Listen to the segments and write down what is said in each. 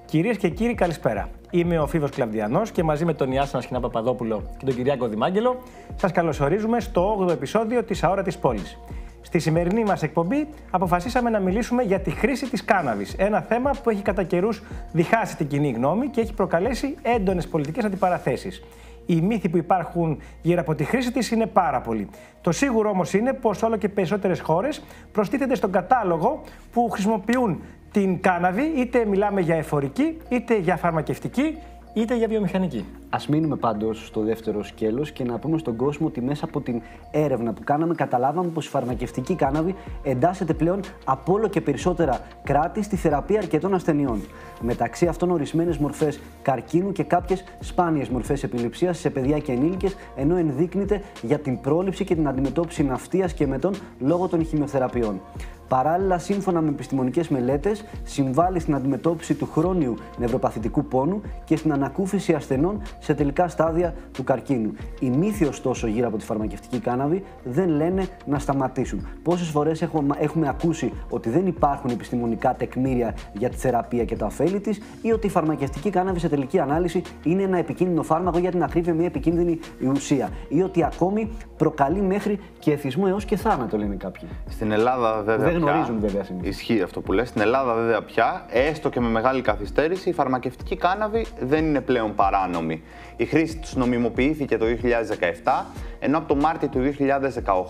Κυρίες και κύριοι, καλησπέρα. Είμαι ο Φίβος Κλαβδιανός και μαζί με τον Ιάσονα Σχοινά Παπαδόπουλο και τον Κυριάκο Δημάγγελο σας καλωσορίζουμε στο 8ο επεισόδιο της Αόρατης Πόλης. Στη σημερινή μας εκπομπή αποφασίσαμε να μιλήσουμε για τη χρήση της κάναβης. Ένα θέμα που έχει κατά καιρούς διχάσει την κοινή γνώμη και έχει προκαλέσει έντονες πολιτικές αντιπαραθέσεις. Οι μύθοι που υπάρχουν γύρω από τη χρήση της είναι πάρα πολλοί. Το σίγουρο όμως είναι πως όλο και περισσότερες χώρες προστίθενται στον κατάλογο που χρησιμοποιούν την κάναβη, είτε μιλάμε για εφορική, είτε για φαρμακευτική, είτε για βιομηχανική. Ας μείνουμε πάντως στο δεύτερο σκέλος και να πούμε στον κόσμο ότι μέσα από την έρευνα που κάναμε καταλάβαμε πως η φαρμακευτική κάναβη εντάσσεται πλέον από όλο και περισσότερα κράτη στη θεραπεία αρκετών ασθενειών. Μεταξύ αυτών ορισμένες μορφές καρκίνου και κάποιες σπάνιες μορφές επιληψίας σε παιδιά και ενήλικες, ενώ ενδείκνυται για την πρόληψη και την αντιμετώπιση ναυτίας και μετών λόγω των χημειοθεραπείων. Παράλληλα, σύμφωνα με επιστημονικές μελέτες, συμβάλλει στην αντιμετώπιση του χρόνιου νευροπαθητικού πόνου και στην ανακούφιση ασθενών σε τελικά στάδια του καρκίνου. Οι μύθοι, ωστόσο, γύρω από τη φαρμακευτική κάναβη δεν λένε να σταματήσουν. Πόσες φορές έχουμε ακούσει ότι δεν υπάρχουν επιστημονικά τεκμήρια για τη θεραπεία και τα ωφέλη της, ή ότι η φαρμακευτική κάναβη σε τελική ανάλυση είναι ένα επικίνδυνο φάρμακο, για την ακρίβεια μια επικίνδυνη ουσία, ή ότι ακόμη προκαλεί μέχρι και εθισμό έως και θάνατο, λένε κάποιοι. Στην Ελλάδα, βέβαια. Δεν γνωρίζουν, βέβαια. Ισχύει αυτό που λες. Στην Ελλάδα, βέβαια, πια, έστω και με μεγάλη καθυστέρηση, η φαρμακευτική κάναβη δεν είναι πλέον παράνομη. Η χρήση τους νομιμοποιήθηκε το 2017, ενώ από το Μάρτιο του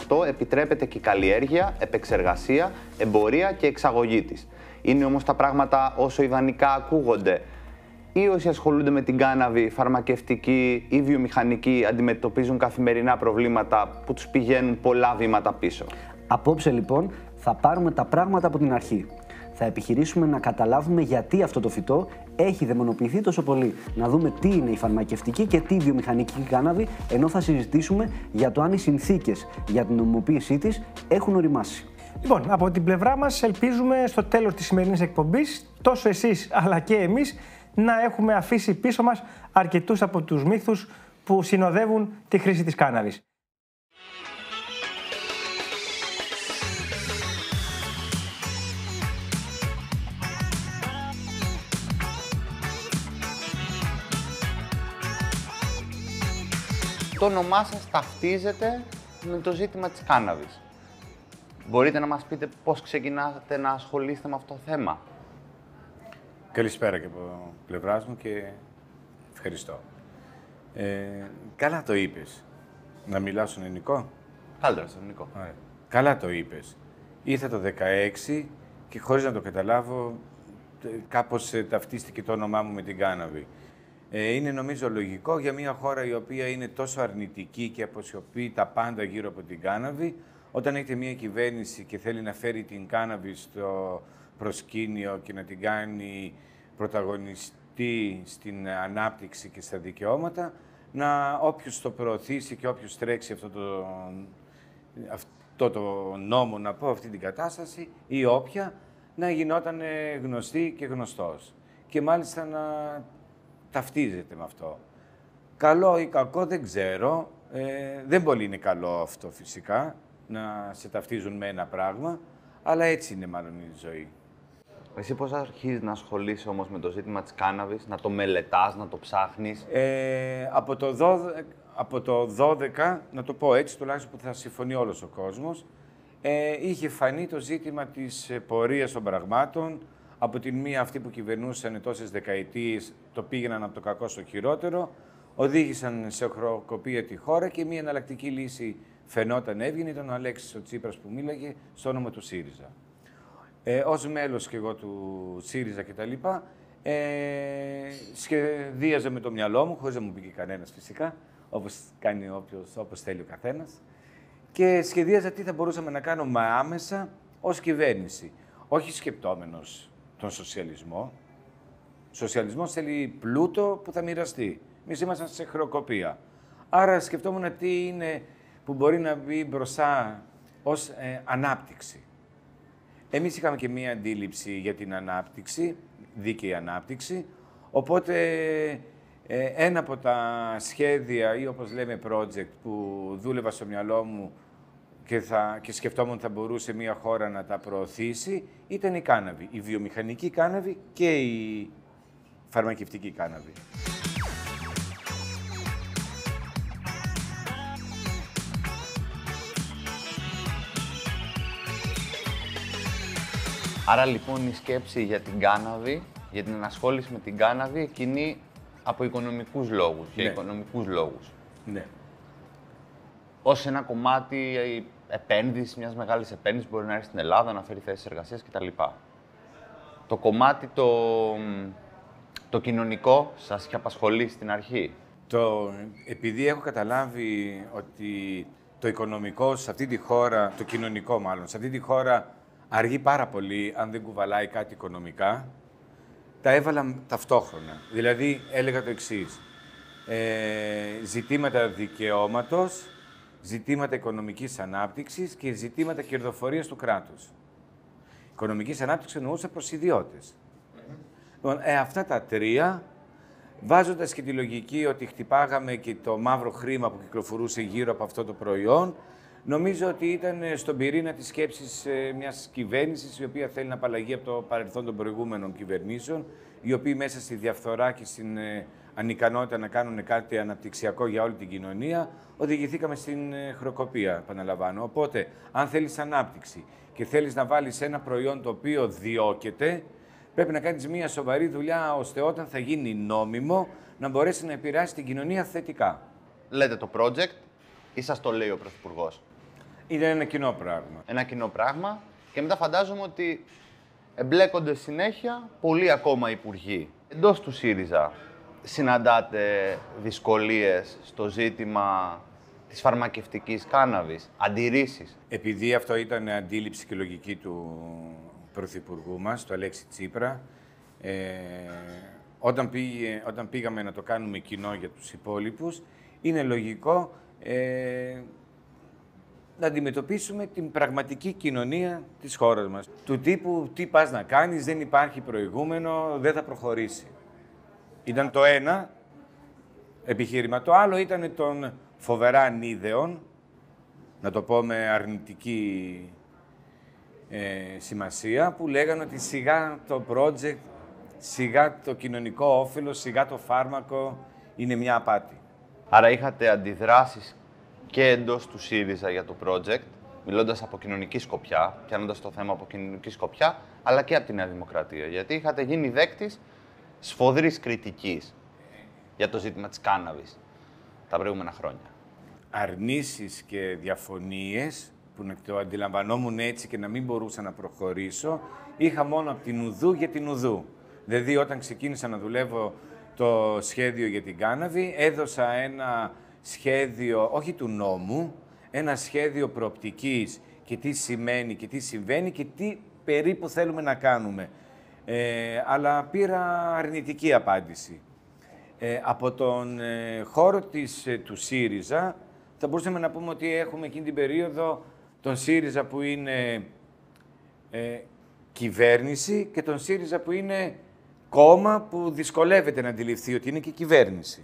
2018 επιτρέπεται και η καλλιέργεια, επεξεργασία, εμπορία και εξαγωγή της. Είναι όμως τα πράγματα όσο ιδανικά ακούγονται, ή όσοι ασχολούνται με την κάναβη, φαρμακευτική ή βιομηχανική, αντιμετωπίζουν καθημερινά προβλήματα που τους πηγαίνουν πολλά βήματα πίσω? Απόψε, λοιπόν, θα πάρουμε τα πράγματα από την αρχή. Θα επιχειρήσουμε να καταλάβουμε γιατί αυτό το φυτό έχει δαιμονοποιηθεί τόσο πολύ. Να δούμε τι είναι η φαρμακευτική και τι η βιομηχανική κάναβη, ενώ θα συζητήσουμε για το αν οι συνθήκες για την νομιμοποίησή της έχουν οριμάσει. Λοιπόν, από την πλευρά μας, ελπίζουμε στο τέλος της σημερινής εκπομπής, τόσο εσείς αλλά και εμείς, να έχουμε αφήσει πίσω μας αρκετούς από τους μύθους που συνοδεύουν τη χρήση της κάναβης. Το όνομά σας ταυτίζεται με το ζήτημα της κάναβης. Μπορείτε να μας πείτε πώς ξεκινάτε να ασχολείστε με αυτό το θέμα? Καλησπέρα και από πλευράς μου και ευχαριστώ. Καλά το είπες. Να μιλάω στον ελληνικό. Καλύτερα στον ελληνικό. Καλά το είπες. Ήρθα το 16 και χωρίς να το καταλάβω κάπως ταυτίστηκε το όνομά μου με την κάναβη. Είναι νομίζω λογικό για μια χώρα η οποία είναι τόσο αρνητική και αποσιωπεί τα πάντα γύρω από την κάναβη, όταν έχετε μια κυβέρνηση και θέλει να φέρει την κάναβη στο προσκήνιο και να την κάνει πρωταγωνιστή στην ανάπτυξη και στα δικαιώματα, να όποιος το προωθήσει και όποιος τρέξει αυτό το νόμο, να πω, αυτή την κατάσταση, ή όποια, να γινόταν γνωστή και γνωστός. Και μάλιστα να ταυτίζεται με αυτό. Καλό ή κακό δεν ξέρω. Δεν πολύ είναι καλό αυτό φυσικά, να σε ταυτίζουν με ένα πράγμα, αλλά έτσι είναι μάλλον η ζωή. Εσύ πώς αρχίζεις να ασχολείσαι όμως με το ζήτημα της κάναβης, να το μελετάς, να το ψάχνεις? Από το 12, να το πω έτσι, τουλάχιστον που θα συμφωνεί όλος ο κόσμος, είχε φανεί το ζήτημα της πορείας των πραγμάτων. Από την μία αυτοί που κυβερνούσαν τόσες δεκαετίες το πήγαιναν από το κακό στο χειρότερο, οδήγησαν σε χρεοκοπία τη χώρα και μία εναλλακτική λύση φαινόταν έβγαινε, ήταν ο Αλέξης ο Τσίπρας που μίλαγε στο όνομα του ΣΥΡΙΖΑ. Ως μέλος και εγώ του ΣΥΡΙΖΑ κτλ. Σχεδίαζα με το μυαλό μου, χωρίς να μου πήγε κανένας φυσικά, όπως κάνει όπως θέλει ο καθένας, και σχεδίαζα τι θα μπορούσαμε να κάνουμε άμεσα ως κυβέρνηση. Όχι σκεπτόμενος τον σοσιαλισμό. Ο σοσιαλισμός θέλει πλούτο που θα μοιραστεί. Εμείς ήμασταν σε χρεοκοπία. Άρα σκεφτόμουν τι είναι που μπορεί να μπει μπροστά ως ανάπτυξη. Εμείς είχαμε και μία αντίληψη για την ανάπτυξη, δίκαιη ανάπτυξη, οπότε ένα από τα σχέδια ή όπως λέμε project που δούλευα στο μυαλό μου και σκεφτόμουν ότι θα μπορούσε μια χώρα να τα προωθήσει, ήταν η κάναβη. Η βιομηχανική κάναβη και η φαρμακευτική κάναβη. Άρα λοιπόν η σκέψη για την κάναβη, για την ενασχόληση με την κάναβη, εκείνη από οικονομικούς λόγους, για οικονομικούς λόγους. Ναι. Ως ένα κομμάτι επένδυση, μιας μεγάλης επένδυσης που μπορεί να έρθει στην Ελλάδα, να φέρει θέσεις εργασίας κτλ. Το κομμάτι το κοινωνικό σας είχε απασχολήσει στην αρχή. Επειδή έχω καταλάβει ότι το οικονομικό σε αυτή τη χώρα, το κοινωνικό μάλλον, σε αυτή τη χώρα αργεί πάρα πολύ αν δεν κουβαλάει κάτι οικονομικά, τα έβαλα ταυτόχρονα. Δηλαδή έλεγα το εξής, ζητήματα δικαιώματος, ζητήματα οικονομικής ανάπτυξης και ζητήματα κερδοφορίας του κράτους. Οικονομικής ανάπτυξης εννοούσα προς ιδιώτες. Λοιπόν, αυτά τα τρία, βάζοντας και τη λογική ότι χτυπάγαμε και το μαύρο χρήμα που κυκλοφορούσε γύρω από αυτό το προϊόν, νομίζω ότι ήταν στον πυρήνα της σκέψης μιας κυβέρνησης η οποία θέλει να απαλλαγεί από το παρελθόν των προηγούμενων κυβερνήσεων, οι οποίοι μέσα στη διαφθορά και στην ανικανότητα να κάνουν κάτι αναπτυξιακό για όλη την κοινωνία, οδηγηθήκαμε στην χρεοκοπία, επαναλαμβάνω. Οπότε, αν θέλεις ανάπτυξη και θέλεις να βάλεις ένα προϊόν το οποίο διώκεται, πρέπει να κάνεις μια σοβαρή δουλειά, ώστε όταν θα γίνει νόμιμο, να μπορέσει να επηρεάσει την κοινωνία θετικά. Λέτε το project ή σας το λέει ο Πρωθυπουργός? Είναι ένα κοινό πράγμα. Ένα κοινό πράγμα και μετά φαντάζομαι ότι εμπλέκονται συνέχεια πολλοί ακόμα υπουργοί. Εντός του ΣΥΡΙΖΑ συναντάτε δυσκολίες στο ζήτημα της φαρμακευτικής κάναβης, αντιρρήσεις? Επειδή αυτό ήταν αντίληψη και λογική του Πρωθυπουργού μας, του Αλέξη Τσίπρα, όταν πήγαμε να το κάνουμε κοινό για τους υπόλοιπους, είναι λογικό να αντιμετωπίσουμε την πραγματική κοινωνία της χώρας μας. Του τύπου, τι πας να κάνεις, δεν υπάρχει προηγούμενο, δεν θα προχωρήσει. Ήταν το ένα επιχείρημα. Το άλλο ήταν των φοβερά ανίδεων, να το πω με αρνητική σημασία, που λέγανε ότι σιγά το project, σιγά το κοινωνικό όφελος, σιγά το φάρμακο είναι μια απάτη. Άρα είχατε αντιδράσεις και εντός του ΣΥΡΙΖΑ για το project, μιλώντας από κοινωνική σκοπιά, πιάνοντας το θέμα από κοινωνική σκοπιά, αλλά και από τη Νέα Δημοκρατία. Γιατί είχατε γίνει δέκτης σφοδρής κριτικής για το ζήτημα της κάναβης τα προηγούμενα χρόνια. Αρνήσεις και διαφωνίες, που να το αντιλαμβανόμουν έτσι και να μην μπορούσα να προχωρήσω, είχα μόνο από την ουδού για την ουδού. Δηλαδή, όταν ξεκίνησα να δουλεύω το σχέδιο για την κάναβη, έδωσα ένα σχέδιο, όχι του νόμου, ένα σχέδιο προοπτικής και τι σημαίνει και τι συμβαίνει και τι περίπου θέλουμε να κάνουμε. Αλλά πήρα αρνητική απάντηση. Από τον χώρο του ΣΥΡΙΖΑ, θα μπορούσαμε να πούμε ότι έχουμε εκείνη την περίοδο τον ΣΥΡΙΖΑ που είναι κυβέρνηση και τον ΣΥΡΙΖΑ που είναι κόμμα που δυσκολεύεται να αντιληφθεί ότι είναι και κυβέρνηση.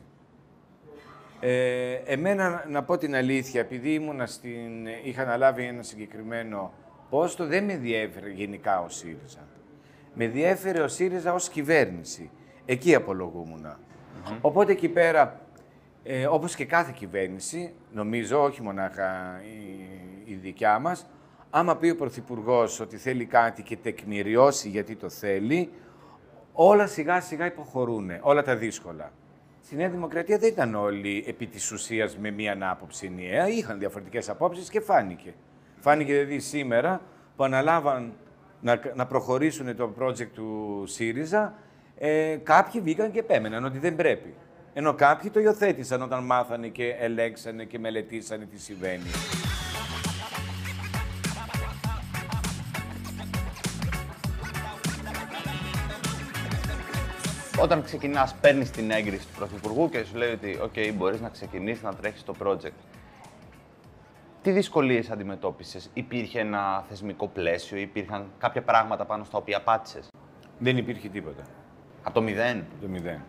Εμένα, να πω την αλήθεια, επειδή είχα αναλάβει ένα συγκεκριμένο πόστο, δεν με διέφερε γενικά ο ΣΥΡΙΖΑ. Με διέφερε ο ΣΥΡΙΖΑ ως κυβέρνηση. Εκεί απολογούμουνα. Οπότε εκεί πέρα, όπως και κάθε κυβέρνηση, νομίζω, όχι μονάχα η δικιά μας, άμα πει ο Πρωθυπουργός ότι θέλει κάτι και τεκμηριώσει γιατί το θέλει, όλα σιγά σιγά υποχωρούν, όλα τα δύσκολα. Στη Νέα Δημοκρατία δεν ήταν όλοι επί της ουσίας με μία άποψη ενιαία, είχαν διαφορετικές απόψεις και φάνηκε. Φάνηκε δηλαδή σήμερα που αναλάβαν να προχωρήσουν το project του ΣΥΡΙΖΑ, κάποιοι βγήκαν και επέμεναν ότι δεν πρέπει. Ενώ κάποιοι το υιοθέτησαν όταν μάθανε και ελέγξανε και μελετήσανε τι συμβαίνει. Όταν ξεκινάς, παίρνεις την έγκριση του Πρωθυπουργού και σου λέει ότι «ΟΚ, μπορείς να ξεκινήσεις να τρέχεις το project». Τι δυσκολίες αντιμετώπισες? Υπήρχε ένα θεσμικό πλαίσιο, υπήρχαν κάποια πράγματα πάνω στα οποία πάτησες? Δεν υπήρχε τίποτα. Από το μηδέν? Από το μηδέν.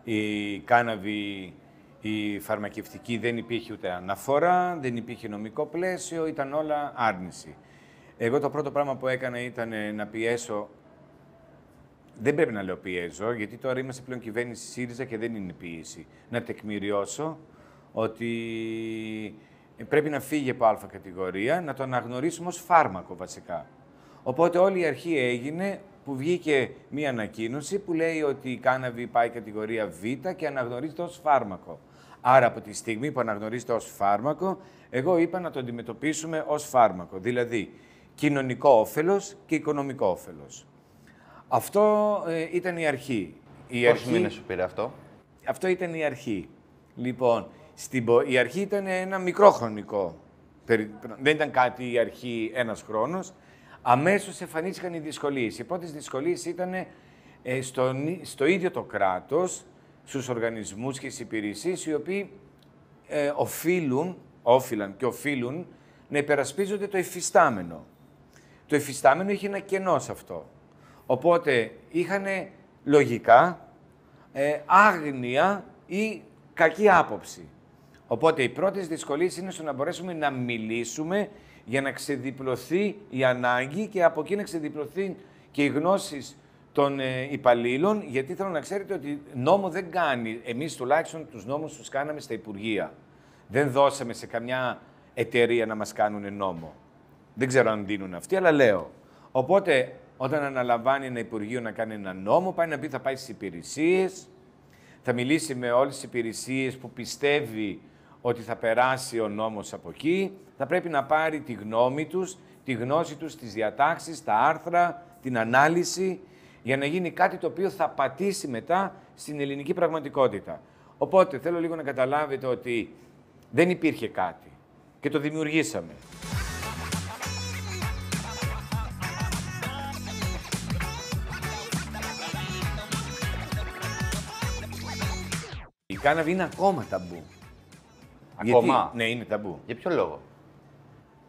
Η κάναβη, η φαρμακευτική δεν υπήρχε ούτε αναφορά, δεν υπήρχε νομικό πλαίσιο, ήταν όλα άρνηση. Εγώ το πρώτο πράγμα που έκανα ήταν να πιέσω δεν πρέπει να λέω πιέζω, γιατί τώρα είμαστε πλέον κυβέρνηση ΣΥΡΙΖΑ και δεν είναι πίεση. Να τεκμηριώσω ότι πρέπει να φύγει από Α κατηγορία, να το αναγνωρίσουμε ως φάρμακο βασικά. Οπότε όλη η αρχή έγινε που βγήκε μία ανακοίνωση που λέει ότι η κάναβη πάει κατηγορία Β και αναγνωρίζεται ως φάρμακο. Άρα από τη στιγμή που αναγνωρίζεται ως φάρμακο, εγώ είπα να το αντιμετωπίσουμε ως φάρμακο. Δηλαδή, κοινωνικό όφελος και οικονομικό όφελος. Αυτό ήταν η αρχή. Πόσους μήνες σου πήρε αυτό? Αυτό ήταν η αρχή. Λοιπόν, η αρχή ήταν ένα μικρό χρονικό. Δεν ήταν κάτι η αρχή ένας χρόνος. Αμέσως εμφανίστηκαν οι δυσκολίες. Οι πρώτες δυσκολίες ήταν στο ίδιο το κράτος, στους οργανισμούς και στις υπηρεσίες, οι οποίοι οφείλουν να υπερασπίζονται το υφιστάμενο. Το υφιστάμενο είχε ένα κενό σε αυτό. Οπότε είχαν λογικά άγνοια ή κακή άποψη. Οπότε οι πρώτες δυσκολίες είναι στο να μπορέσουμε να μιλήσουμε για να ξεδιπλωθεί η ανάγκη και από εκεί να ξεδιπλωθεί και οι γνώσεις των υπαλλήλων, γιατί θέλω να ξέρετε ότι νόμο δεν κάνει. Εμείς τουλάχιστον τους νόμους τους κάναμε στα Υπουργεία. Δεν δώσαμε σε καμιά εταιρεία να μας κάνουν νόμο. Δεν ξέρω αν δίνουν αυτοί, αλλά λέω. Οπότε, όταν αναλαμβάνει ένα Υπουργείο να κάνει ένα νόμο, πάει να πει θα πάει στις υπηρεσίες, θα μιλήσει με όλες τις υπηρεσίες που πιστεύει ότι θα περάσει ο νόμος από εκεί, θα πρέπει να πάρει τη γνώμη τους, τη γνώση τους, τις διατάξεις, τα άρθρα, την ανάλυση, για να γίνει κάτι το οποίο θα πατήσει μετά στην ελληνική πραγματικότητα. Οπότε, θέλω λίγο να καταλάβετε ότι δεν υπήρχε κάτι και το δημιουργήσαμε. Η κάναβη είναι ακόμα ταμπού. Ακόμα? Γιατί, ναι, είναι ταμπού. Για ποιο λόγο?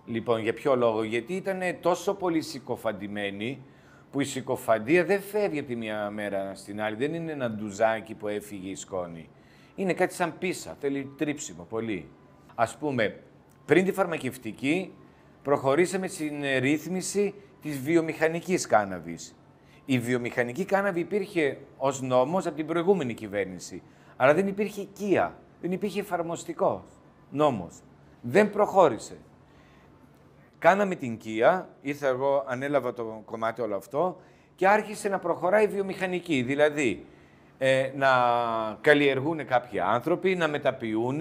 Λοιπόν, για ποιο λόγο? Γιατί ήταν τόσο πολύ συκοφαντημένοι, που η συκοφαντία δεν φεύγει από τη μία μέρα στην άλλη. Δεν είναι ένα ντουζάκι που έφυγε η σκόνη. Είναι κάτι σαν πίσα, θέλει τρίψιμο πολύ. Ας πούμε, πριν τη φαρμακευτική, προχωρήσαμε στην ρύθμιση της βιομηχανικής κάναβης. Η βιομηχανική κάναβη υπήρχε ως νόμος από την προηγούμενη κυβέρνηση. Αλλά δεν υπήρχε οικία, δεν υπήρχε εφαρμοστικός νόμος. Δεν προχώρησε. Κάναμε την οικία, ήρθα εγώ, ανέλαβα το κομμάτι όλο αυτό και άρχισε να προχωράει η βιομηχανική. Δηλαδή, να καλλιεργούν κάποιοι άνθρωποι, να μεταποιούν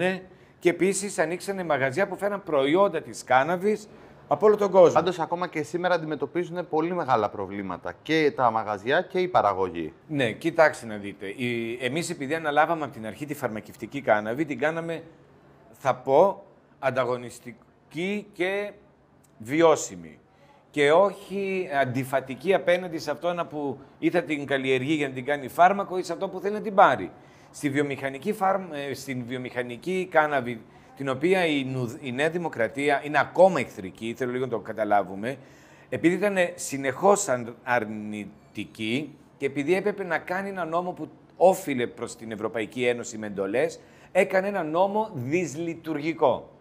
και επίσης ανοίξανε μαγαζιά που φέραν προϊόντα της κάναβης από όλο τον κόσμο. Πάντως, ακόμα και σήμερα αντιμετωπίζουν πολύ μεγάλα προβλήματα και τα μαγαζιά και η παραγωγή. Ναι, κοιτάξτε να δείτε. Εμείς επειδή αναλάβαμε από την αρχή τη φαρμακευτική κάναβη, την κάναμε, θα πω, ανταγωνιστική και βιώσιμη. Και όχι αντιφατική απέναντι σε αυτό που ή θα την καλλιεργεί για να την κάνει φάρμακο ή σε αυτό που θέλει να την πάρει. Στην βιομηχανική κάναβη, την οποία η Νέα Δημοκρατία είναι ακόμα εχθρική, θέλω λίγο να το καταλάβουμε, επειδή ήταν συνεχώς αρνητική και επειδή έπρεπε να κάνει ένα νόμο που όφιλε προς την Ευρωπαϊκή Ένωση με εντολές, έκανε ένα νόμο δυσλειτουργικό.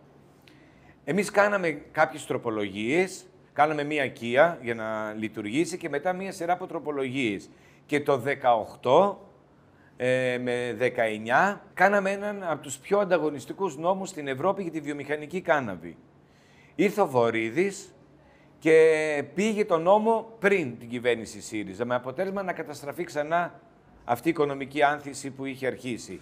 Εμείς κάναμε κάποιες τροπολογίες, κάναμε μία οικία για να λειτουργήσει και μετά μία σειρά από τροπολογίες. Και το 18 με 19 κάναμε έναν από τους πιο ανταγωνιστικούς νόμους στην Ευρώπη για τη βιομηχανική κάναβη. Ήρθε ο Βορίδης και πήγε το νόμο πριν την κυβέρνηση ΣΥΡΙΖΑ, με αποτέλεσμα να καταστραφεί ξανά αυτή η οικονομική άνθηση που είχε αρχίσει.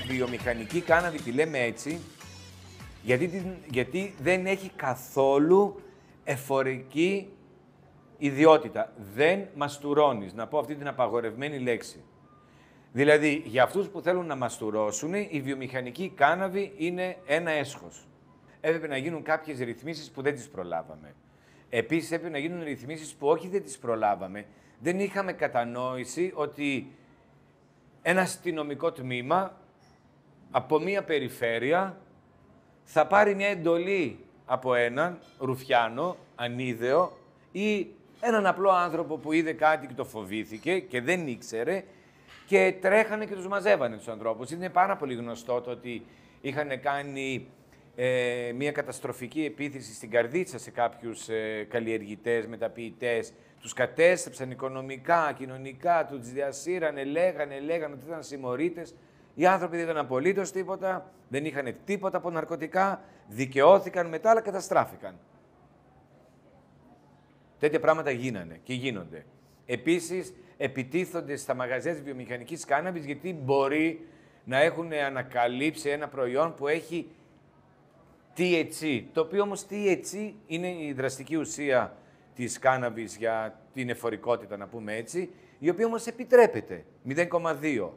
Βιομηχανική κάναβη τη λέμε έτσι, γιατί δεν έχει καθόλου εφορική ιδιότητα. Δεν μαστουρώνεις, να πω αυτή την απαγορευμένη λέξη. Δηλαδή, για αυτούς που θέλουν να μαστουρώσουν, η βιομηχανική κάναβη είναι ένα έσχος. Έπρεπε να γίνουν κάποιες ρυθμίσεις που δεν τις προλάβαμε. Επίσης, έπρεπε να γίνουν ρυθμίσεις που όχι δεν τις προλάβαμε. Δεν είχαμε κατανόηση ότι ένα αστυνομικό τμήμα από μία περιφέρεια θα πάρει μια εντολή από έναν ρουφιάνο, ανίδεο ή έναν απλό άνθρωπο που είδε κάτι και το φοβήθηκε και δεν ήξερε και τρέχανε και τους μαζεύανε τους ανθρώπους. Είναι πάρα πολύ γνωστό το ότι είχαν κάνει μια καταστροφική επίθεση στην καρδίτσα σε κάποιους καλλιεργητές, μεταποιητές. Τους κατέστρεψαν οικονομικά, κοινωνικά, τους διασύρανε, λέγανε ότι ήταν συμμορίτες. Οι άνθρωποι δεν ήταν απολύτως τίποτα, δεν είχαν τίποτα από ναρκωτικά, δικαιώθηκαν μετά, αλλά καταστράφηκαν. Τέτοια πράγματα γίνανε και γίνονται. Επίσης, επιτίθονται στα μαγαζιά της βιομηχανικής κάναβης, γιατί μπορεί να έχουν ανακαλύψει ένα προϊόν που έχει THC, το οποίο όμως THC είναι η δραστική ουσία της κάναβης για την εφορικότητα, να πούμε έτσι, η οποία όμως επιτρέπεται, 0,2.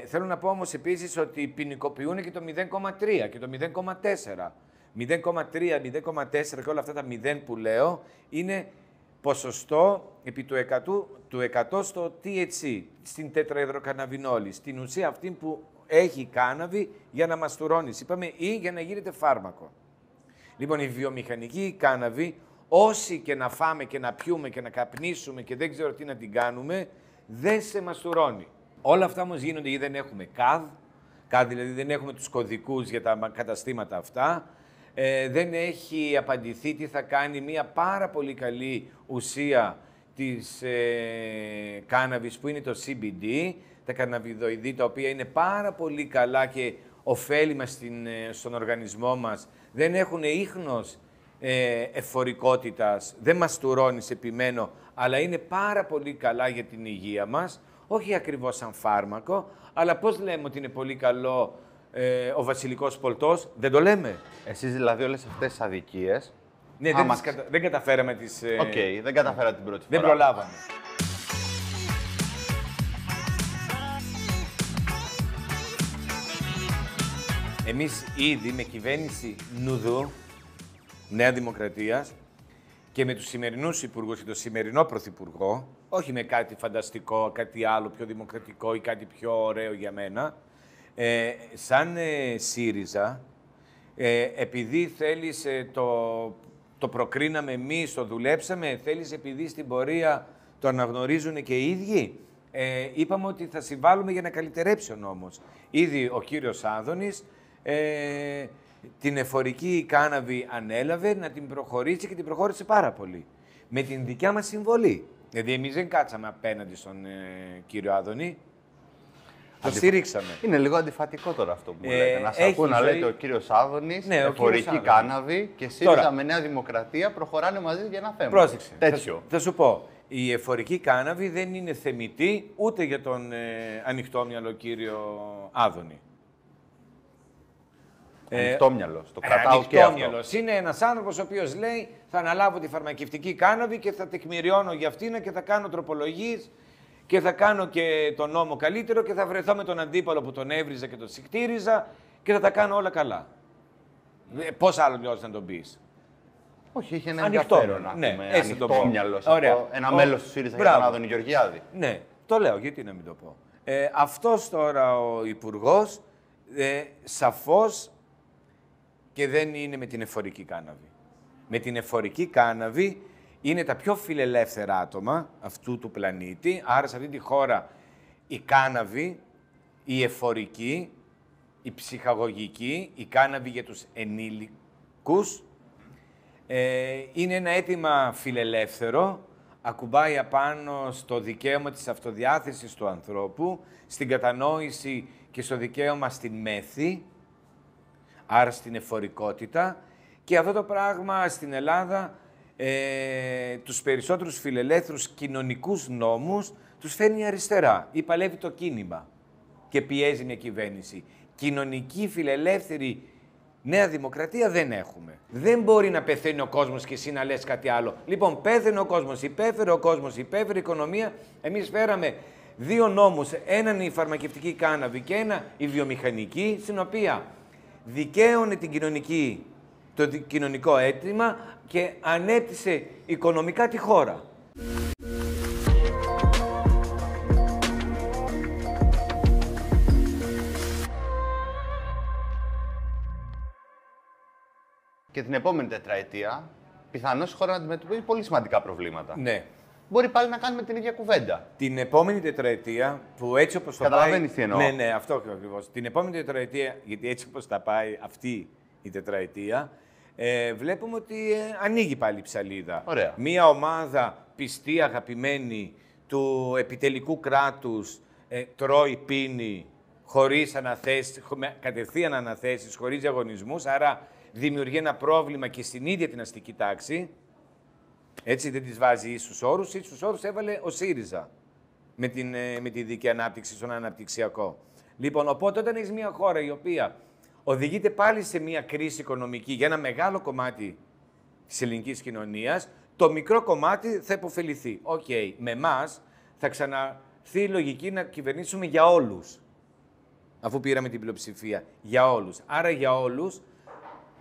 Θέλω να πω όμως επίσης ότι ποινικοποιούν και το 0,3 και το 0,4. 0,3, 0,4 και όλα αυτά τα 0 που λέω είναι ποσοστό επί του 100 στο THC, στην τετραεδροκαναβινόλη, στην ουσία αυτή που έχει κάναβη για να μαστουρώνεις, είπαμε, ή για να γίνεται φάρμακο. Λοιπόν, η βιομηχανική κάναβη, όσοι και να φάμε και να πιούμε και να καπνίσουμε και δεν ξέρω τι να την κάνουμε, δεν σε μαστουρώνει. Όλα αυτά όμως γίνονται γιατί δεν έχουμε ΚΑΔ, δηλαδή δεν έχουμε τους κωδικούς για τα καταστήματα αυτά, δεν έχει απαντηθεί τι θα κάνει μια πάρα πολύ καλή ουσία της κάναβης που είναι το CBD, τα καναβιδοειδή, τα οποία είναι πάρα πολύ καλά και ωφέλιμα στον οργανισμό μας, δεν έχουν ίχνος εφορικότητας, δεν μαστουρώνεις, επιμένω, αλλά είναι πάρα πολύ καλά για την υγεία μας, όχι ακριβώς σαν φάρμακο, αλλά πώς λέμε ότι είναι πολύ καλό ο βασιλικός πολτός, δεν το λέμε. Εσείς δηλαδή όλες αυτές τις αδικίες... Ναι, δεν καταφέραμε τις... Οκ, δεν καταφέρατε την πρώτη φορά. Δεν προλάβαμε. Εμείς ήδη με κυβέρνηση Νουδού, Νέα Δημοκρατίας, και με τους σημερινούς υπουργούς και τον σημερινό πρωθυπουργό, όχι με κάτι φανταστικό, κάτι άλλο πιο δημοκρατικό ή κάτι πιο ωραίο για μένα, σαν ΣΥΡΙΖΑ, επειδή θέλησε το προκρίναμε εμείς, το δουλέψαμε, θέλησε επειδή στην πορεία το αναγνωρίζουν και οι ίδιοι, είπαμε ότι θα συμβάλλουμε για να καλυτερέψει ο νόμος. Ήδη ο κύριος Άδωνης την εφορική κάναβη ανέλαβε να την προχωρήσει και την προχώρησε πάρα πολύ. Με την δικιά μας συμβολή. Δηλαδή εμείς δεν κάτσαμε απέναντι στον κύριο Άδωνη. Το στηρίξαμε. Είναι λίγο αντιφατικό τώρα αυτό που μου λέτε. Να σας ακούω να λέτε ο κύριος Άδωνης, ναι, εφορική κάναβη και ΣΥΡΙΖΑ με Νέα Δημοκρατία προχωράνε μαζί για ένα θέμα. Πρόσεξε. Τέτοιο. Θα σου πω. Η εφορική κάναβη δεν είναι θεμιτή ούτε για τον ανοιχτόμυαλο κύριο Άδωνη. Ανοιχτόμυαλος. Το κρατάω και αυτό. Είναι ένας άνθρωπος ο οποίος λέει θα αναλάβω τη φαρμακευτική κάναβη και θα τεκμηριώνω για αυτήν και θα κάνω τροπολογίες και θα κάνω και τον νόμο καλύτερο και θα βρεθώ με τον αντίπαλο που τον έβριζα και τον συχτήριζα και θα τα κάνω όλα καλά. Πώς άλλο να τον πεις. Όχι, είχε ένα ενδιαφέρον να πούμε. Ανοιχτόμυαλος. Ένα μέλος του ΣΥΡΙΖΑ για τον Άδωνη Γεωργιάδη. Ναι, το λέω, γιατί να μην το πω. Αυτός τώρα ο υπουργός σαφώς και δεν είναι με την εφορική κάναβη. Με την εφορική κάναβη είναι τα πιο φιλελεύθερα άτομα αυτού του πλανήτη, άρα σε αυτή τη χώρα η κάναβη, η εφορική, η ψυχαγωγική, η κάναβη για τους ενήλικους, είναι ένα αίτημα φιλελεύθερο, ακουμπάει απάνω στο δικαίωμα της αυτοδιάθεσης του ανθρώπου, στην κατανόηση και στο δικαίωμα στην μέθη, άρα στην εφορικότητα, και αυτό το πράγμα στην Ελλάδα τους περισσότερους φιλελεύθερους κοινωνικούς νόμους τους φέρνει αριστερά ή παλεύει το κίνημα και πιέζει μια κυβέρνηση. Κοινωνική, φιλελεύθερη Νέα Δημοκρατία δεν έχουμε. Δεν μπορεί να πεθαίνει ο κόσμος και εσύ να λες κάτι άλλο. Λοιπόν, πέθανε ο κόσμος, υπέφερε ο κόσμος, υπέφερε η οικονομία. Εμείς φέραμε δύο νόμους, έναν η φαρμακευτική κάναβη και ένα η βιομηχανική, στην οποία δικαίωνε το κοινωνικό αίτημα και ανέπτυσε οικονομικά τη χώρα. Και την επόμενη τετραετία, πιθανώς η χώρα να αντιμετωπίζει πολύ σημαντικά προβλήματα. Ναι. μπορεί πάλι να κάνουμε την ίδια κουβέντα. Την επόμενη τετραετία, που έτσι όπως το πάει... Καταλαβαίνεις τι εννοώ. Ναι, αυτό ακριβώς. Την επόμενη τετραετία, γιατί έτσι όπως τα πάει αυτή η τετραετία, βλέπουμε ότι ανοίγει πάλι η ψαλίδα. Ωραία. Μία ομάδα πιστή, αγαπημένη του επιτελικού κράτους, τρώει, πίνει, χωρίς αναθέσεις, κατευθείαν αναθέσεις, χωρίς διαγωνισμούς, άρα δημιουργεί ένα πρόβλημα και στην ίδια την αστική τάξη. Έτσι δεν τις βάζει ίσους όρους. Ίσους όρους έβαλε ο ΣΥΡΙΖΑ με τη δίκαιη ανάπτυξη στον αναπτυξιακό. Λοιπόν, οπότε όταν έχεις μια χώρα η οποία οδηγείται πάλι σε μια κρίση οικονομική για ένα μεγάλο κομμάτι της ελληνικής κοινωνίας, το μικρό κομμάτι θα υποφεληθεί. Οκ, με εμάς θα ξαναρθεί η λογική να κυβερνήσουμε για όλους, αφού πήραμε την πλειοψηφία. Για όλους. Άρα για όλους,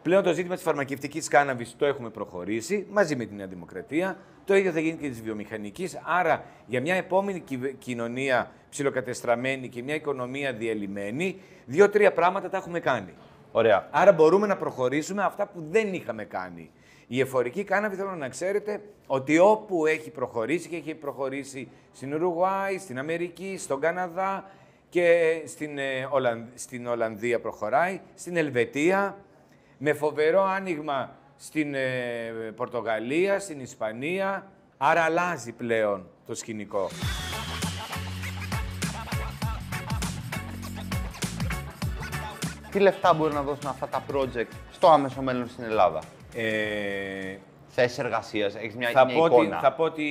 πλέον το ζήτημα της φαρμακευτικής κάναβης το έχουμε προχωρήσει μαζί με τη Νέα Δημοκρατία. Το ίδιο θα γίνει και της βιομηχανικής. Άρα για μια επόμενη κοινωνία ψιλοκατεστραμμένη και μια οικονομία διαλυμένη, 2-3 πράγματα τα έχουμε κάνει. Ωραία. Άρα μπορούμε να προχωρήσουμε αυτά που δεν είχαμε κάνει. Η εφορική κάναβη, θέλω να ξέρετε ότι όπου έχει προχωρήσει, και έχει προχωρήσει στην Ουρουγουάη, στην Αμερική, στον Καναδά και στην Ολλανδία προχωράει, στην Ελβετία, με φοβερό άνοιγμα στην Πορτογαλία, στην Ισπανία. Άρα αλλάζει πλέον το σκηνικό. Τι λεφτά μπορεί να δώσουν αυτά τα project στο άμεσο μέλλον στην Ελλάδα? Θέσεις εργασίας, έχεις μια εικόνα? Θα πω ότι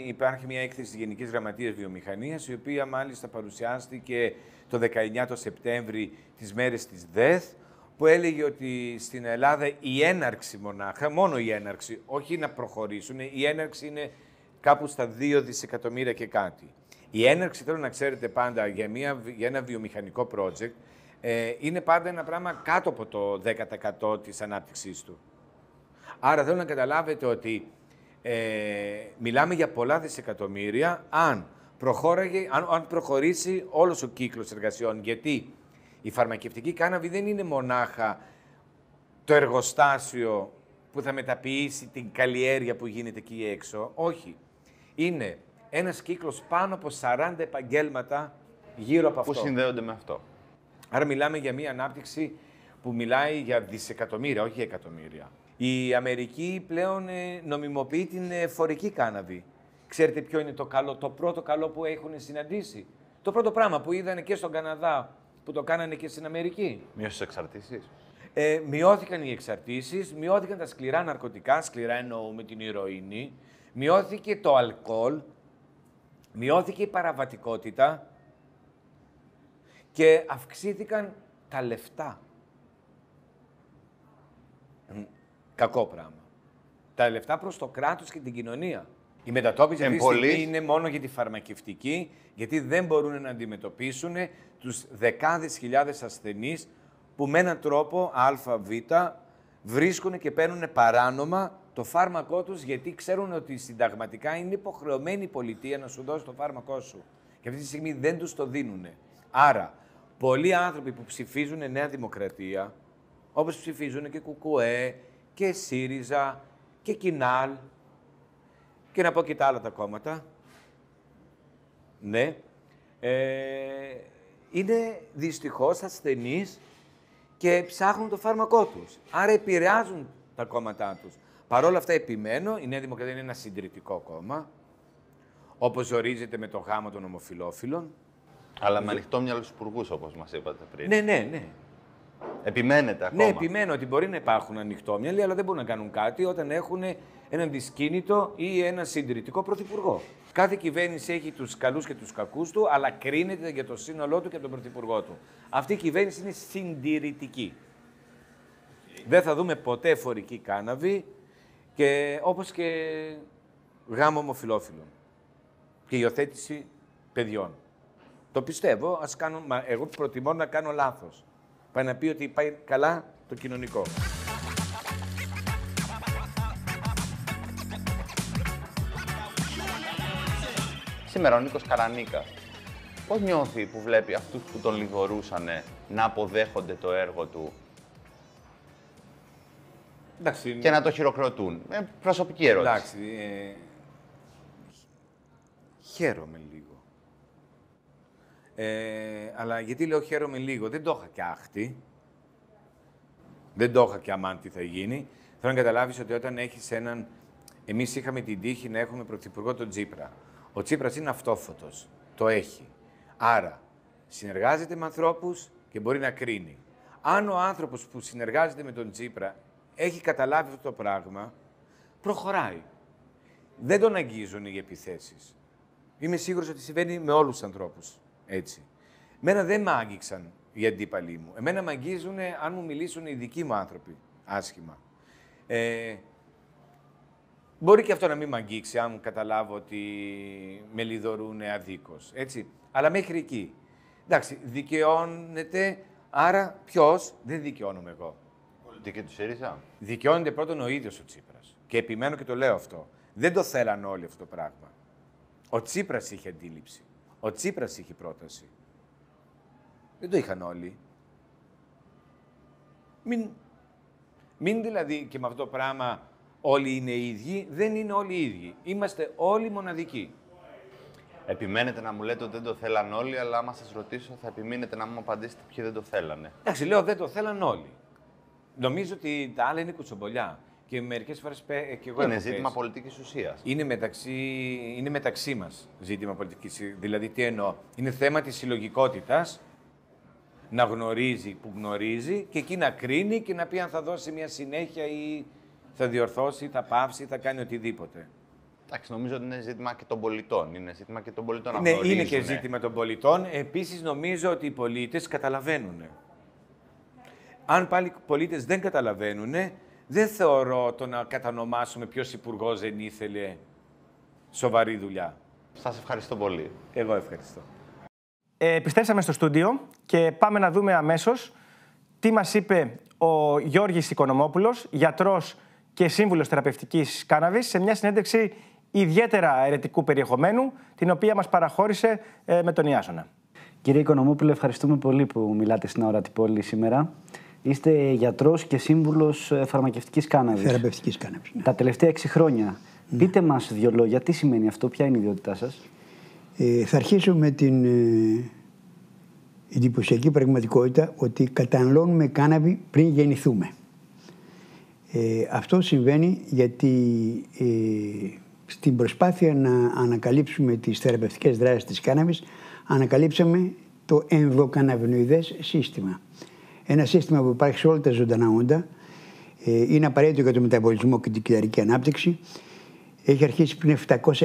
υπάρχει μια έκθεση της Γενικής Γραμματείας Βιομηχανίας, η οποία μάλιστα παρουσιάστηκε το 19 το Σεπτέμβρη, τις μέρες της ΔΕΘ, που έλεγε ότι στην Ελλάδα η έναρξη μονάχα, μόνο η έναρξη, όχι να προχωρήσουν, η έναρξη είναι κάπου στα 2 δισεκατομμύρια και κάτι. Η έναρξη, θέλω να ξέρετε πάντα, για ένα βιομηχανικό project, είναι πάντα ένα πράγμα κάτω από το 10% της ανάπτυξής του. Άρα θέλω να καταλάβετε ότι μιλάμε για πολλά δισεκατομμύρια αν προχωρήσει όλος ο κύκλος εργασιών. Γιατί η φαρμακευτική κάναβη δεν είναι μονάχα το εργοστάσιο που θα μεταποιήσει την καλλιέργεια που γίνεται εκεί έξω. Όχι. Είναι ένας κύκλος πάνω από 40 επαγγέλματα γύρω από αυτό. Που συνδέονται με αυτό. Άρα μιλάμε για μια ανάπτυξη που μιλάει για δισεκατομμύρια, όχι εκατομμύρια. Η Αμερική πλέον νομιμοποιεί την εφορική κάναβη. Ξέρετε ποιο είναι το πρώτο καλό που έχουν συναντήσει? Το πρώτο πράγμα που είδανε και στον Καναδά, που το κάνανε και στην Αμερική. Μείωση της εξαρτήσεις. Μειώθηκαν οι εξαρτήσεις, μειώθηκαν τα σκληρά ναρκωτικά, σκληρά εννοούμε την ηρωίνη, μειώθηκε το αλκοόλ, μειώθηκε η παραβατικότητα και αυξήθηκαν τα λεφτά. Κακό πράγμα. Τα λεφτά προς το κράτος και την κοινωνία. Η μετατόπιση αυτή τη στιγμή είναι μόνο για τη φαρμακευτική, γιατί δεν μπορούν να αντιμετωπίσουν τους δεκάδες χιλιάδες ασθενείς που με έναν τρόπο ΑΒ βρίσκουν και παίρνουν παράνομα το φάρμακό τους, γιατί ξέρουν ότι συνταγματικά είναι υποχρεωμένη η πολιτεία να σου δώσει το φάρμακό σου. Και αυτή τη στιγμή δεν τους το δίνουν. Άρα, πολλοί άνθρωποι που ψηφίζουν Νέα Δημοκρατία, όπως ψηφίζουν και ΚΚΕ και ΣΥΡΙΖΑ και ΚΙΝΑΛ, και να πω και τα άλλα τα κόμματα, ναι, είναι δυστυχώς ασθενείς και ψάχνουν το φάρμακό τους. Άρα επηρεάζουν τα κόμματά τους. Παρ' όλα αυτά επιμένω, η Νέα Δημοκρατία είναι ένα συντηρητικό κόμμα, όπως ζορίζεται με το γάμο των ομοφυλόφιλων. Αλλά με ανοιχτόμυαλο στους υπουργούς, όπως μας είπατε πριν. Ναι. Επιμένετε ακόμα? Ναι, επιμένω ότι μπορεί να υπάρχουν ανοιχτόμυαλοι, αλλά δεν μπορούν να κάνουν κάτι όταν έχουν έναν δυσκίνητο ή ένα συντηρητικό πρωθυπουργό. Κάθε κυβέρνηση έχει τους καλούς και τους κακούς του, αλλά κρίνεται για το σύνολό του και τον πρωθυπουργό του. Αυτή η κυβέρνηση είναι συντηρητική. Δεν θα δούμε ποτέ εφορική κάναβη, και όπως και γάμο ομοφυλόφιλων και υιοθέτηση παιδιών. Το πιστεύω, εγώ προτιμώ να κάνω λάθος. Πάει να πει ότι πάει καλά το κοινωνικό. Σήμερα ο Νίκος Καρανίκας πώς νιώθει που βλέπει αυτούς που τον λιγορούσανε να αποδέχονται το έργο του? Εντάξει, και να το χειροκροτούν? Προσωπική ερώτηση. Εντάξει, χαίρομαι λίγο. Αλλά γιατί λέω χαίρομαι λίγο, δεν το είχα και άχτη. Δεν το είχα και αμάν τι θα γίνει. Θέλω να καταλάβεις ότι όταν έχεις έναν... Εμείς είχαμε την τύχη να έχουμε πρωθυπουργό τον Τσίπρα. Ο Τσίπρας είναι αυτόφωτος. Το έχει. Άρα, συνεργάζεται με ανθρώπους και μπορεί να κρίνει. Αν ο άνθρωπος που συνεργάζεται με τον Τσίπρα έχει καταλάβει αυτό το πράγμα, προχωράει. Δεν τον αγγίζουν οι επιθέσεις. Είμαι σίγουρος ότι συμβαίνει με όλους τους ανθρώπους. Έτσι. Εμένα δεν με άγγιξαν οι αντίπαλοι μου. Εμένα με αγγίζουν αν μου μιλήσουν οι δικοί μου άνθρωποι άσχημα. Μπορεί και αυτό να μην με αγγίξει, αν καταλάβω ότι με λιδωρούν αδίκως. Έτσι. Αλλά μέχρι εκεί. Εντάξει, δικαιώνεται, άρα ποιος, δεν δικαιώνομαι εγώ. Πολιτική του ΣΥΡΙΖΑ. Δικαιώνεται πρώτον ο ίδιος ο Τσίπρας. Και επιμένω και το λέω αυτό. Δεν το θέλαν όλοι αυτό το πράγμα. Ο Τσίπρας είχε αντίληψη. Ο Τσίπρας είχε πρόταση. Δεν το είχαν όλοι. Μην δηλαδή και με αυτό το πράγμα όλοι είναι ίδιοι. Δεν είναι όλοι ίδιοι. Είμαστε όλοι μοναδικοί. Επιμένετε να μου λέτε ότι δεν το θέλαν όλοι, αλλά άμα σας ρωτήσω θα επιμείνετε να μου απαντήσετε ποιοι δεν το θέλανε. Εντάξει, λέω δεν το θέλαν όλοι. Νομίζω ότι τα άλλα είναι κουτσομπολιά. Και μερικές φορές και εγώ είναι ζήτημα πολιτικής ουσίας. Είναι μεταξύ μας ζήτημα πολιτικής. Δηλαδή, τι εννοώ. Είναι θέμα της συλλογικότητας να γνωρίζει που γνωρίζει και εκεί να κρίνει και να πει αν θα δώσει μια συνέχεια ή θα διορθώσει, θα πάυσει, θα κάνει οτιδήποτε. Εντάξει, νομίζω ότι είναι ζήτημα και των πολιτών. Είναι ζήτημα και των πολιτών να ναι, γνωρίζουν. Είναι και ζήτημα των πολιτών. Επίσης, νομίζω ότι οι πολίτες καταλαβαίνουν. Αν πάλι οι πολίτες δεν καταλαβαίνουν, δεν θεωρώ το να κατανομάσουμε ποιος υπουργός δεν ήθελε σοβαρή δουλειά. Σας ευχαριστώ πολύ. Εγώ ευχαριστώ. Επιστρέψαμε στο στούντιο και πάμε να δούμε αμέσως τι μας είπε ο Γιώργης Οικονομόπουλος, γιατρός και σύμβουλος θεραπευτικής κάναβης, σε μια συνέντευξη ιδιαίτερα αιρετικού περιεχομένου, την οποία μας παραχώρησε με τον Ιάσονα. Κύριε Οικονομόπουλε, ευχαριστούμε πολύ που μιλάτε στην Αόρατη Πόλη σήμερα. Είστε γιατρός και σύμβουλος φαρμακευτικής κάναβης. Θεραπευτικής κάναβης. Ναι. Τα τελευταία 6 χρόνια. Ναι. Πείτε μας 2 λόγια, τι σημαίνει αυτό, ποια είναι η ιδιότητά σας. Θα αρχίσω με την εντυπωσιακή πραγματικότητα ότι καταναλώνουμε κάναβη πριν γεννηθούμε. Αυτό συμβαίνει γιατί στην προσπάθεια να ανακαλύψουμε τις θεραπευτικές δράσεις της κάναβης, ανακαλύψαμε το ενδοκαναβινοειδές σύστημα. Ένα σύστημα που υπάρχει σε όλα τα ζωντανά όντα, είναι απαραίτητο για το μεταβολισμό και την κυταρική ανάπτυξη. Έχει αρχίσει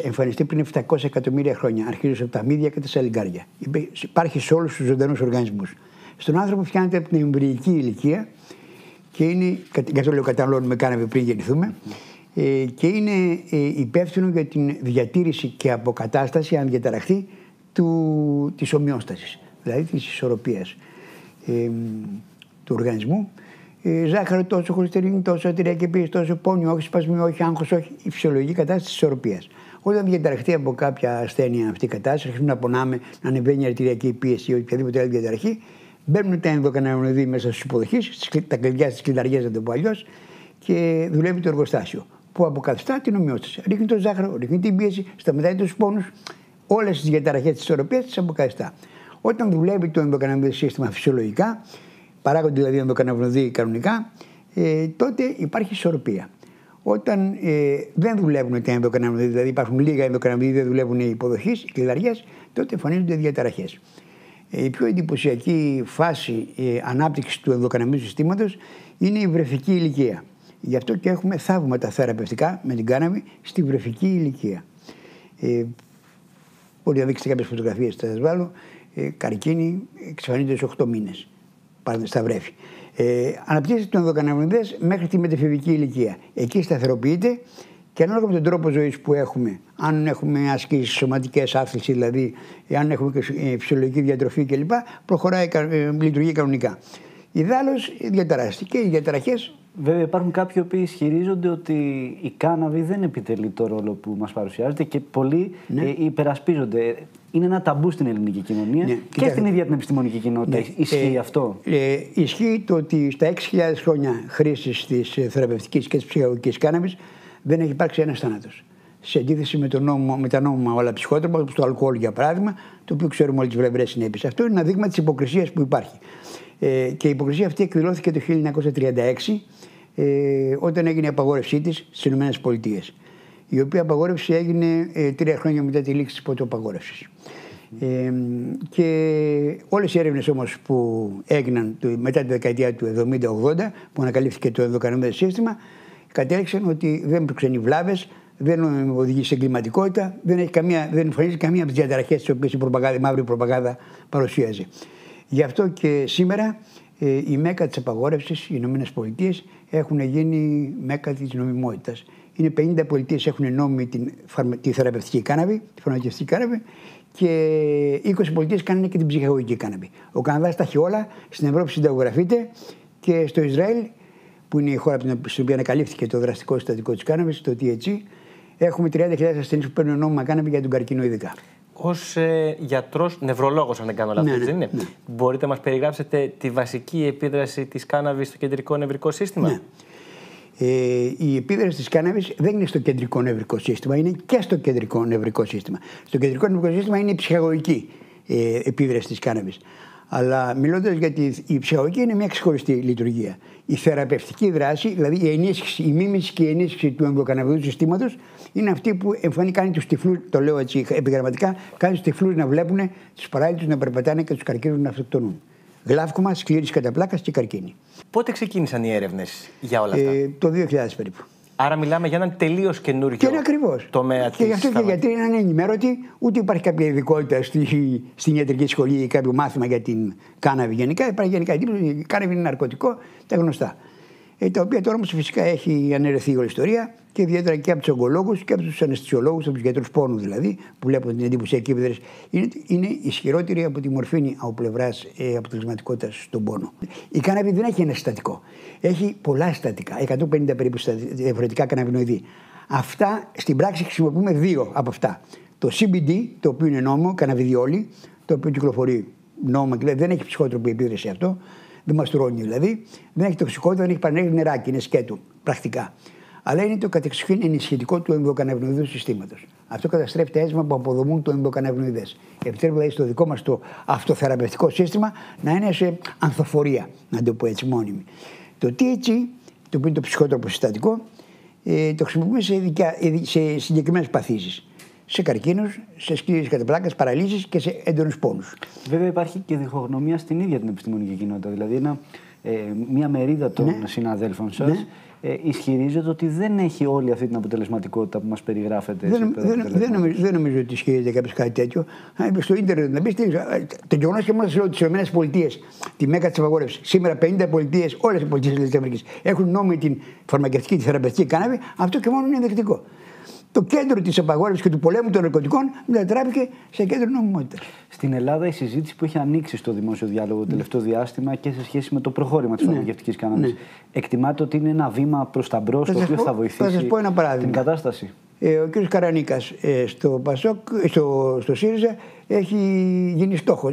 εμφανιστεί πριν 700 εκατομμύρια χρόνια, αρχίζοντας από τα μύδια και τα σαλιγκάρια. Υπάρχει σε όλους τους ζωντανούς οργανισμούς. Στον άνθρωπο φτιάχνεται από την εμβρυϊκή ηλικία και είναι, γι' αυτό λέω καταναλώνουμε κάναβη πριν γεννηθούμε, και είναι υπεύθυνο για την διατήρηση και αποκατάσταση, αν διαταραχθεί, της ομοιόστασης, δηλαδή της ισορροπίας του οργανισμού. Ζάχαρο τόσο, χολυστερίνη τόσο, ατηριακή πίεση τόσο, πόνιο όχι, σπασμί όχι, άγχος όχι, η φυσιολογική κατάσταση της ισορροπίας. Όταν διαταραχθεί από κάποια ασθένεια αυτή η κατάσταση, αρχίζουμε να πονάμε, να ανεβαίνει η αρτηριακή πίεση ή οποιαδήποτε άλλη διαταραχή, μπαίνουν τα ενδοκαναβινοειδή μέσα στους υποδοχείς, τα κλειδιά στις κλειδαριές, να το πω αλλιώς, και δουλεύει το εργοστάσιο που αποκαθιστά την ομοιόσταση. Ρίχνει το ζάχαρο, ρίχνει την πίεση, σταματάει τους πόνους, όλες τις διαταραχές της ισορροπίας τις αποκαθιστά. Όταν δουλεύει το ενδοκαναβινοειδές σύστημα φυσιολογικά, παράγονται δηλαδή ενδοκαναβινοειδή κανονικά, τότε υπάρχει ισορροπία. Όταν δεν δουλεύουν τα ενδοκαναβινοειδή, δηλαδή υπάρχουν λίγα ενδοκαναβινοειδή, δεν δουλεύουν οι υποδοχείς, οι κλειδαριές, τότε εμφανίζονται διαταραχές. Η πιο εντυπωσιακή φάση ανάπτυξης του ενδοκαναβινοειδικού συστήματος είναι η βρεφική ηλικία. Γι' αυτό και έχουμε θαύματα θεραπευτικά με την κάναβη στη βρεφική ηλικία. Μπορεί να δείξετε κάποιες φωτογραφίες, θα σας βάλω. Καρκίνη εξαφανίζεται σε 8 μήνες. Στα βρέφη. Αναπτύσσεται το ενδοκαναβινοειδές μέχρι τη μετεφηβική ηλικία. Εκεί σταθεροποιείται και ανάλογα με τον τρόπο ζωής που έχουμε, αν έχουμε ασκήσεις σωματικές, άθληση δηλαδή, αν έχουμε και φυσιολογική διατροφή κλπ., προχωράει, λειτουργεί κανονικά. Ιδάλλως διαταράσσεται και οι διαταραχές. Βέβαια, υπάρχουν κάποιοι που ισχυρίζονται ότι η κάναβη δεν επιτελεί το ρόλο που μας παρουσιάζεται και πολλοί υπερασπίζονται. Είναι ένα ταμπού στην ελληνική κοινωνία και στην ίδια την επιστημονική κοινότητα. Ισχύει αυτό? Ισχύει το ότι στα 6.000 χρόνια χρήσης της θεραπευτικής και της ψυχαγωγικής κάναβης δεν έχει υπάρξει ένας θάνατος. σε αντίθεση με τα νόμιμα όλα ψυχότροπα, όπως το αλκοόλ για παράδειγμα, το οποίο ξέρουμε όλες τις βλαβερές συνέπειες. Αυτό είναι ένα δείγμα της υποκρισίας που υπάρχει. Και η υποκρισία αυτή εκδηλώθηκε το 1936, όταν έγινε η απαγόρευσή της στις ΗΠΑ. Η οποία απαγόρευση έγινε 3 χρόνια μετά τη λήξη της πρώτης απαγόρευσης. Και όλες οι έρευνες όμως που έγιναν μετά τη δεκαετία του 70-80, που ανακαλύφθηκε το ενδοκαναβινοειδές σύστημα, κατέληξαν ότι δεν προξενεί βλάβες, δεν οδηγεί σε εγκληματικότητα, δεν εμφανίζει καμία από τις διαταραχές τις οποίες η μαύρη προπαγάνδα παρουσίαζε. Γι' αυτό και σήμερα η μέκα της απαγόρευσης, οι ΗΠΑ, έχουν γίνει μέκα της νομιμότητας. Είναι 50 πολιτείες έχουν νόμιμη τη θεραπευτική κάναβη, τη φαρμακευτική κάναβη, και 20 πολιτείες κάνουν και την ψυχαγωγική κάναβη. Ο Καναδάς τα έχει όλα, στην Ευρώπη συνταγογραφείται, και στο Ισραήλ, που είναι η χώρα στην οποία ανακαλύφθηκε το δραστικό συστατικό της κάναβης, το THC, έχουμε 30.000 ασθενείς που παίρνουν νόμιμα κάναβη για τον καρκίνο ειδικά. Ως γιατρός, νευρολόγος, αν δεν κάνω λάθος, δεν είναι? Ναι. Μπορείτε να μας περιγράψετε τη βασική επίδραση της κάναβης στο κεντρικό νευρικό σύστημα? Ναι. Η επίδραση της κάναβης δεν είναι στο κεντρικό νευρικό σύστημα, είναι και στο κεντρικό νευρικό σύστημα. Στο κεντρικό νευρικό σύστημα είναι η ψυχαγωγική επίδραση της κάναβης. Αλλά μιλώντας για η ψυχαγωγική, είναι μια ξεχωριστή λειτουργία. Η θεραπευτική δράση, δηλαδή η μίμηση και η ενίσχυση του ενδοκαναβινοειδού συστήματος, είναι αυτή που κάνει τους τυφλούς, το λέω έτσι επιγραμματικά, κάνει τους τυφλούς να βλέπουν, τους παράλυτους να περπατάνε και τους καρκίνους να αυτοκτονούν. Γλαύκωμα, σκλήρης κατά πλάκας και καρκίνη. Πότε ξεκίνησαν οι έρευνες για όλα αυτά? Το 2000 περίπου. Άρα μιλάμε για έναν τελείως καινούργιο τομέα της. Και γι' αυτό και οι γιατροί είναι ενημέρωτοι, ούτε υπάρχει κάποια ειδικότητα στην ιατρική σχολή ή κάποιο μάθημα για την κάναβη γενικά. Υπάρχει γενικά η κάναβη είναι ναρκωτικό, τα γνωστά. Τα οποία τώρα όμως φυσικά έχει αναιρεθεί η όλη ιστορία, και ιδιαίτερα και από τους ογκολόγους και από τους αναισθησιολόγους, από τους γιατρούς πόνου δηλαδή, που βλέπουν την εντυπωσιακή επίδραση. Είναι ισχυρότερη από τη μορφήνη από πλευράς αποτελεσματικότητας στον πόνο. Η κάναβη δεν έχει ένα συστατικό. Έχει πολλά συστατικά, 150 περίπου διαφορετικά καναβινοειδή. Αυτά στην πράξη χρησιμοποιούμε 2 από αυτά. Το CBD, το οποίο είναι νόμο, καναβιδιόλη, το οποίο κυκλοφορεί νόμο και δεν έχει ψυχότροπη επίδραση αυτό. Δεν μαστουρώνει δηλαδή, δεν έχει τοξικότητα, δεν έχει παρενέργεια νεράκι, είναι σκέτο πρακτικά. Αλλά είναι το κατεξοχήν ενισχυτικό του ενδοκαναβινοειδού συστήματος. Αυτό καταστρέφει τα αίσμα που αποδομούν το ενδοκαναβινοειδές. Επιτρέπει δηλαδή στο δικό μας το αυτοθεραπευτικό σύστημα να είναι σε ανθοφορία, να το πω έτσι μόνιμη. Το THC, το οποίο είναι το ψυχότροπο συστατικό, το χρησιμοποιούμε σε συγκεκριμένες παθήσεις. Σε καρκίνους, σε σκλήρες κατά πλάκας, παραλύσεις και σε έντονους πόνους. Βέβαια υπάρχει και διχογνωμία στην ίδια την επιστημονική κοινότητα. Δηλαδή μια μερίδα των συναδέλφων σας ισχυρίζεται ότι δεν έχει όλη αυτή την αποτελεσματικότητα που μας περιγράφεται. Δεν νομίζω ότι ισχυρίζεται κάποιος κάτι τέτοιο. Στο ίντερνετ να μπει, το γεγονός και μόνο στις ΗΠΑ, τη μέκα της απαγόρευσης, σήμερα 50 πολιτείες, όλες οι πολιτείες της Αμερικής έχουν νόμιμη την φαρμακευτική, τη θεραπευτική κάναβη, αυτό και μόνο είναι ενδεικτικό. Το κέντρο της απαγόρευσης και του πολέμου των ναρκωτικών μετατράπηκε σε κέντρο νομιμότητας. Στην Ελλάδα η συζήτηση που έχει ανοίξει στο δημόσιο διάλογο το τελευταίο διάστημα και σε σχέση με το προχώρημα της φαρμακευτικής κάναβης, εκτιμάται ότι είναι ένα βήμα προς τα μπρος το οποίο θα βοηθήσει την κατάσταση? Ο κ. Καρανίκας στο ΠΑΣΟΚ, στο ΣΥΡΙΖΑ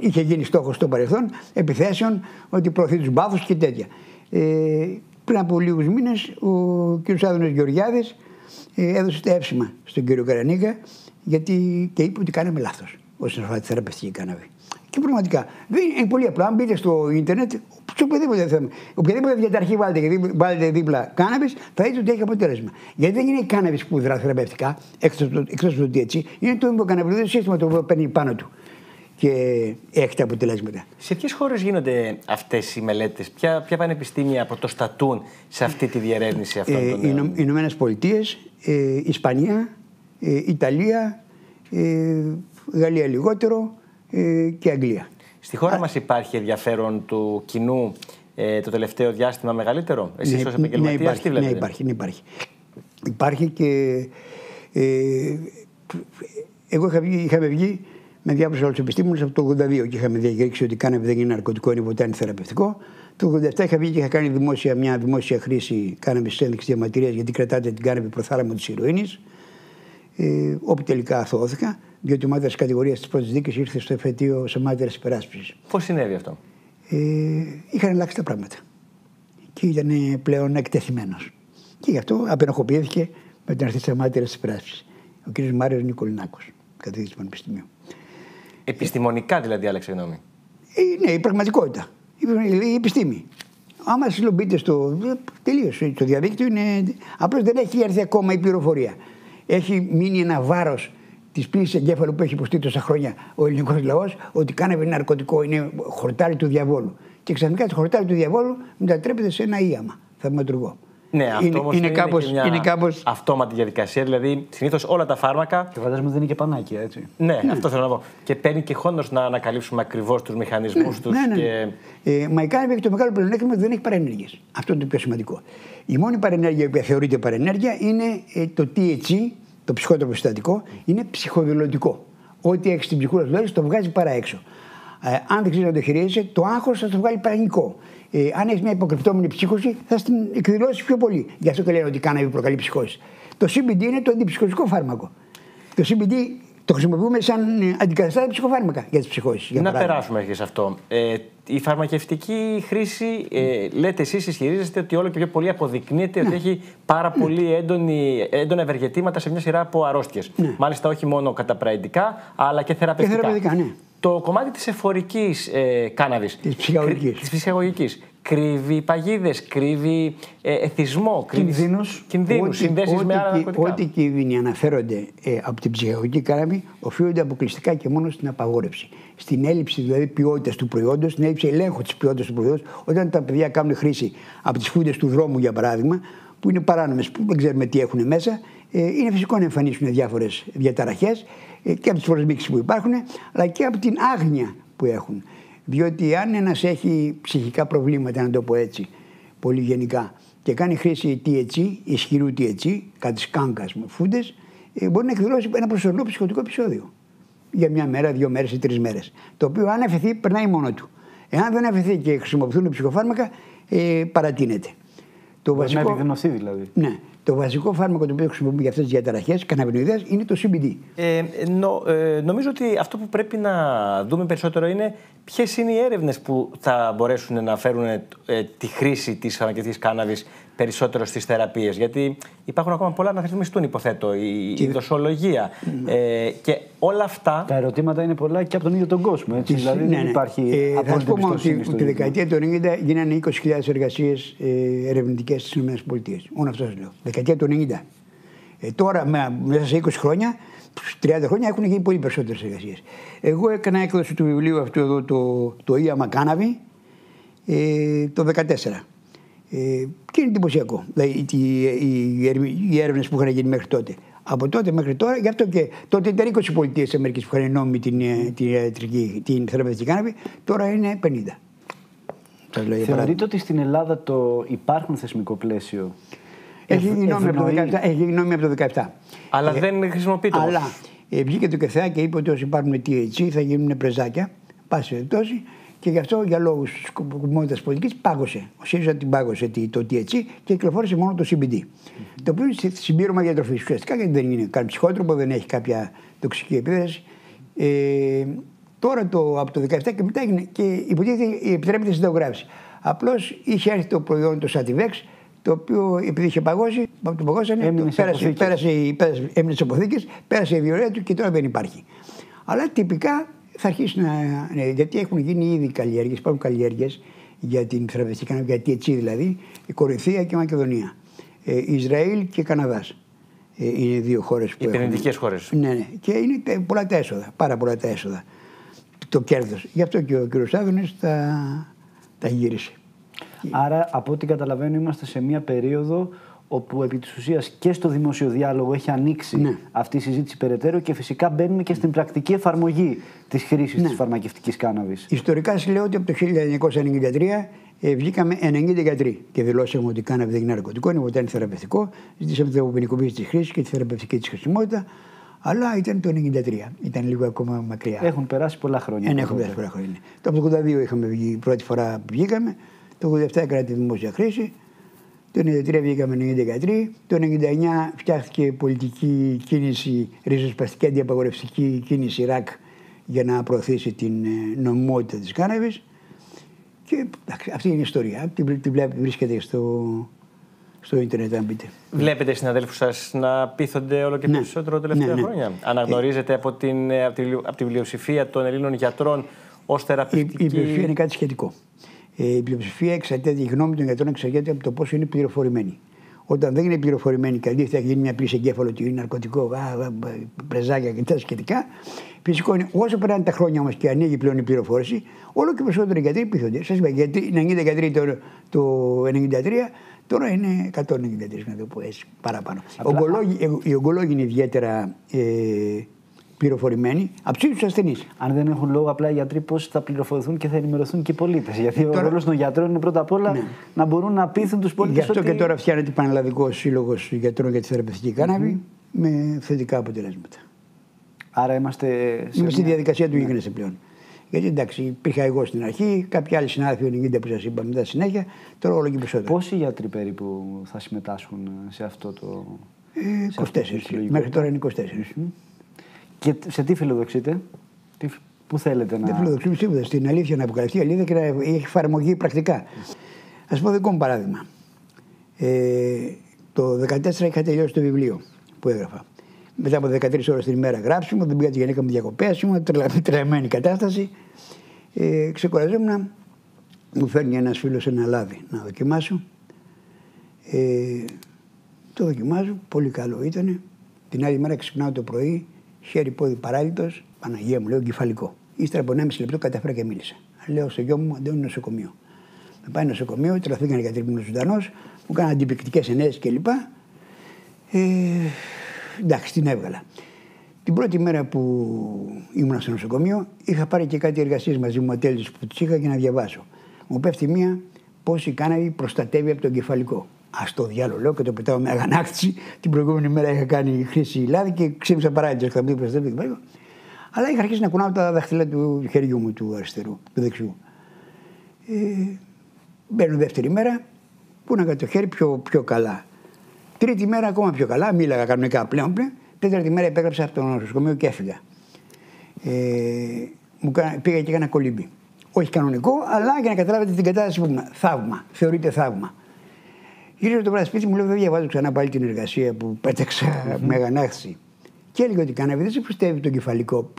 είχε γίνει στόχος στο παρελθόν επιθέσεων ότι προωθεί τους μπάφους και τέτοια. Πριν από λίγους μήνες ο κ. Άδωνος Γεωργιάδης έδωσε τα εύσημα στον κύριο Καρανίκα και είπε ότι κάναμε λάθος όσον αφορά τη θεραπευτική κάναβη. Και πραγματικά είναι πολύ απλό. Αν μπείτε στο ίντερνετ, σε οποιαδήποτε θέμα, οποιαδήποτε διαταραχή βάλετε δίπλα κάναβης, θα δείτε ότι έχει αποτέλεσμα. Γιατί δεν είναι η κάναβης που δρά θεραπευτικά, εκτός από το THC, είναι το ενδοκαναβινοειδικό σύστημα το οποίο παίρνει πάνω του και έχει τα αποτελέσματα. Σε ποιες χώρες γίνονται αυτές οι μελέτες, ποια πανεπιστήμια πρωτοστατούν σε αυτή τη διερεύνηση αυτών των νέων? Οι Ηνωμένες Πολιτείες, Ισπανία, Ιταλία, Γαλλία λιγότερο και Αγγλία. Στη χώρα μας υπάρχει ενδιαφέρον του κοινού το τελευταίο διάστημα μεγαλύτερο? Εσείς ως επαγγελματίας τι βλέπετε? Ναι, υπάρχει. Υπάρχει και εγώ είχαμε βγει με διάφορους άλλους επιστήμονες από το 1982 και είχαμε διακηρύξει ότι κάναβη δεν είναι ναρκωτικό, είναι ποτέ θεραπευτικό. Το 1987 είχα βγει και είχα κάνει μια δημόσια χρήση κάναβης σε ένδειξη διαμαρτυρίας, γιατί κρατάτε την κάναβη προθάλαμο της ηρωίνης, όπου τελικά αθώωθηκα, διότι η ομάδα της κατηγορίας της πρώτης δίκης ήρθε στο εφετείο σε μάρτυρας υπεράσπισης. Πώς συνέβη αυτό? Είχαν αλλάξει τα πράγματα και ήταν πλέον εκτεθειμένος. Και γι' αυτό απενοχοποιήθηκε με την αρχή της μάρτυρας υπεράσπισης. ο κ. Μάριος Νικολινάκος, καθηγητής του Πανεπιστημίου. Επιστημονικά δηλαδή άλλαξε γνώμη. Ναι, η πραγματικότητα. Η επιστήμη. Άμα συλλογείτε τελείως το διαδίκτυο, απλώς δεν έχει έρθει ακόμα η πληροφορία. Έχει μείνει ένα βάρος της πλήσης εγκέφαλου που έχει υποστεί τόσα χρόνια ο ελληνικός λαός, ότι κάναβη είναι ναρκωτικό, είναι χορτάρι του διαβόλου. Και ξαφνικά το χορτάρι του διαβόλου μετατρέπεται σε ένα ίαμα θαυματουργό. Ναι, αυτό όμως είναι κάπως αυτόματη διαδικασία. Δηλαδή, συνήθως όλα τα φάρμακα. Και φαντάζομαι δεν είναι και πανάκια, έτσι. Ναι, αυτό θέλω να πω. Και παίρνει και χρόνος να ανακαλύψουμε ακριβώς τους μηχανισμούς τους. Ναι. Και... Μα η κάναβη έχει το μεγάλο πλεονέκτημα ότι δεν έχει παρενέργειες. Αυτό είναι το πιο σημαντικό. Η μόνη παρενέργεια που θεωρείται παρενέργεια είναι το THC, το ψυχότροπο συστατικό, είναι ψυχοδηλωτικό. Ό,τι έχει στην ψυχούλα του το βγάζει παρά έξω. Αν δεν ξέρει να το χειρίζεσαι, το άγχος θα το βγάλει πανικό. Αν έχει μια υποκρυπτόμενη ψύχωση, θα την εκδηλώσει πιο πολύ. Γι' αυτό και λένε ότι η κάναβη προκαλεί ψυχώσει. Το CBD είναι το αντιψυχωτικό φάρμακο. Το CBD το χρησιμοποιούμε σαν αντικαταστάτη ψυχοφάρμακα για τις ψυχώσεις. Να περάσουμε και σε αυτό. Η φαρμακευτική χρήση, λέτε εσείς, ισχυρίζεστε ότι όλο και πιο πολύ αποδεικνύεται ότι έχει πάρα πολύ έντονα ευεργετήματα σε μια σειρά από αρρώστιες. Μάλιστα, όχι μόνο καταπραϊντικά, αλλά και θεραπευτικά. Το κομμάτι της εφορικής κάναβης, της ψυχαγωγικής, κρύβει παγίδες, κρύβει εθισμό, κινδύνους, συνδέσεις με άλλα ναρκωτικά. Ό,τι κίνδυνοι αναφέρονται από την ψυχαγωγική κάναβη οφείλονται αποκλειστικά και μόνο στην απαγόρευση. Στην έλλειψη δηλαδή ποιότητας του προϊόντος, στην έλλειψη ελέγχου της ποιότητας του προϊόντος. Όταν τα παιδιά κάνουν χρήση από τις φούντες του δρόμου, για παράδειγμα, που είναι παράνομες, που δεν ξέρουμε τι έχουν μέσα, είναι φυσικό να εμφανίσουν διάφορες διαταραχές και από τις προσμίξεις που υπάρχουν, αλλά και από την άγνοια που έχουν. Διότι αν ένας έχει ψυχικά προβλήματα, να το πω έτσι, πολύ γενικά, και κάνει χρήση THC, ισχυρού THC, κάτι σκάνκας με φούντες, μπορεί να εκδηλώσει ένα προσωρινό ψυχωτικό επεισόδιο. Για μια μέρα, 2 μέρες ή 3 μέρες. Το οποίο αν αφαιθεί, περνάει μόνο του. Εάν δεν αφαιθεί και χρησιμοποιηθούν ψυχοφάρμακα, παρατείνεται. Μπορεί να επιδεινωθεί δηλαδή. Ναι. Το βασικό φάρμακο το οποίο χρησιμοποιούμε για αυτές τις διαταραχές, καναβινοειδές, είναι το CBD. Νομίζω ότι αυτό που πρέπει να δούμε περισσότερο είναι ποιες είναι οι έρευνες που θα μπορέσουν να φέρουν τη χρήση της φαρμακευτικής κάναβης περισσότερο στις θεραπείες. Γιατί υπάρχουν ακόμα πολλά να ρυθμιστούν, υποθέτω, η δοσολογία και όλα αυτά. Τα ερωτήματα είναι πολλά και από τον ίδιο τον κόσμο. Έτσι, δηλαδή δεν υπάρχει απόλυτη εμπιστοσύνη. Τη δεκαετία του 90 γίνανε 20.000 εργασίες ερευνητικές στις ΗΠΑ. Μόνο αυτό σας λέω. Δεκαετία του 90. Τώρα, μέσα σε 20 χρόνια, 30 χρόνια έχουν γίνει πολύ περισσότερες εργασίες. Εγώ έκανα έκδοση του βιβλίου αυτού εδώ, το Ίαμα Κάναβη, το 2014. Και είναι εντυπωσιακό. Δηλαδή, οι έρευνες που είχαν γίνει μέχρι τότε. Από τότε μέχρι τώρα, γι' αυτό και τότε ήταν 20 πολιτείες της Αμερικής που είχαν νόμιμη την θεραπευτική κάναβη, τώρα είναι 50. Θεωρείτε ότι στην Ελλάδα υπάρχουν θεσμικό πλαίσιο? Έχει γίνει νόμιμη από το 2017. Αλλά δεν χρησιμοποιείται. Αλλά βγήκε το ΚΕΘΑ και είπε ότι όσοι πάρουν THC θα γίνουν πρεζάκια, πάση περιπτώσει. Και γι' αυτό, για λόγους σκοπιμότητας πολιτικής, πάγωσε. Ο ΣΥΡΙΖΑ την πάγωσε το THC και κυκλοφόρησε μόνο το CBD. Το οποίο είναι συμπλήρωμα διατροφής ουσιαστικά, γιατί δεν είναι καν ψυχότροπο, δεν έχει κάποια τοξική επίδραση. Τώρα από το 2017 και μετά έγινε και υποτίθεται επιτρέπεται συνταγογράφηση. Απλώς είχε έρθει το προϊόν, το Sativex, το οποίο επειδή είχε παγώσει, το παγώσανε, έμεινε στις αποθήκες, πέρασε η διορία του και τώρα δεν υπάρχει. Αλλά τυπικά θα αρχίσει γιατί έχουν γίνει ήδη καλλιέργειες, υπάρχουν καλλιέργειες για την θεραπευτική κάναβη, για THC δηλαδή, η Κορινθία και η Μακεδονία. Ισραήλ και Καναδάς. Είναι 2 χώρες που έχουν. Επενδυτικές χώρες. Ναι. Και είναι πολλά τα έσοδα, πάρα πολλά τα έσοδα. Το κέρδος. Γι' αυτό και ο κ. Άδωνης τα γύρισε. Άρα, από ό,τι καταλαβαίνω, είμαστε σε μια περίοδο όπου επί της ουσίας και στο δημόσιο διάλογο έχει ανοίξει αυτή η συζήτηση περαιτέρω και φυσικά μπαίνουμε και στην πρακτική εφαρμογή της χρήσης της φαρμακευτικής κάναβης. Ιστορικά λέω ότι από το 1993 βγήκαμε 90 γιατροί και δηλώσαμε ότι η κάναβη δεν είναι ναρκωτικό, είναι ποτέ θεραπευτικό. Ζητήσαμε την αποποινικοποίηση της χρήσης και τη θεραπευτική της χρησιμότητα. Αλλά ήταν το 1993. Ήταν λίγο ακόμα μακριά. Έχουν περάσει πολλά χρόνια. Έχουν περάσει πολλά χρόνια. Το 1982 είχαμε βγει, πρώτη φορά που βγήκαμε. Το 1987 έκανα τη δημόσια χρήση. Το 1993 βγήκαμε 90 γιατροί. Το 1999 φτιάχτηκε πολιτική κίνηση, ριζοσπαστική αντιαπαγορευτική κίνηση ΡΑΚ για να προωθήσει την νομιμότητα της κάναβης. Και αυτή είναι η ιστορία. Την βρίσκεται στο ίντερνετ, αν μπείτε. Βλέπετε συναδέλφους σας να πείθονται όλο και περισσότερο τα τελευταία χρόνια? Αναγνωρίζετε από τη πλειοψηφία των Ελλήνων γιατρών ως θεραπευτική? Η πλειοψηφία είναι κάτι σχετικό. Η πλειοψηφία εξαρτάται, η γνώμη των γιατρών εξαρτάται από το πόσο είναι πληροφορημένοι. Όταν δεν είναι πληροφορημένοι και αντίθετα γίνει μια πλήση εγκέφαλο ότι είναι ναρκωτικό, πρεζάκια και τα σχετικά. Φυσικό είναι, όσο περνάνε τα χρόνια όμως και ανοίγει πλέον η πληροφόρηση, όλο και περισσότεροι γιατροί πείθονται. Σας είπα, γιατί 90 γιατροί το 1993, τώρα είναι 193, να το πω έτσι, παραπάνω. Οι ογκολόγοι είναι ιδιαίτερα πληροφορημένοι από του ίδιους ασθενείς. Αν δεν έχουν λόγο απλά οι γιατροί, πώς θα πληροφορηθούν και θα ενημερωθούν και οι πολίτες? Γιατί ο ρόλος των γιατρών είναι πρώτα απ' όλα να μπορούν να πείθουν τους πολίτες. Γι' αυτό και τώρα φτιάχνεται Πανελλαδικός Σύλλογος Γιατρών για τη Θεραπευτική Κάναβη με θετικά αποτελέσματα. Άρα είμαστε στη διαδικασία του γίγνεσθε πλέον. Γιατί εντάξει, υπήρχα εγώ στην αρχή, κάποιοι άλλοι συνάδελφοι 90 που σας είπα μετά συνέχεια, τώρα όλο και περισσότερο. Πόσοι γιατροί περίπου θα συμμετάσχουν σε αυτό το. 24. Μέχρι τώρα είναι 24. Και σε τι φιλοδοξείτε, πού θέλετε να. Δεν φιλοδοξούμε τίποτα. Στην αλήθεια να αποκαλυφθεί η αλήθεια και να έχει εφαρμογή πρακτικά. Α πω δικό μου παράδειγμα. Το 2014 είχα τελειώσει το βιβλίο που έγραφα. Μετά από 13 ώρες την ημέρα γράψιμο, δεν πήγα τη γυναίκα μου διακοπές, ήμουν τρελαμένη κατάσταση. Ξεκουραζόμουν, μου φέρνει ένας φίλος ένα λάδι να δοκιμάσω. Το δοκιμάζω, πολύ καλό ήταν. Την άλλη μέρα ξυπνάω το πρωί, χέρι πόδι παράλυτος, Παναγία μου, λέω εγκεφαλικό. Ύστερα από 1,5 λεπτό κατάφερα και μίλησα. Λέω στο γιο μου, αντέχουν νοσοκομείο. Με πάει νοσοκομείο, τρελαθήκαν οι γιατροί που είναι ζωντανός, μου κάναν αντιπληκτικές ενέσεις κλπ. Εντάξει, την έβγαλα. Την πρώτη μέρα που ήμουν στο νοσοκομείο, είχα πάρει και κάτι εργασίες μαζί μου, ατέλειες που τις είχα για να διαβάσω. Μου πέφτει μία πώς η κάναβη προστατεύει από το εγκεφαλικό. Ας το διάλογο, λέω και το πετάω με αγανάκτηση. Την προηγούμενη μέρα είχα κάνει χρήση λάδι και ξύπνησα παράλληλα. Προστατεύει το εγκεφαλικό. Αλλά είχα αρχίσει να κουνάω τα δάχτυλα του χεριού μου, του αριστερού, του δεξιού. Μπαίνω δεύτερη μέρα, κούναγα το χέρι πιο καλά. Τρίτη μέρα ακόμα πιο καλά, μίλαγα κανονικά πλέον. Τέταρτη μέρα επέγραψα από το νοσοκομείο και έφυγα. Πήγα και έκανα κολύμπι. Όχι κανονικό, αλλά για να καταλάβετε την κατάσταση που ήμουν. Θαύμα. Θεωρείται θαύμα. Γύρισα το βράδυ σπίτι μου, λέω: δεν διαβάζω ξανά πάλι την εργασία που πέταξα με αγανάκτηση. Και έλεγε ότι η κάναβη δεν σε προστεύει το κεφαλικό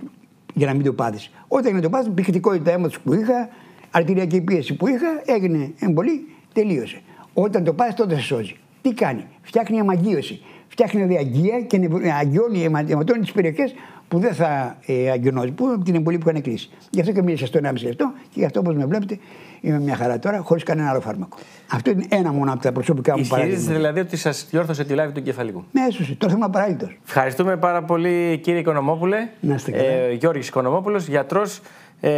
για να μην το πάθεις. Όταν το πάθεις, πηχτικότητα αίματος που είχα, αρτηριακή πίεση που είχα, έγινε εμπολή, τελείωσε. Όταν το πάθεις, τότε σε σώζει. Τι κάνει? Φτιάχνει αμαγείωση. Φτιάχνει διαγγεία και αγγιώνει, αιματώνει τις περιοχές που δεν θα αγγιωνώσει, που από την εμπολή που είχαν κλείσει. Γι' αυτό και μίλησα στο 1,5 λεπτό και γι' αυτό, όπως με βλέπετε, είμαι μια χαρά τώρα, χωρίς κανένα άλλο φάρμακο. Αυτό είναι ένα μόνο από τα προσωπικά μου παράδειγμα. Ισχυρίζεστε δηλαδή ότι σας διόρθωσε τη λάβη του εγκεφαλικού? Ναι, έσωσε. Τώρα θέμα παράλυτος. Ευχαριστούμε πάρα πολύ, κύριε Οικονομόπουλε. Να είστε καλά. Γιώργης Οικονομόπουλος, γιατρός,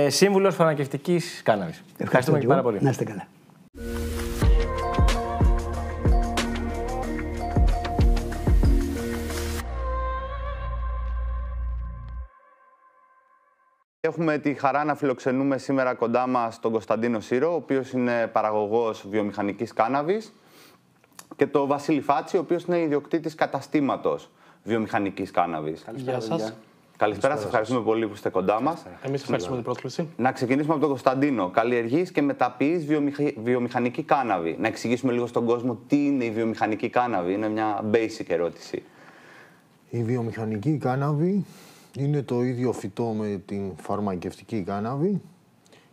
σύμβουλος φαρμακευτικής κάναβης. Ευχαριστούμε και πάρα πολύ. Να είστε καλά. Έχουμε τη χαρά να φιλοξενούμε σήμερα κοντά μας τον Κωνσταντίνο Σύρο, ο οποίος είναι παραγωγός βιομηχανικής κάναβης, και τον Βασίλη Φάτση, ο οποίος είναι ιδιοκτήτης καταστήματος βιομηχανικής κάναβης. Γεια σας. Καλησπέρα, σας ευχαριστούμε πολύ που είστε κοντά μας. Εμείς ευχαριστούμε την πρόσκληση. Να ξεκινήσουμε από τον Κωνσταντίνο. Καλλιεργείς και μεταποιείς βιομηχανική κάναβη. Να εξηγήσουμε λίγο στον κόσμο τι είναι η βιομηχανική κάναβη. Είναι μια basic ερώτηση. Η βιομηχανική κάναβη είναι το ίδιο φυτό με την φαρμακευτική κάναβη.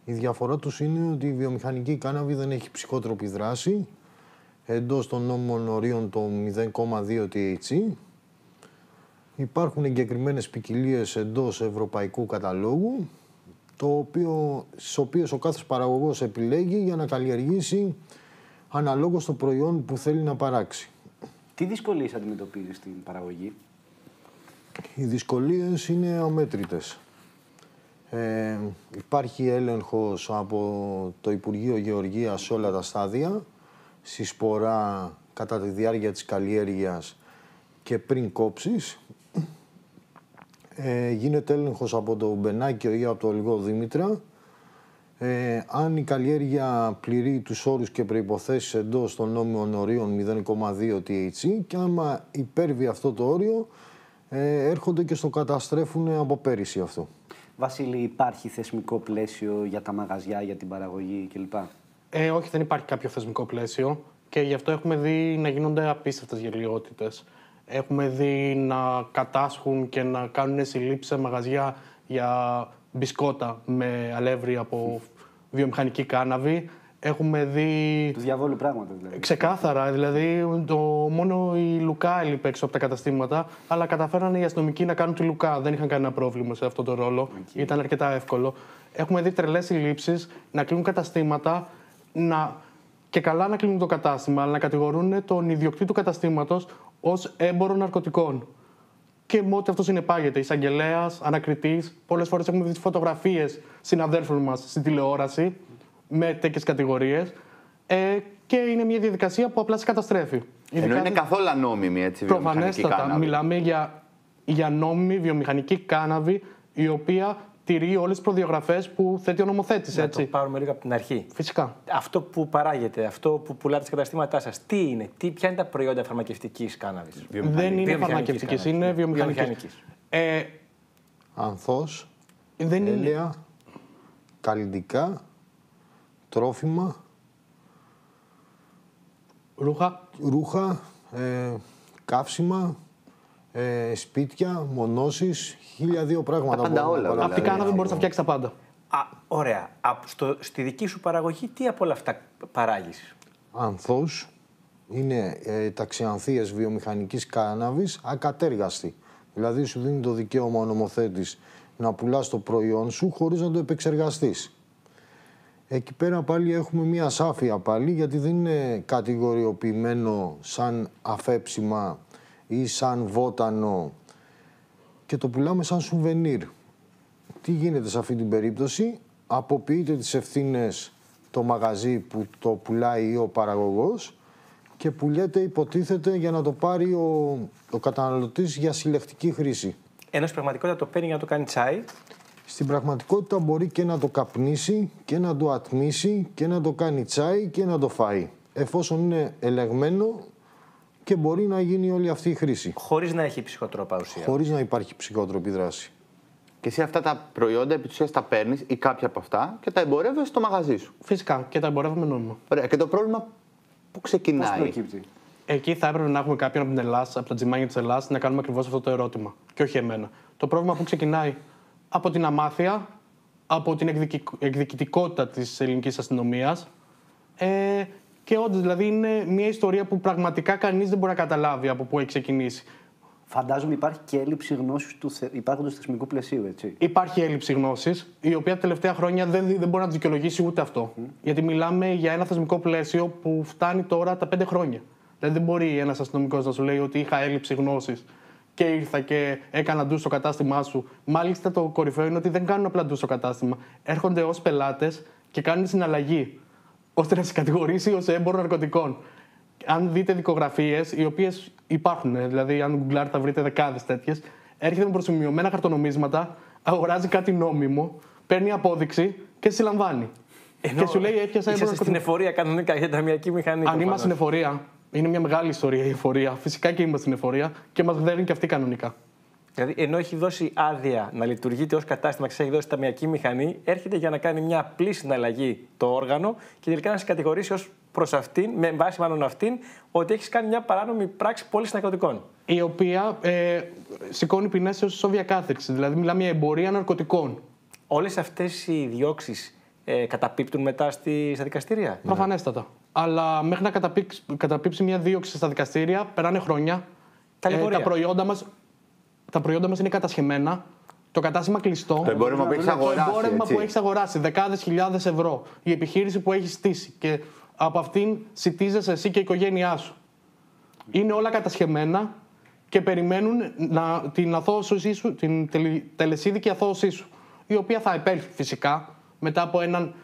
Η διαφορά τους είναι ότι η βιομηχανική κάναβη δεν έχει ψυχότροπη δράση, εντός των νόμιμων ορίων το 0,2 THC. Υπάρχουν εγκεκριμένες ποικιλίες εντός ευρωπαϊκού καταλόγου, στις οποίες ο κάθε παραγωγός επιλέγει για να καλλιεργήσει αναλόγως το προϊόν που θέλει να παράξει. Τι δυσκολίες αντιμετωπίζεις στην παραγωγή? Οι δυσκολίες είναι αμέτρητες. Υπάρχει έλεγχος από το Υπουργείο Γεωργίας σε όλα τα στάδια, στη σπορά, κατά τη διάρκεια της καλλιέργειας και πριν κόψεις. Γίνεται έλεγχος από το Μπενάκιο ή από το Ολγό Δήμητρα. Αν η καλλιέργεια πληρεί τους όρους και προϋποθέσεις εντός των νόμιμων ορίων 0,2 THC, και άμα υπέρβει αυτό το όριο, έρχονται και στο καταστρέφουν από πέρυσι αυτό. Βασίλη, υπάρχει θεσμικό πλαίσιο για τα μαγαζιά, για την παραγωγή κλπ? Όχι, δεν υπάρχει κάποιο θεσμικό πλαίσιο. Και γι' αυτό έχουμε δει να γίνονται απίστευτες γελοιότητες. Έχουμε δει να κατάσχουν και να κάνουν συλλήψεις σε μαγαζιά για μπισκότα με αλεύρι από βιομηχανική κάναβη. Έχουμε δει. Του διαβόλου πράγματα δηλαδή. Ξεκάθαρα. Δηλαδή, μόνο η Λουκά έλειπε έξω από τα καταστήματα, αλλά καταφέρανε οι αστυνομικοί να κάνουν τη Λουκά. Δεν είχαν κανένα πρόβλημα σε αυτό το ρόλο. Ήταν αρκετά εύκολο. Έχουμε δει τρελές συλλήψεις, να κλείνουν καταστήματα, και καλά να κλείνουν το κατάστημα, αλλά να κατηγορούν τον ιδιοκτήτη του καταστήματος ως έμπορο ναρκωτικών. Και με ό,τι αυτό συνεπάγεται, εισαγγελέας, ανακριτής. Πολλές φορές έχουμε δει φωτογραφίες συναδέλφων μας στην τηλεόραση με τέτοιες κατηγορίες. Και είναι μια διαδικασία που απλά σε καταστρέφει. Ενώ είναι καθόλου ανόμιμη έτσι, βιομηχανική κάναβη. Μιλάμε για νόμιμη βιομηχανική κάναβη, η οποία τηρεί όλες τις προδιαγραφές που θέτει ο νομοθέτης. Να το πάρουμε λίγο από την αρχή. Φυσικά. Αυτό που παράγεται, αυτό που πουλάτε στα καταστήματά σας, τι είναι, ποια είναι τα προϊόντα φαρμακευτικής κάναβης? Δεν είναι φαρμακευτικής, είναι βιομηχανικής. Ανθός, έλαια, καλλυντικά, τρόφιμα, ρούχα, καύσιμα, σπίτια, μονώσεις, 1002 πράγματα. Τα πάντα όλα. Από την κάναβη μπορείς να φτιάξεις τα πάντα. Ωραία. Στη δική σου παραγωγή, τι από όλα αυτά παράγεις? Ανθός είναι ταξιανθίες βιομηχανικής κάναβης ακατέργαστη. Δηλαδή σου δίνει το δικαίωμα ο νομοθέτης να πουλάς το προϊόν σου χωρίς να το επεξεργαστείς. Εκεί πέρα πάλι έχουμε μία ασάφεια πάλι, γιατί δεν είναι κατηγοριοποιημένο σαν αφέψιμα ή σαν βότανο και το πουλάμε σαν σουβενίρ. Τι γίνεται σε αυτή την περίπτωση? Αποποιείται τις ευθύνες το μαγαζί που το πουλάει ή ο παραγωγός και πουλιέται, υποτίθεται, για να το πάρει ο καταναλωτής για συλλεκτική χρήση. Ενώ στην πραγματικότητα το παίρνει για να το κάνει τσάι. Στην πραγματικότητα μπορεί και να το καπνίσει και να το ατμίσει και να το κάνει τσάι και να το φάει. Εφόσον είναι ελεγμένο και μπορεί να γίνει όλη αυτή η χρήση. Χωρίς να έχει ψυχοτρόπα ουσία. Χωρίς να υπάρχει ψυχότροπη δράση. Και εσύ αυτά τα προϊόντα επί της ουσίας τα παίρνεις ή κάποια από αυτά και τα εμπορεύεσαι στο μαγαζί σου. Φυσικά, και τα εμπορεύουμε νόμιμα. Ωραία. Και το πρόβλημα πού ξεκινάει? Πώς προκύπτει? Εκεί θα έπρεπε να έχουμε κάποιον από την Ελλάδα, από τα τζιμάνια της Ελλάδας, να κάνουμε ακριβώς αυτό το ερώτημα. Και όχι εμένα. Το πρόβλημα που ξεκινάει από την αμάθεια, από την εκδικητικότητα της ελληνικής αστυνομίας. Και όντως, δηλαδή, είναι μια ιστορία που πραγματικά κανείς δεν μπορεί να καταλάβει από πού έχει ξεκινήσει. Φαντάζομαι υπάρχει και έλλειψη γνώσης του υπάρχοντος θεσμικού πλαισίου, έτσι. Υπάρχει έλλειψη γνώσης, η οποία τα τελευταία χρόνια δεν μπορεί να το δικαιολογήσει ούτε αυτό. Γιατί μιλάμε για ένα θεσμικό πλαίσιο που φτάνει τώρα τα 5 χρόνια. Δηλαδή, δεν μπορεί ένας αστυνομικός να σου λέει ότι είχα έλλειψη γνώσης και ήρθα και έκανα ντου στο κατάστημά σου. Μάλιστα, το κορυφαίο είναι ότι δεν κάνουν απλά ντου στο κατάστημα. Έρχονται ως πελάτες και κάνουν συναλλαγή, ώστε να σε κατηγορήσει ως έμπορο ναρκωτικών. Αν δείτε δικογραφίες, οι οποίες υπάρχουν, δηλαδή αν γκουγκλάρετε θα βρείτε δεκάδες τέτοιες, έρχεται με προσημειωμένα χαρτονομίσματα, αγοράζει κάτι νόμιμο, παίρνει απόδειξη και σε συλλαμβάνει. Και σου λέει έπιασα έμπορο ναρκωτικών. Στην εφορία κανονικά για ταμιακή μηχανή. Αν είμαστε στην εφορία, είναι μια μεγάλη ιστορία η εφορία. Φυσικά και είμαστε στην εφορία και μας γδέρνει και αυτή κανονικά. Δηλαδή, ενώ έχει δώσει άδεια να λειτουργείτε ως κατάστημα και σας έχει δώσει ταμιακή μηχανή, έρχεται για να κάνει μια απλή συναλλαγή το όργανο και τελικά να σε κατηγορήσει ως προς αυτήν, με βάση μάλλον αυτήν, ότι έχεις κάνει μια παράνομη πράξη πώλησης ναρκωτικών. Η οποία σηκώνει ποινές έως ισόβια κάθριξη. Δηλαδή, μιλάμε για εμπορία ναρκωτικών. Όλες αυτές οι διώξεις καταπίπτουν μετά στα δικαστήρια? Προφανέστατα. Αλλά μέχρι να καταπίψει μια δίωξη στα δικαστήρια, περάνε χρόνια. Τα προϊόντα μας είναι κατασχεμένα. Το κατάστημα κλειστό. Το εμπόρευμα που έχεις αγοράσει. Το εμπόρευμα που έχεις αγοράσει. Δεκάδες χιλιάδες ευρώ. Η επιχείρηση που έχεις στήσει. Και από αυτήν σιτίζεσαι εσύ και η οικογένειά σου. Είναι όλα κατασχεμένα και περιμένουν την αθώωσή σου, την τελεσίδικη αθώωσή σου. Η οποία θα επέλθει φυσικά μετά από έναν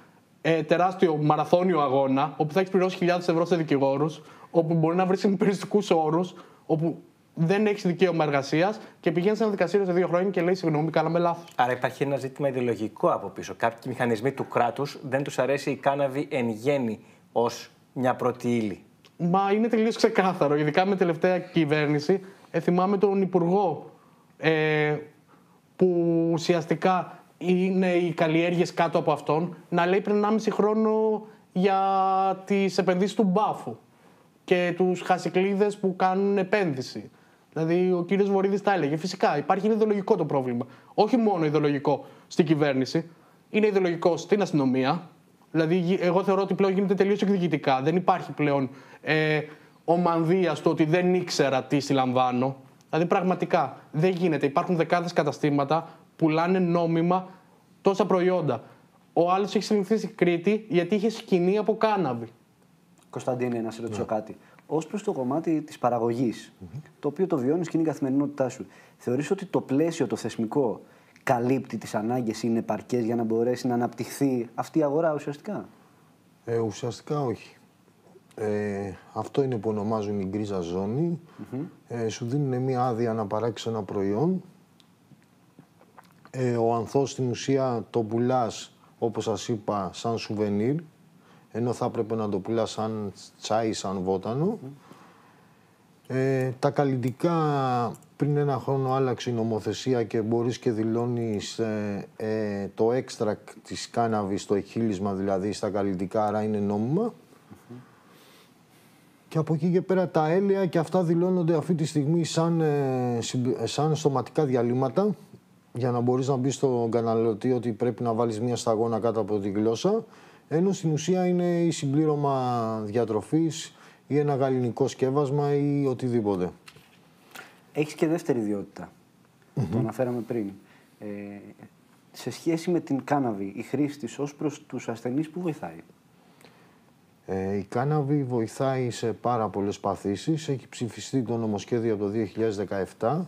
τεράστιο μαραθώνιο αγώνα, όπου θα έχεις πληρώσει χιλιάδες ευρώ σε δικηγόρους, όπου μπορεί να βρεις υπεριστικούς όρους, όπου δεν έχεις δικαίωμα εργασίας και πηγαίνεις σε ένα δικαστήριο σε 2 χρόνια και λέει συγγνώμη, κάναμε λάθος. Άρα υπάρχει ένα ζήτημα ιδεολογικό από πίσω. Κάποιοι μηχανισμοί του κράτους δεν τους αρέσει η κάναβη εν γέννη ως μια πρώτη ύλη. Μα είναι τελείως ξεκάθαρο. Ειδικά με τελευταία κυβέρνηση, θυμάμαι τον Υπουργό που ουσιαστικά είναι οι καλλιέργειες κάτω από αυτόν, να λέει πριν 1,5 χρόνο για τις επενδύσεις του μπάφου. και τους χασικλείδες που κάνουν επένδυση. Δηλαδή, ο κύριος Βορίδης τα έλεγε. Φυσικά, υπάρχει ιδεολογικό το πρόβλημα. Όχι μόνο ιδεολογικό στην κυβέρνηση, είναι ιδεολογικό στην αστυνομία. Δηλαδή, εγώ θεωρώ ότι πλέον γίνεται τελείως εκδικητικά. Δεν υπάρχει πλέον ομανδία στο ότι δεν ήξερα τι συλλαμβάνω. Δηλαδή, πραγματικά δεν γίνεται. Υπάρχουν δεκάδες καταστήματα που πουλάνε νόμιμα τόσα προϊόντα. Ο άλλος έχει συλληφθεί στην Κρήτη γιατί είχε σκηνή από κάναβη. Κωνσταντίνε, να σε ρωτήσω κάτι. Ως προς το κομμάτι της παραγωγής, το οποίο το βιώνεις και είναι η καθημερινότητά σου, θεωρείς ότι το πλαίσιο, το θεσμικό, καλύπτει τις ανάγκες, είναι επαρκές για να μπορέσει να αναπτυχθεί αυτή η αγορά ουσιαστικά? Ουσιαστικά όχι. Αυτό είναι που ονομάζουν η γκρίζα ζώνη. Σου δίνουν μια άδεια να παράξεις ένα προϊόν. Ο ανθός στην ουσία το πουλάς, όπως σας είπα, σαν σουβενίρ, ενώ θα έπρεπε να το πουλάς σαν τσάι, σαν βότανο. Τα καλλιτικά πριν ένα χρόνο άλλαξε η νομοθεσία και μπορείς και δηλώνεις το έξτρακτ της κάναβης, το εκχύλισμα δηλαδή στα καλλιτικά, άρα είναι νόμιμα. Και από εκεί και πέρα τα έλαια και αυτά δηλώνονται αυτή τη στιγμή σαν στοματικά διαλύματα, για να μπορείς να πεις στον καταναλωτή ότι πρέπει να βάλεις μια σταγόνα κάτω από τη γλώσσα, ενώ στην ουσία είναι η συμπλήρωμα διατροφής ή ένα γαλλικό σκεύασμα ή οτιδήποτε. Έχεις και δεύτερη ιδιότητα, το αναφέραμε πριν. Σε σχέση με την κάναβη, η χρήση της ως προς τους ασθενείς, που βοηθάει? Η κάναβη βοηθάει σε πάρα πολλές παθήσεις. Έχει ψηφιστεί το νομοσχέδιο από το 2017.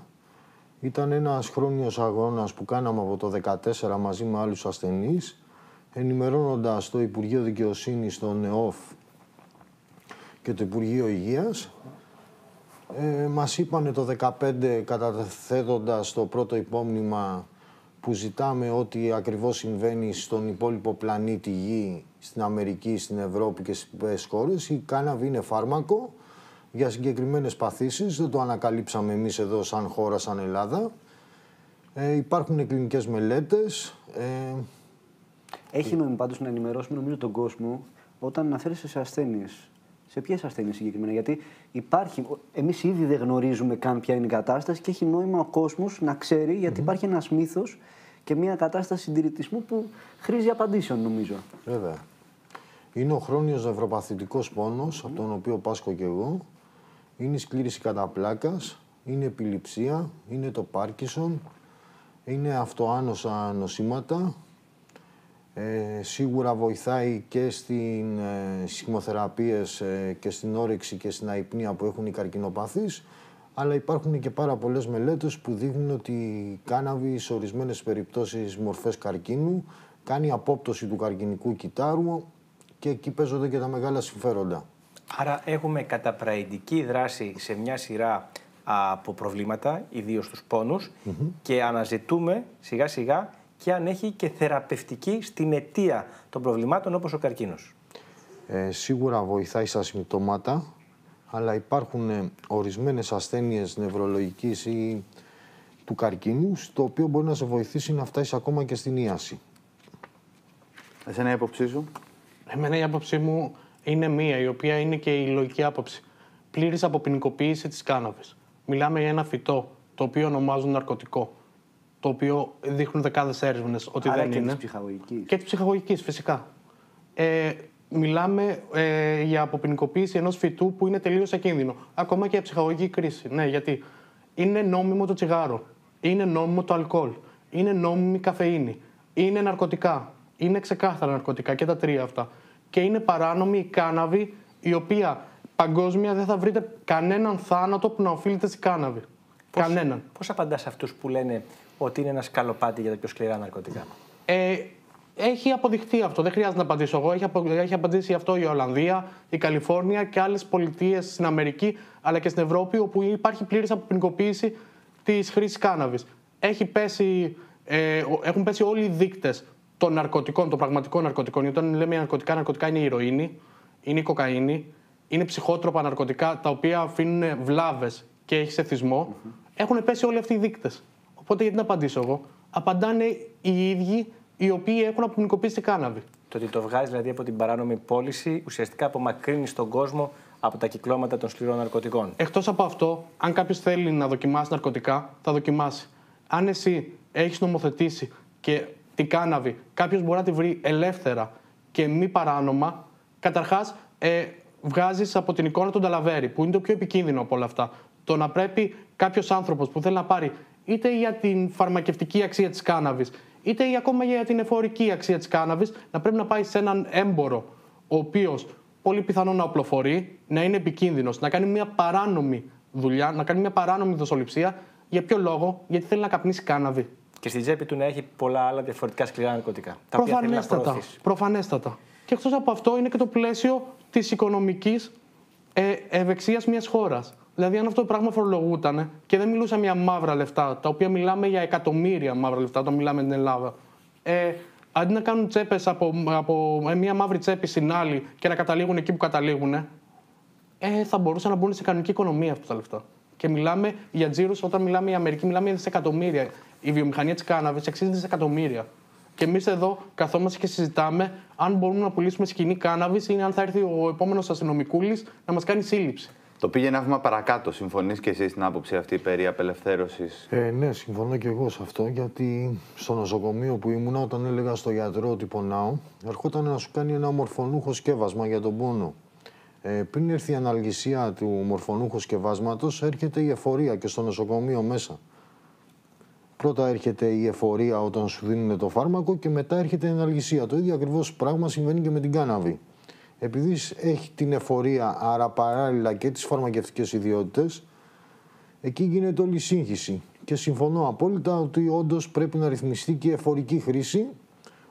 Ήταν ένας χρόνιος αγώνας που κάναμε από το 2014 μαζί με άλλους ασθενείς, ενημερώνοντας το Υπουργείο Δικαιοσύνης, το ΕΟΦ και το Υπουργείο Υγείας. Μας είπανε το 2015, καταθέτοντας το πρώτο υπόμνημα, που ζητάμε ότι ακριβώς συμβαίνει στον υπόλοιπο πλανήτη Γη, στην Αμερική, στην Ευρώπη και στις χώρες. Η κάναβη είναι φάρμακο για συγκεκριμένες παθήσεις. Δεν το ανακαλύψαμε εμείς εδώ σαν χώρα, σαν Ελλάδα. Υπάρχουν κλινικές μελέτες. Έχει νόημα πάντως να ενημερώσουμε, νομίζω, τον κόσμο όταν αναφέρεσαι σε ασθένειες. Σε ποιες ασθένειες συγκεκριμένα? Γιατί εμείς ήδη δεν γνωρίζουμε καν ποια είναι η κατάσταση και έχει νόημα ο κόσμος να ξέρει, γιατί υπάρχει ένας μύθος και μια κατάσταση συντηρητισμού που χρήζει απαντήσεων, νομίζω. Βέβαια. Είναι ο χρόνιος νευροπαθητικός πόνος, από τον οποίο πάσχω κι εγώ. Είναι η σκλήρηση κατά πλάκας, είναι επιληψία, είναι το Πάρκινσον, είναι αυτοάνοσα νοσήματα. Σίγουρα βοηθάει και στις χημοθεραπείες και στην όρεξη και στην αϊπνία που έχουν οι καρκινοπαθείς, αλλά υπάρχουν και πάρα πολλές μελέτες που δείχνουν ότι η κάναβη σε ορισμένες περιπτώσεις μορφές καρκίνου κάνει απόπτωση του καρκινικού κυτάρου και εκεί παίζονται και τα μεγάλα συμφέροντα. Άρα έχουμε καταπραϊντική δράση σε μια σειρά από προβλήματα, ιδίως τους πόνους, και αναζητούμε σιγά σιγά και αν έχει και θεραπευτική στην αιτία των προβλημάτων όπως ο καρκίνος. Σίγουρα βοηθάει στα συμπτώματα, αλλά υπάρχουν ορισμένες ασθένειες νευρολογικής ή του καρκίνου, το οποίο μπορεί να σε βοηθήσει να φτάσεις ακόμα και στην ίαση. Εσένα η άποψή σου? Εμένα η άποψή μου είναι μία, η οποία είναι και η λογική άποψη. Πλήρης αποποινικοποίηση της κάναβης. Μιλάμε για ένα φυτό, το οποίο ονομάζουν ναρκωτικό, το οποίο δείχνουν δεκάδες έρευνες ότι άρα δεν και είναι. της ψυχαγωγικής. Και της ψυχαγωγικής, φυσικά. Μιλάμε για αποποινικοποίηση ενός φυτού που είναι τελείως ακίνδυνο. Ακόμα και για ψυχαγωγική κρίση. Ναι, γιατί είναι νόμιμο το τσιγάρο, είναι νόμιμο το αλκοόλ, είναι νόμιμη η καφεΐνη, είναι ναρκωτικά, είναι ξεκάθαρα ναρκωτικά και τα τρία αυτά. Και είναι παράνομη η κάναβη, η οποία παγκόσμια δεν θα βρείτε κανέναν θάνατο που να οφείλεται στη κάναβη. Κανέναν. Πώς απαντάς σε αυτούς που λένε ότι είναι ένα σκαλοπάτι για τα πιο σκληρά ναρκωτικά? Έχει αποδειχτεί αυτό. Δεν χρειάζεται να απαντήσω εγώ. Έχει απαντήσει αυτό η Ολλανδία, η Καλιφόρνια και άλλες πολιτείες στην Αμερική αλλά και στην Ευρώπη, όπου υπάρχει πλήρης αποποινικοποίηση της χρήσης κάναβης. Έχουν πέσει όλοι οι δείκτες των ναρκωτικών, των πραγματικών ναρκωτικών. Γιατί όταν λέμε ναρκωτικά είναι η ηρωίνη, είναι η κοκαίνη, είναι ψυχότροπα ναρκωτικά τα οποία αφήνουν βλάβες και έχει εθισμό. Έχουν πέσει όλοι αυτοί οι δείκτες. Οπότε γιατί να απαντήσω εγώ? Απαντάνε οι ίδιοι οι οποίοι έχουν αποποινικοποιήσει την κάναβη. Το ότι το βγάζει δηλαδή από την παράνομη πώληση ουσιαστικά απομακρύνει τον κόσμο από τα κυκλώματα των σκληρών ναρκωτικών. Εκτός από αυτό, αν κάποιος θέλει να δοκιμάσει ναρκωτικά, θα δοκιμάσει. Αν εσύ έχεις νομοθετήσει και την κάναβη κάποιος μπορεί να τη βρει ελεύθερα και μη παράνομα, καταρχάς βγάζεις από την εικόνα τον ταλαβέρι, που είναι το πιο επικίνδυνο από όλα αυτά. Το να πρέπει κάποιος άνθρωπος που θέλει να πάρει είτε για την φαρμακευτική αξία της κάναβης, είτε ή ακόμα για την εφορική αξία της κάναβης, να πρέπει να πάει σε έναν έμπορο, ο οποίος πολύ πιθανόν να οπλοφορεί, να είναι επικίνδυνος, να κάνει μια παράνομη δουλειά, να κάνει μια παράνομη δοσοληψία. Για ποιο λόγο? Γιατί θέλει να καπνίσει κάναβη. Και στην τσέπη του να έχει πολλά άλλα διαφορετικά σκληρά ναρκωτικά. Τα οποία θέλει να προωθήσει. Προφανέστατα. Και εκτός από αυτό είναι και το πλαίσιο της οικονομικής ευεξίας μιας χώρας. Δηλαδή, αν αυτό το πράγμα φορολογούταν και δεν μιλούσαμε για μαύρα λεφτά, τα οποία μιλάμε για εκατομμύρια μαύρα λεφτά, όταν μιλάμε στην Ελλάδα. Αντί να κάνουν τσέπες από μια μαύρη τσέπη στην άλλη και να καταλήγουν εκεί που καταλήγουν, θα μπορούσαν να μπουν σε κανονική οικονομία αυτά τα λεφτά. Και μιλάμε για τζίρους, όταν μιλάμε για Αμερική, μιλάμε για δισεκατομμύρια. Η βιομηχανία της κάναβης αξίζει δισεκατομμύρια. Και εμείς εδώ καθόμαστε και συζητάμε αν μπορούμε να πουλήσουμε σκηνή κάναβης ή αν θα έρθει ο επόμενος αστυνομικούλης να μας κάνει σύλληψη. Το πήγε ένα βήμα παρακάτω. Συμφωνείς και εσείς στην άποψη αυτή περί απελευθέρωσης? Ναι, συμφωνώ και εγώ σε αυτό, γιατί στο νοσοκομείο που ήμουνα, όταν έλεγα στο γιατρό ότι πονάω, ερχόταν να σου κάνει ένα μορφωνούχο σκεύασμα για τον πόνο. Πριν έρθει η αναλγησία του μορφωνούχου σκευάσματος, έρχεται η εφορία και στο νοσοκομείο μέσα. Πρώτα έρχεται η εφορία όταν σου δίνουν το φάρμακο και μετά έρχεται η αναλγησία. Το ίδιο ακριβώς πράγμα συμβαίνει και με την κάναβη. Επειδή έχει την εφορία, άρα παράλληλα και τις φαρμακευτικές ιδιότητες, εκεί γίνεται όλη η σύγχυση. Και συμφωνώ απόλυτα ότι όντως πρέπει να ρυθμιστεί και η εφορική χρήση,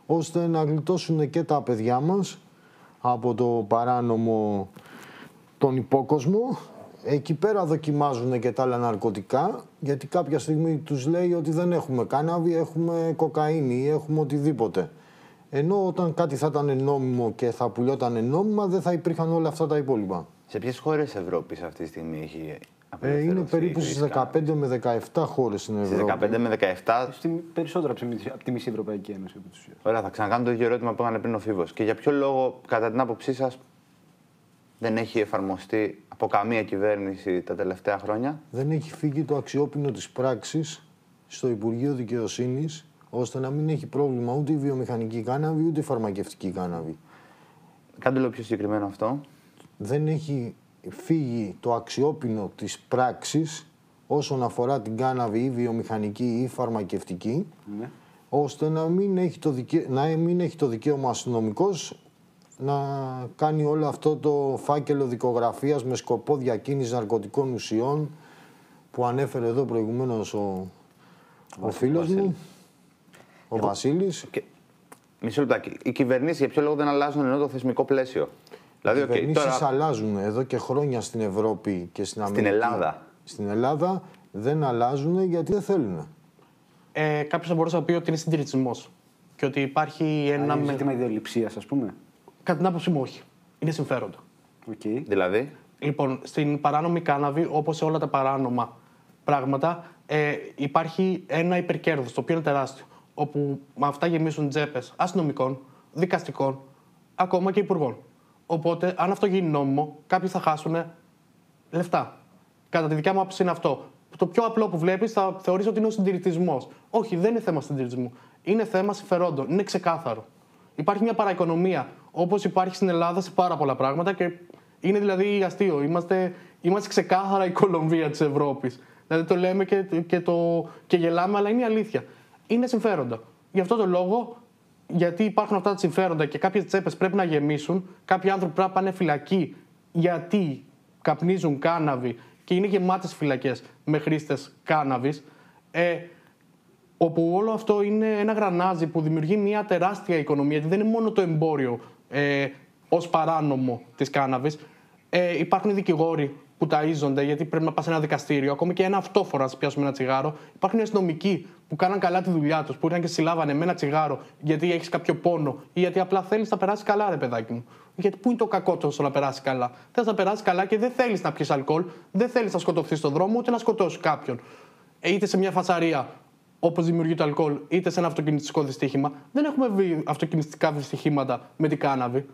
ώστε να γλιτώσουν και τα παιδιά μας από το παράνομο τον υπόκοσμο. Εκεί πέρα δοκιμάζουν και τα άλλα ναρκωτικά, γιατί κάποια στιγμή τους λέει ότι δεν έχουμε κάναβη, έχουμε κοκαίνη ή έχουμε οτιδήποτε. Ενώ όταν κάτι θα ήταν νόμιμο και θα πουλιόταν νόμιμα, δεν θα υπήρχαν όλα αυτά τα υπόλοιπα. Σε ποιες χώρες Ευρώπης αυτή τη στιγμή έχει απελευθερωθεί? Είναι περίπου στις 15 με 17 χώρες στην Ευρώπη. Στις 15 με 17. Περισσότερα από τη μισή Ευρωπαϊκή Ένωση. Ωραία, θα ξανακάνω το ίδιο ερώτημα που έκανε πριν ο Φίβος. Και για ποιο λόγο, κατά την άποψή σας, δεν έχει εφαρμοστεί από καμία κυβέρνηση τα τελευταία χρόνια? Δεν έχει φύγει το αξιόπινο της πράξης στο Υπουργείο Δικαιοσύνης, ώστε να μην έχει πρόβλημα ούτε η βιομηχανική κάναβη ούτε η φαρμακευτική κάναβη. Κάντε λίγο πιο συγκεκριμένο αυτό. Δεν έχει φύγει το αξιόπινο της πράξης όσον αφορά την κάναβη ή βιομηχανική ή φαρμακευτική, ώστε να μην έχει το δικαίωμα αστυνομικός να κάνει όλο αυτό το φάκελο δικογραφίας με σκοπό διακίνηση ναρκωτικών ουσιών που ανέφερε εδώ προηγουμένως ο φίλος μου, ο Βασίλης. Μισό λεπτάκι. Οι κυβερνήσεις για ποιο λόγο δεν αλλάζουν ενώ το θεσμικό πλαίσιο? Δηλαδή, οι κυβερνήσεις αλλάζουν εδώ και χρόνια στην Ευρώπη και στην Αμερική. Στην Ελλάδα. Στην Ελλάδα δεν αλλάζουν γιατί δεν θέλουν. Κάποιος θα μπορούσε να πει ότι είναι συντηρητισμός και ότι υπάρχει ένα... Είναι ζήτημα ιδεολειψίας, ας πούμε. Κατά την άποψή μου, όχι. Είναι συμφέροντα. Okay. Δηλαδή? Λοιπόν, στην παράνομη κάναβη, όπως σε όλα τα παράνομα πράγματα, υπάρχει ένα υπερκέρδος, το οποίο είναι τεράστιο. Όπου με αυτά γεμίσουν τσέπες αστυνομικών, δικαστικών, ακόμα και υπουργών. Οπότε, αν αυτό γίνει νόμιμο, κάποιοι θα χάσουν λεφτά. Κατά τη δικιά μου άποψη είναι αυτό. Το πιο απλό που βλέπεις θα θεωρείς ότι είναι ο συντηρητισμός. Όχι, δεν είναι θέμα συντηρητισμού. Είναι θέμα συμφερόντων. Είναι ξεκάθαρο. Υπάρχει μια παραοικονομία, όπως υπάρχει στην Ελλάδα σε πάρα πολλά πράγματα και είναι δηλαδή αστείο. Είμαστε ξεκάθαρα η Κολομβία της Ευρώπης. Δηλαδή το λέμε και γελάμε, αλλά είναι η αλήθεια. Είναι συμφέροντα. Γι' αυτό το λόγο, γιατί υπάρχουν αυτά τα συμφέροντα και κάποιες τσέπες πρέπει να γεμίσουν, κάποιοι άνθρωποι πρέπει να πάνε φυλακή γιατί καπνίζουν κάναβη και είναι γεμάτες φυλακές με χρήστες κάναβης, όπου όλο αυτό είναι ένα γρανάζι που δημιουργεί μια τεράστια οικονομία, γιατί δεν είναι μόνο το εμπόριο ως παράνομο της κάναβης. Υπάρχουν δικηγόροι που ταΐζονται γιατί πρέπει να πας σε ένα δικαστήριο, ακόμη και ένα αυτόφορα να πιάσουμε ένα τσιγάρο. Υπάρχουν αστυνομικοί που κάναν καλά τη δουλειά τους, που ήρθαν και συλλάβανε με ένα τσιγάρο γιατί έχεις κάποιο πόνο ή γιατί απλά θέλεις να περάσεις καλά, ρε παιδάκι μου. Γιατί πού είναι το κακό τόσο να περάσει καλά? Θες να περάσει καλά και δεν θέλεις να πιεις αλκοόλ, δεν θέλεις να σκοτωθείς στον δρόμο ούτε να σκοτώσεις κάποιον. Είτε σε μια φασαρία όπως δημιουργεί το αλκοόλ, είτε σε ένα αυτοκινητικό δυστύχημα. Δεν έχουμε βρει αυτοκινητικά δυστυχήματα με την κάναβη.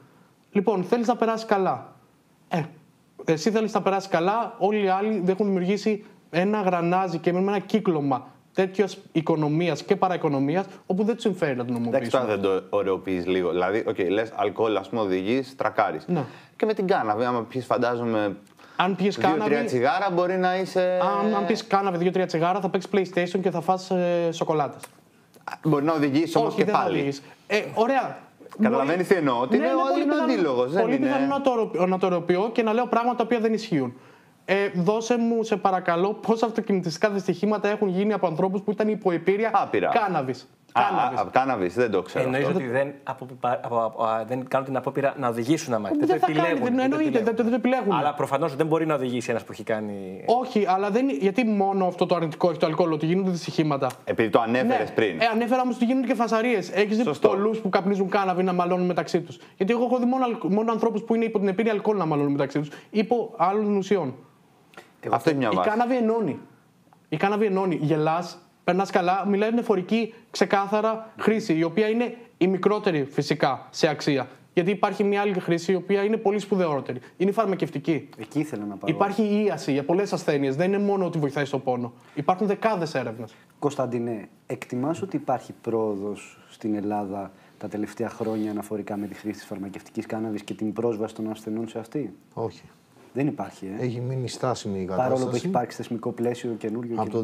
Λοιπόν, θέλεις να περάσεις καλά. εσύ θέλεις να περάσει καλά, όλοι οι άλλοι δεν έχουν δημιουργήσει ένα γρανάζι και με ένα κύκλωμα τέτοιας οικονομίας και παραοικονομίας, όπου δεν του συμφέρει να την νομοποιήσουν. Εντάξει, τώρα δεν το ωρεοποιείς λίγο. Δηλαδή, λες αλκοόλ, ας πούμε, οδηγείς, τρακάρεις. Ναι. Και με την κάναβη, άμα πιεις, φαντάζομαι. Αν πιεις 2-3 τσιγάρα, μπορεί να είσαι. Αν πιεις κάναβη 2-3 τσιγάρα, θα παίξεις PlayStation και θα φας σοκολάτες. Μπορεί να οδηγείς όμως Όχι, και δεν θα πάλι. οδηγείς. Ωραία. Καταλαβαίνεις τι εννοώ. Ότι είναι αντίλογος. Πολύ πιθανό να το ωρεοποιώ και να λέω πράγματα τα οποία δεν ισχύουν. Δώσε μου, σε παρακαλώ, πόσα αυτοκινητιστικά δυστυχήματα έχουν γίνει από ανθρώπους που ήταν υποεπήρεια κάναβης. Κάναβης, δεν το ξέρω. Εννοείς ότι δεν κάνουν την απόπειρα να οδηγήσουν αμάξι. Δεν θα κάνει, εννοείται, δεν το επιλέγουν. Αλλά προφανώς δεν μπορεί να οδηγήσει ένας που έχει κάνει. Όχι, αλλά δεν. Γιατί μόνο αυτό το αρνητικό έχει το αλκοόλ, ότι γίνονται δυστυχήματα. Επειδή το ανέφερες πριν. Ανέφερα όμως ότι γίνονται και φασαρίες. Έχεις δει πολλούς που καπνίζουν κάναβη να μαλώνουν μεταξύ τους. Γιατί εγώ έχω δει μόνο ανθρώπους που είναι υπό την επίρρεια αλκοόλ να μαλώνουν μεταξύ τους. Υπό άλλων ουσιών. Αυτό είναι μια βάση. Η κάναβη ενώνει. Γελάς, περνάς καλά, μιλάει με φορική ξεκάθαρα χρήση, η οποία είναι η μικρότερη φυσικά σε αξία. Γιατί υπάρχει μια άλλη χρήση η οποία είναι πολύ σπουδαιότερη. Είναι η φαρμακευτική. Εκεί ήθελα να πάω. Υπάρχει η ίαση για πολλές ασθένειες. Δεν είναι μόνο ότι βοηθάει στο πόνο. Υπάρχουν δεκάδες έρευνες. Κωνσταντινέ, εκτιμάς ότι υπάρχει πρόοδος στην Ελλάδα τα τελευταία χρόνια αναφορικά με τη χρήση της φαρμακευτικής κάναβης και την πρόσβαση των ασθενών σε αυτή? Όχι. Δεν υπάρχει. Έχει μείνει στάσιμη η κατάσταση. Παρόλο που έχει υπάρξει θεσμικό πλαίσιο καινούριο. Από το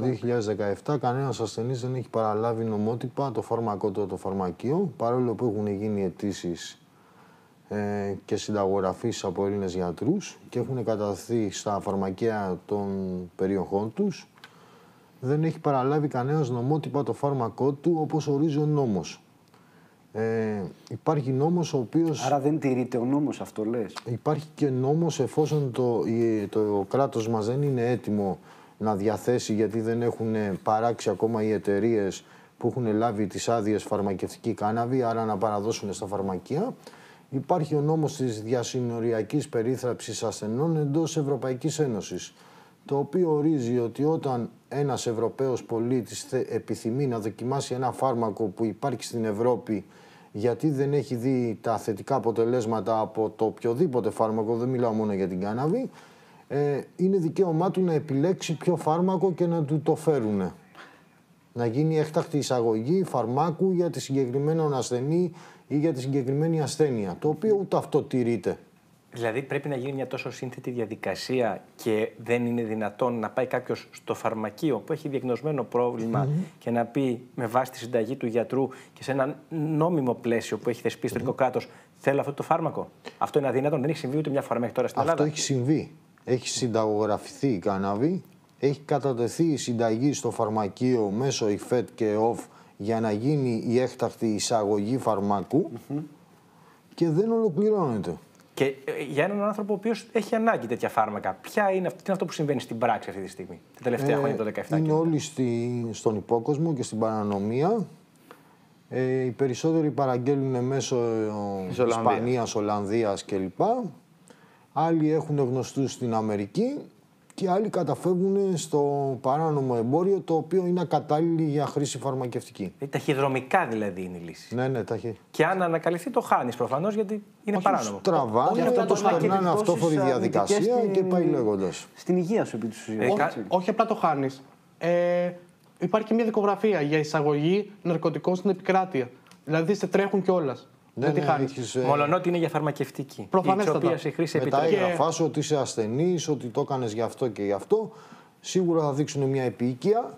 2017 κανένας ασθενής δεν έχει παραλάβει νομότυπα το φάρμακό του, το φαρμακείο, παρόλο που έχουν γίνει αιτήσεις και συνταγογραφήσεις από Έλληνες γιατρούς και έχουν καταδοθεί στα φαρμακεία των περιοχών τους. Δεν έχει παραλάβει κανένας νομότυπα το φάρμακό του όπως ορίζει ο νόμος. Υπάρχει νόμος ο οποίος... Άρα δεν τηρείται ο νόμος, αυτό λες? Υπάρχει και νόμος εφόσον το κράτος μας δεν είναι έτοιμο να διαθέσει, γιατί δεν έχουν παράξει ακόμα οι εταιρείες που έχουν λάβει τις άδειες φαρμακευτική κάναβη, άρα να παραδώσουν στα φαρμακεία. Υπάρχει ο νόμος της διασυνοριακής περίθαλψης ασθενών εντός Ευρωπαϊκής Ένωσης, το οποίο ορίζει ότι όταν ένας Ευρωπαίος πολίτης επιθυμεί να δοκιμάσει ένα φάρμακο που υπάρχει στην Ευρώπη, γιατί δεν έχει δει τα θετικά αποτελέσματα από το οποιοδήποτε φάρμακο, δεν μιλάω μόνο για την κάναβη, είναι δικαίωμά του να επιλέξει ποιο φάρμακο και να του το φέρουν. Να γίνει έκτακτη εισαγωγή φαρμάκου για τη συγκεκριμένο ασθενή ή για τη συγκεκριμένη ασθένεια, το οποίο ούτε αυτό τηρείται. Δηλαδή πρέπει να γίνει μια τόσο σύνθετη διαδικασία και δεν είναι δυνατόν να πάει κάποιος στο φαρμακείο που έχει διαγνωσμένο πρόβλημα και να πει με βάση τη συνταγή του γιατρού και σε ένα νόμιμο πλαίσιο που έχει θεσπίσει το ελληνικό κράτος, θέλω αυτό το φάρμακο. Αυτό είναι αδύνατον, δεν έχει συμβεί ούτε μια φορά μέχρι τώρα στην Ελλάδα. Αυτό έχει συμβεί. Έχει συνταγογραφηθεί η κάναβη, έχει κατατεθεί η συνταγή στο φαρμακείο μέσω ΙΦΕΤ και ΟΦ για να γίνει η έκτακτη εισαγωγή φαρμάκου και δεν ολοκληρώνεται. Και για έναν άνθρωπο ο οποίος έχει ανάγκη τέτοια φάρμακα, τι είναι αυτό που συμβαίνει στην πράξη αυτή τη στιγμή, τα τελευταία χρόνια, το 2017? Είναι όλοι στον υπόκοσμο και στην παρανομία. Οι περισσότεροι παραγγέλνουν μέσω Ισπανίας, Ολλανδίας κλπ. Άλλοι έχουν γνωστούς στην Αμερική και άλλοι καταφεύγουν στο παράνομο εμπόριο, το οποίο είναι ακατάλληλη για χρήση φαρμακευτική. Ταχυδρομικά δηλαδή είναι η λύση. Ναι, ταχύ. Και αν ανακαλυφθεί το χάνεις προφανώς, γιατί είναι παράνομο. Τραβάνε, το περνάνε αυτόφορη διαδικασία και πάει λέγοντας. Στην υγεία σου, επί της ουσίας. Όχι απλά το χάνεις. Υπάρχει και μια δικογραφία για εισαγωγή ναρκωτικών στην επικράτεια. Δηλαδή σε τρέχουν κιόλας. Δεν τη χάνεις. Μολονότι είναι για φαρμακευτική. Προφανέστατα. Με τα έγγραφά σου ότι είσαι ασθενής, ότι το έκανες γι' αυτό και γι' αυτό, σίγουρα θα δείξουν μια επίοικια.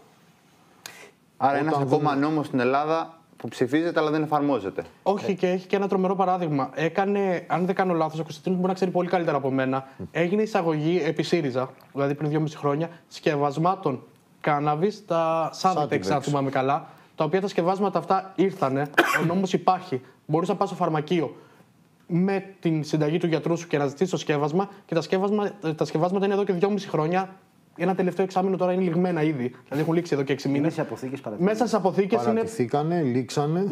Άρα ένας ακόμα νόμος στην Ελλάδα που ψηφίζεται αλλά δεν εφαρμόζεται. Όχι, και έχει και ένα τρομερό παράδειγμα. Έκανε, αν δεν κάνω λάθος, ο Κωνσταντίνος μπορεί να ξέρει πολύ καλύτερα από μένα, έγινε εισαγωγή επί ΣΥΡΙΖΑ, δηλαδή πριν 2,5 χρόνια, σκευασμάτων κάναβης, τα Σάντιτεξ, αν θυμάμαι καλά, τα οποία τα σκευάσματα αυτά ήρθανε, ο νόμος υπάρχει. Μπορείς να πας στο φαρμακείο με την συνταγή του γιατρού σου και να ζητήσεις το σκεύασμα, και τα σκευάσματα είναι εδώ και 2,5 χρόνια. Ένα τελευταίο εξάμηνο τώρα είναι λιγμένα ήδη. Δηλαδή έχουν λήξει εδώ και 6 μήνες. Μέσα στις αποθήκες παρατηθήκανε, λήξανε.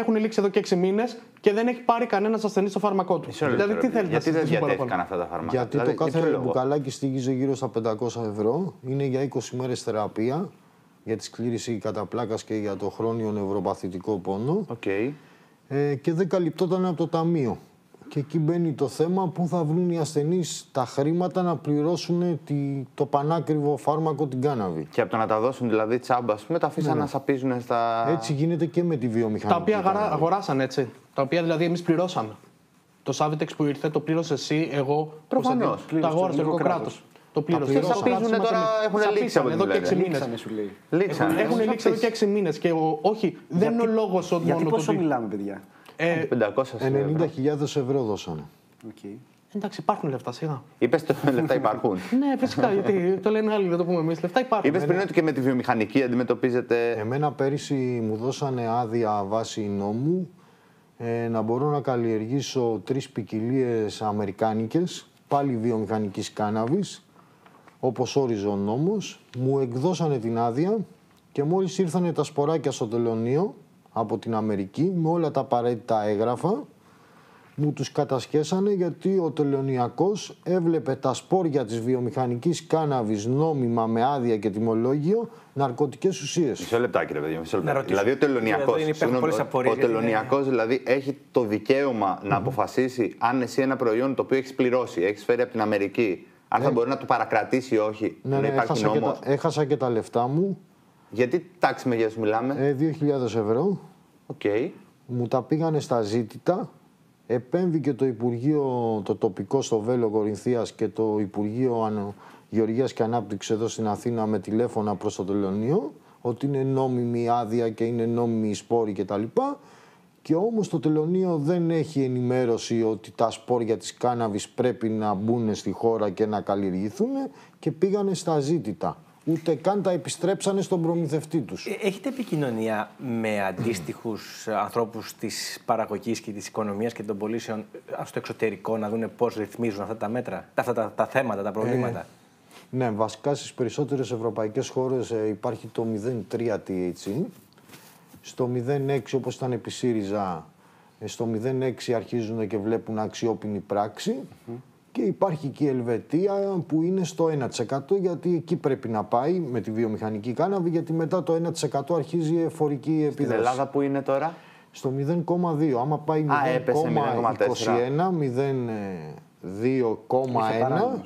Έχουν λήξει εδώ και 6 μήνες και δεν έχει πάρει κανένας ασθενής στο φάρμακό του. Δηλαδή, τι θέλετε, γιατί δεν διατέθηκαν αυτά τα φάρμακα? Γιατί δηλαδή, το κάθε μπουκαλάκι στοιχίζει γύρω στα 500 ευρώ. Είναι για 20 μέρες θεραπεία, για τη σκλήρηση κατά πλάκας και για το χρόνιο νευροπαθητικό πόνο. Okay. Και δεν καλυπτόταν από το ταμείο. Και εκεί μπαίνει το θέμα που θα βρουν οι ασθενείς τα χρήματα να πληρώσουν το πανάκριβο φάρμακο, την κάναβη. Και από το να τα δώσουν δηλαδή τσάμπα, ας πούμε, τα αφήσαν να σαπίζουν στα. Έτσι γίνεται και με τη βιομηχανική. Τα οποία αγοράσαν έτσι. Τα οποία δηλαδή εμείς πληρώσαμε. Το Savitex που ήρθε το πλήρωσε εσύ, εγώ. Προφανώς. Τα αγόρασε το ελληνικό κράτος. Το πλήρωσε. Και σαπίζουν τώρα, έχουν λήξει από εδώ και 6 μήνες. Έχουν λήξει εδώ και 6 μήνες. Και όχι, δεν είναι ο λόγος ότι. Γιατί πόσο μιλάμε, παιδιά? 500 ευρώ δώσανε. Εντάξει, υπάρχουν λεφτά, σιγά. Είπες το λεφτά υπάρχουν. Ναι, φυσικά, γιατί το λένε άλλοι, δεν το πούμε εμείς. Λεφτά υπάρχουν. Είπες πριν ότι και με τη βιομηχανική αντιμετωπίζετε. Εμένα πέρυσι μου δώσανε άδεια βάση νόμου να μπορώ να καλλιεργήσω 3 ποικιλίες αμερικάνικες, πάλι βιομηχανικής κάναβης, όπως όριζε ο νόμος. Μου εκδώσανε την άδεια και μόλις ήρθανε τα σποράκια στο τελωνείο από την Αμερική με όλα τα απαραίτητα έγγραφα, μου τους κατασχέσανε γιατί ο τελωνιακός έβλεπε τα σπόρια της βιομηχανικής κάναβης νόμιμα με άδεια και τιμολόγιο ναρκωτικές ουσίες. Μισό λεπτάκι, ρε παιδιά. Δηλαδή ο τελωνιακός δηλαδή έχει το δικαίωμα να αποφασίσει αν εσύ ένα προϊόν το οποίο έχεις πληρώσει, έχεις φέρει από την Αμερική, αν θα μπορεί να το παρακρατήσει ή όχι. Ναι, έχασα και τα λεφτά μου. Γιατί τάξη μεγέθους μιλάμε? 2.000 ευρώ. Okay. Μου τα πήγανε στα ζήτητα. Επέμβηκε το Υπουργείο το τοπικό στο Βέλο Κορινθίας και το Υπουργείο Γεωργίας και Ανάπτυξης εδώ στην Αθήνα με τηλέφωνα προς το τελωνείο ότι είναι νόμιμη η άδεια και είναι νόμιμη η σπόρη κτλ. Και όμως το τελωνείο δεν έχει ενημέρωση ότι τα σπόρια της κάναβης πρέπει να μπουν στη χώρα και να καλλιεργηθούν και πήγανε στα ζήτητα. Ούτε καν τα επιστρέψανε στον προμηθευτή τους. Έχετε επικοινωνία με αντίστοιχους ανθρώπους της παραγωγής και της οικονομίας και των πωλήσεων στο εξωτερικό να δούνε πώς ρυθμίζουν αυτά τα μέτρα, αυτά τα θέματα, τα προβλήματα? Ναι, βασικά στις περισσότερες ευρωπαϊκές χώρες υπάρχει το 0,3 THC. Στο 0,6 όπως ήταν επί ΣΥΡΙΖΑ, στο 0,6 αρχίζουν και βλέπουν αξιόπινη πράξη. Και υπάρχει και η Ελβετία που είναι στο 1% γιατί εκεί πρέπει να πάει με τη βιομηχανική κάναβη γιατί μετά το 1% αρχίζει η εφορική επίδραση. Στην Ελλάδα που είναι τώρα? Στο 0,2. Άμα πάει 0,21, 0,2,1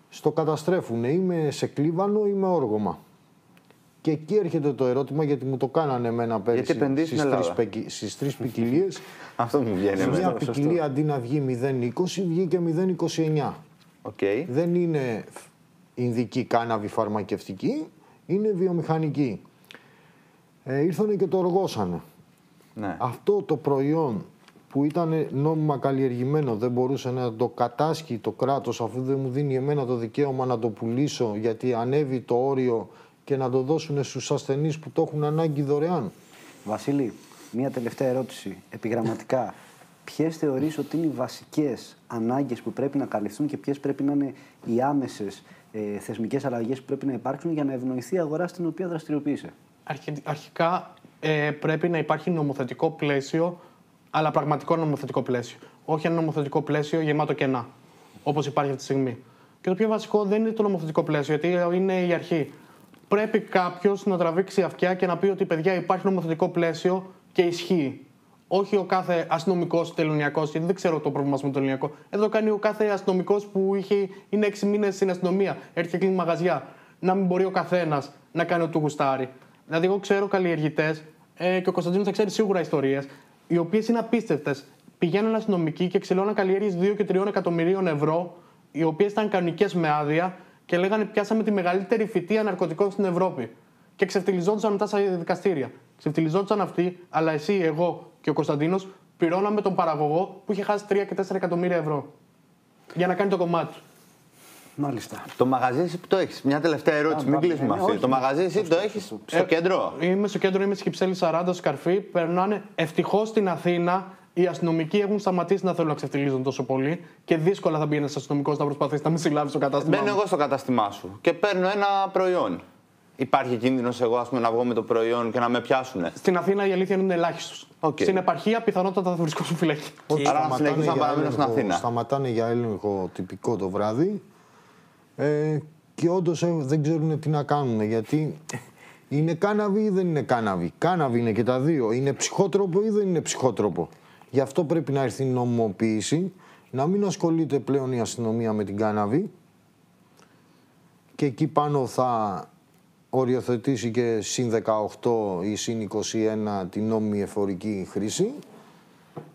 στο καταστρέφουν. Είμαι σε κλίβανο ή με όργωμα. Και εκεί έρχεται το ερώτημα γιατί μου το κάνανε εμένα πέρυσι στις 3 ποικιλίες. Αυτό μου βγαίνει. Σε μια ποικιλία αντί να βγει 0,20 βγήκε 0,29. Okay. Δεν είναι ινδική κάναβη φαρμακευτική, είναι βιομηχανική. Ήρθανε και το οργώσανε. Ναι. Αυτό το προϊόν που ήταν νόμιμα καλλιεργημένο δεν μπορούσε να το κατάσχει το κράτος αφού δεν μου δίνει εμένα το δικαίωμα να το πουλήσω γιατί ανέβει το όριο και να το δώσουν στους ασθενείς που το έχουν ανάγκη δωρεάν. Βασίλη, μία τελευταία ερώτηση. Επιγραμματικά, ποιες θεωρείς ότι είναι οι βασικές ανάγκες που πρέπει να καλυφθούν και ποιες πρέπει να είναι οι άμεσες θεσμικές αλλαγές που πρέπει να υπάρξουν για να ευνοηθεί η αγορά στην οποία δραστηριοποιείσαι? Αρχικά πρέπει να υπάρχει νομοθετικό πλαίσιο, αλλά πραγματικό νομοθετικό πλαίσιο. Όχι ένα νομοθετικό πλαίσιο γεμάτο κενά, όπως υπάρχει αυτή τη στιγμή. Και το πιο βασικό δεν είναι το νομοθετικό πλαίσιο, γιατί είναι η αρχή. Πρέπει κάποιος να τραβήξει αυτιά και να πει ότι παιδιά υπάρχει νομοθετικό πλαίσιο και ισχύει. Όχι ο κάθε αστυνομικός τελωνιακός, γιατί δεν ξέρω το πρόβλημα με τον τελωνιακό. Εδώ κάνει ο κάθε αστυνομικός που είναι 6 μήνες στην αστυνομία, έρχεται και κλείνει μαγαζιά. Να μην μπορεί ο καθένας να κάνει ό,τι του γουστάρει. Δηλαδή, εγώ ξέρω καλλιεργητές και ο Κωνσταντίνος θα ξέρει σίγουρα ιστορίες, οι οποίες είναι απίστευτες. Πηγαίνουν αστυνομικοί και ξυλώναν καλλιέργειες 2 και 3 εκατομμυρίων ευρώ, οι οποίες ήταν κανονικές με άδεια. Και λέγανε πιάσαμε τη μεγαλύτερη φυτεία ναρκωτικών στην Ευρώπη. Και ξεφτιλιζόντουσαν μετά στα δικαστήρια. Ξεφτιλιζόντουσαν αυτοί, αλλά εσύ, εγώ και ο Κωνσταντίνος πληρώναμε τον παραγωγό που είχε χάσει 3 και 4 εκατομμύρια ευρώ. Για να κάνει το κομμάτι του. Μάλιστα. Το μαγαζί εσύ που το έχεις, μια τελευταία ερώτηση, μην κλείσουμε αυτή. Το μαγαζί εσύ το έχεις στο κέντρο? Είμαι στο κέντρο, είμαι στη Κυψέλη 40, Σκαρφή. Περνάνε ευτυχώς στην Αθήνα. Οι αστυνομικοί έχουν σταματήσει να θέλουν να ξεφτιλίζουν τόσο πολύ και δύσκολα θα μπει ένας αστυνομικός να προσπαθήσει να με συλλάβει στο κατάστημα. Μπαίνω εγώ στο κατάστημά σου και παίρνω ένα προϊόν. Υπάρχει κίνδυνος εγώ να βγω με το προϊόν και να με πιάσουνε? Στην Αθήνα η αλήθεια είναι ελάχιστος. Στην επαρχία πιθανότατα θα βρισκόσουν φυλακή. Άρα να συνεχίσω να παραμείνω στην Αθήνα. Σταματάνε για έλεγχο τυπικό το βράδυ και όντως δεν ξέρουν τι να κάνουν γιατί. Είναι κάναβη ή δεν είναι κάναβη? Κάναβη είναι και τα δύο. Είναι ψυχότροπο ή δεν είναι ψυχότροπο? Γι' αυτό πρέπει να έρθει η νομιμοποίηση, να μην ασχολείται πλέον η αστυνομία με την κάναβη και εκεί πάνω θα οριοθετήσει και συν 18 ή συν 21 την νόμιμη εφορική χρήση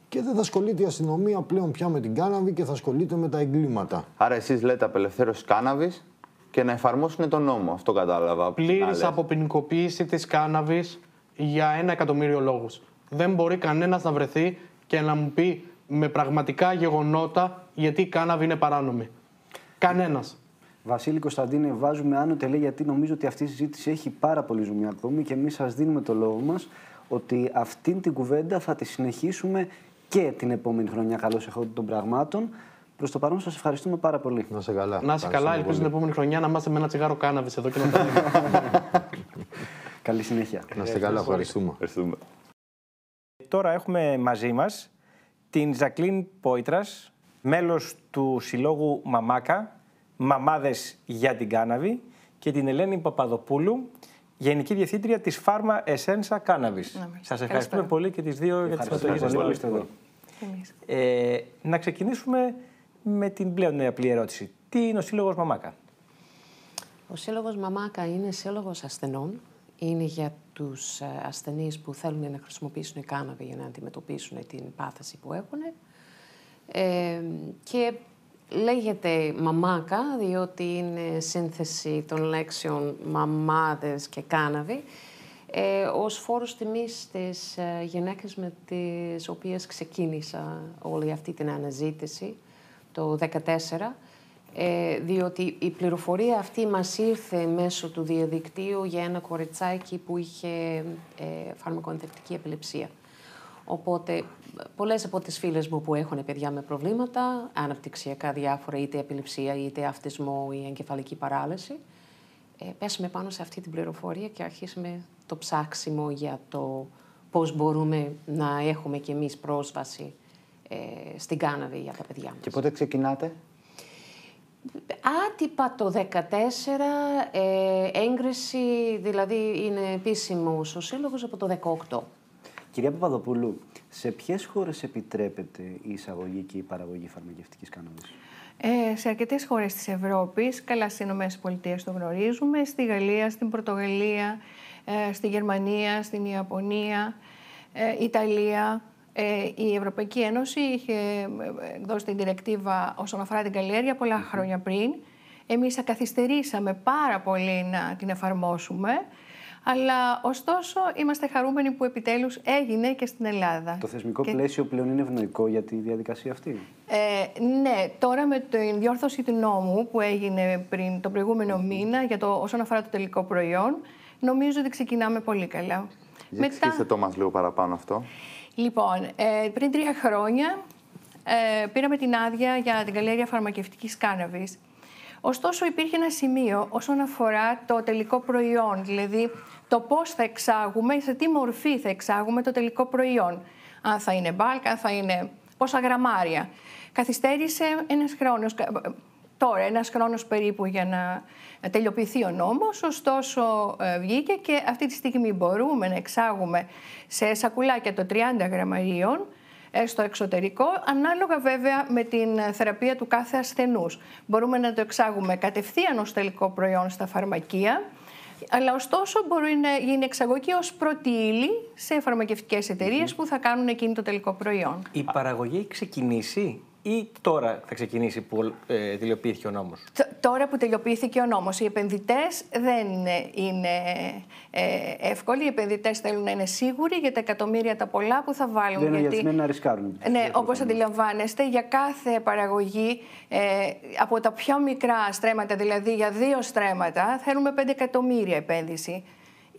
και δεν θα ασχολείται η αστυνομία πλέον πια με την κάναβη και θα ασχολείται με τα εγκλήματα. Άρα εσείς λέτε απελευθέρωση κάναβης και να εφαρμόσουν τον νόμο. Αυτό κατάλαβα. Πλήρης αποποινικοποίηση της κάναβης για 1 εκατομμύριο λόγους. Δεν μπορεί κανένας να βρεθεί και να μου πει με πραγματικά γεγονότα γιατί η κάναβη είναι παράνομη. Κανένας. Βασίλη Κωνσταντίνε, βάζουμε άνω τελεία γιατί νομίζω ότι αυτή η συζήτηση έχει πάρα πολύ ζουμιά ακόμη και εμείς σας δίνουμε το λόγο μας ότι αυτήν την κουβέντα θα τη συνεχίσουμε και την επόμενη χρονιά καλώς εχόντων των πραγμάτων. Προς το παρόν σας ευχαριστούμε πάρα πολύ. Να σε καλά. Να είσαι καλά, ελπίζω την επόμενη χρονιά να είμαστε με ένα τσιγάρο κάναβης εδώ και να τα λέμε. Καλή συνέχεια. Να είστε καλά, ευχαριστούμε. Τώρα έχουμε μαζί μας την Ζακλίν Πόιτρας, μέλος του Συλλόγου Μαμάκα, Μαμάδες για την Κάναβη, και την Ελένη Παπαδοπούλου, Γενική Διευθύντρια της Pharma Essenza Cannabis. Σας ευχαριστούμε πολύ και τις δύο για τη συμμετοχή σας. Να ξεκινήσουμε με την πλέον απλή ερώτηση. Τι είναι ο Σύλλογος Μαμάκα? Ο Σύλλογος Μαμάκα είναι σύλλογος ασθενών. Είναι για τους ασθενείς που θέλουν να χρησιμοποιήσουν κάναβη για να αντιμετωπίσουν την πάθηση που έχουν. Και λέγεται Μαμάκα διότι είναι σύνθεση των λέξεων μαμάδες και κάναβη ως φόρος τιμής στις γυναίκες με τις οποίες ξεκίνησα όλη αυτή την αναζήτηση το 2014, διότι η πληροφορία αυτή μας ήρθε μέσω του διαδικτύου για ένα κοριτσάκι που είχε φαρμακοαντευτική επιληψία. Οπότε, πολλές από τις φίλες μου που έχουν παιδιά με προβλήματα, αναπτυξιακά διάφορα, είτε επιληψία, είτε αυτισμό ή εγκεφαλική παράλυση, πέσαμε πάνω σε αυτή την πληροφορία και αρχίσαμε το ψάξιμο για το πώς μπορούμε να έχουμε κι εμείς πρόσβαση στην κάναβη για τα παιδιά μας. Και πότε ξεκινάτε? Άτυπα το 2014, έγκριση, δηλαδή είναι επίσημος ο Σύλλογος από το 2018. Κυρία Παπαδοπούλου, σε ποιες χώρες επιτρέπεται η εισαγωγή και η παραγωγή φαρμακευτικής κάναβης? Σε αρκετές χώρες της Ευρώπης, καλά στις ΗΠΑ το γνωρίζουμε, στη Γαλλία, στην Πορτογαλία, στη Γερμανία, στην Ιαπωνία, Ιταλία. Η Ευρωπαϊκή Ένωση είχε δώσει την διρεκτίβα όσον αφορά την καλλιέργεια πολλά χρόνια πριν. Εμείς καθυστερήσαμε πάρα πολύ να την εφαρμόσουμε. Αλλά ωστόσο είμαστε χαρούμενοι που επιτέλους έγινε και στην Ελλάδα. Το θεσμικό πλαίσιο πλέον είναι ευνοϊκό για τη διαδικασία αυτή? Ναι, τώρα με την διόρθωση του νόμου που έγινε τον προηγούμενο μήνα για όσον αφορά το τελικό προϊόν, νομίζω ότι ξεκινάμε πολύ καλά. Εξηγήστε το μας λίγο παραπάνω αυτό. Λοιπόν, πριν 3 χρόνια πήραμε την άδεια για την καλλιέργεια φαρμακευτικής κάναβης. Ωστόσο, υπήρχε ένα σημείο όσον αφορά το τελικό προϊόν, δηλαδή το πώς θα εξάγουμε, σε τι μορφή θα εξάγουμε το τελικό προϊόν. Αν θα είναι bulk, αν θα είναι πόσα γραμμάρια. Καθυστέρησε ένας χρόνος περίπου για να τελειοποιηθεί ο νόμος, ωστόσο βγήκε και αυτή τη στιγμή μπορούμε να εξάγουμε σε σακουλάκια των 30 γραμμαρίων στο εξωτερικό, ανάλογα βέβαια με την θεραπεία του κάθε ασθενούς. Μπορούμε να το εξάγουμε κατευθείαν ως τελικό προϊόν στα φαρμακεία, αλλά ωστόσο μπορεί να γίνει εξαγωγή ως πρώτη ύλη σε φαρμακευτικές εταιρείες που θα κάνουν εκείνο το τελικό προϊόν. Η παραγωγή έχει ξεκινήσει ή τώρα θα ξεκινήσει που τελειοποιήθηκε ο νόμος? Τώρα που τελειοποιήθηκε ο νόμος. Οι επενδυτές δεν είναι εύκολοι. Οι επενδυτές θέλουν να είναι σίγουροι για τα εκατομμύρια τα πολλά που θα βάλουν. Δεν είναι διατεθειμένοι να ρισκάρουν. Ναι, όπως αντιλαμβάνεστε, για κάθε παραγωγή από τα πιο μικρά στρέμματα, δηλαδή για 2 στρέμματα, θέλουμε 5 εκατομμύρια επένδυση.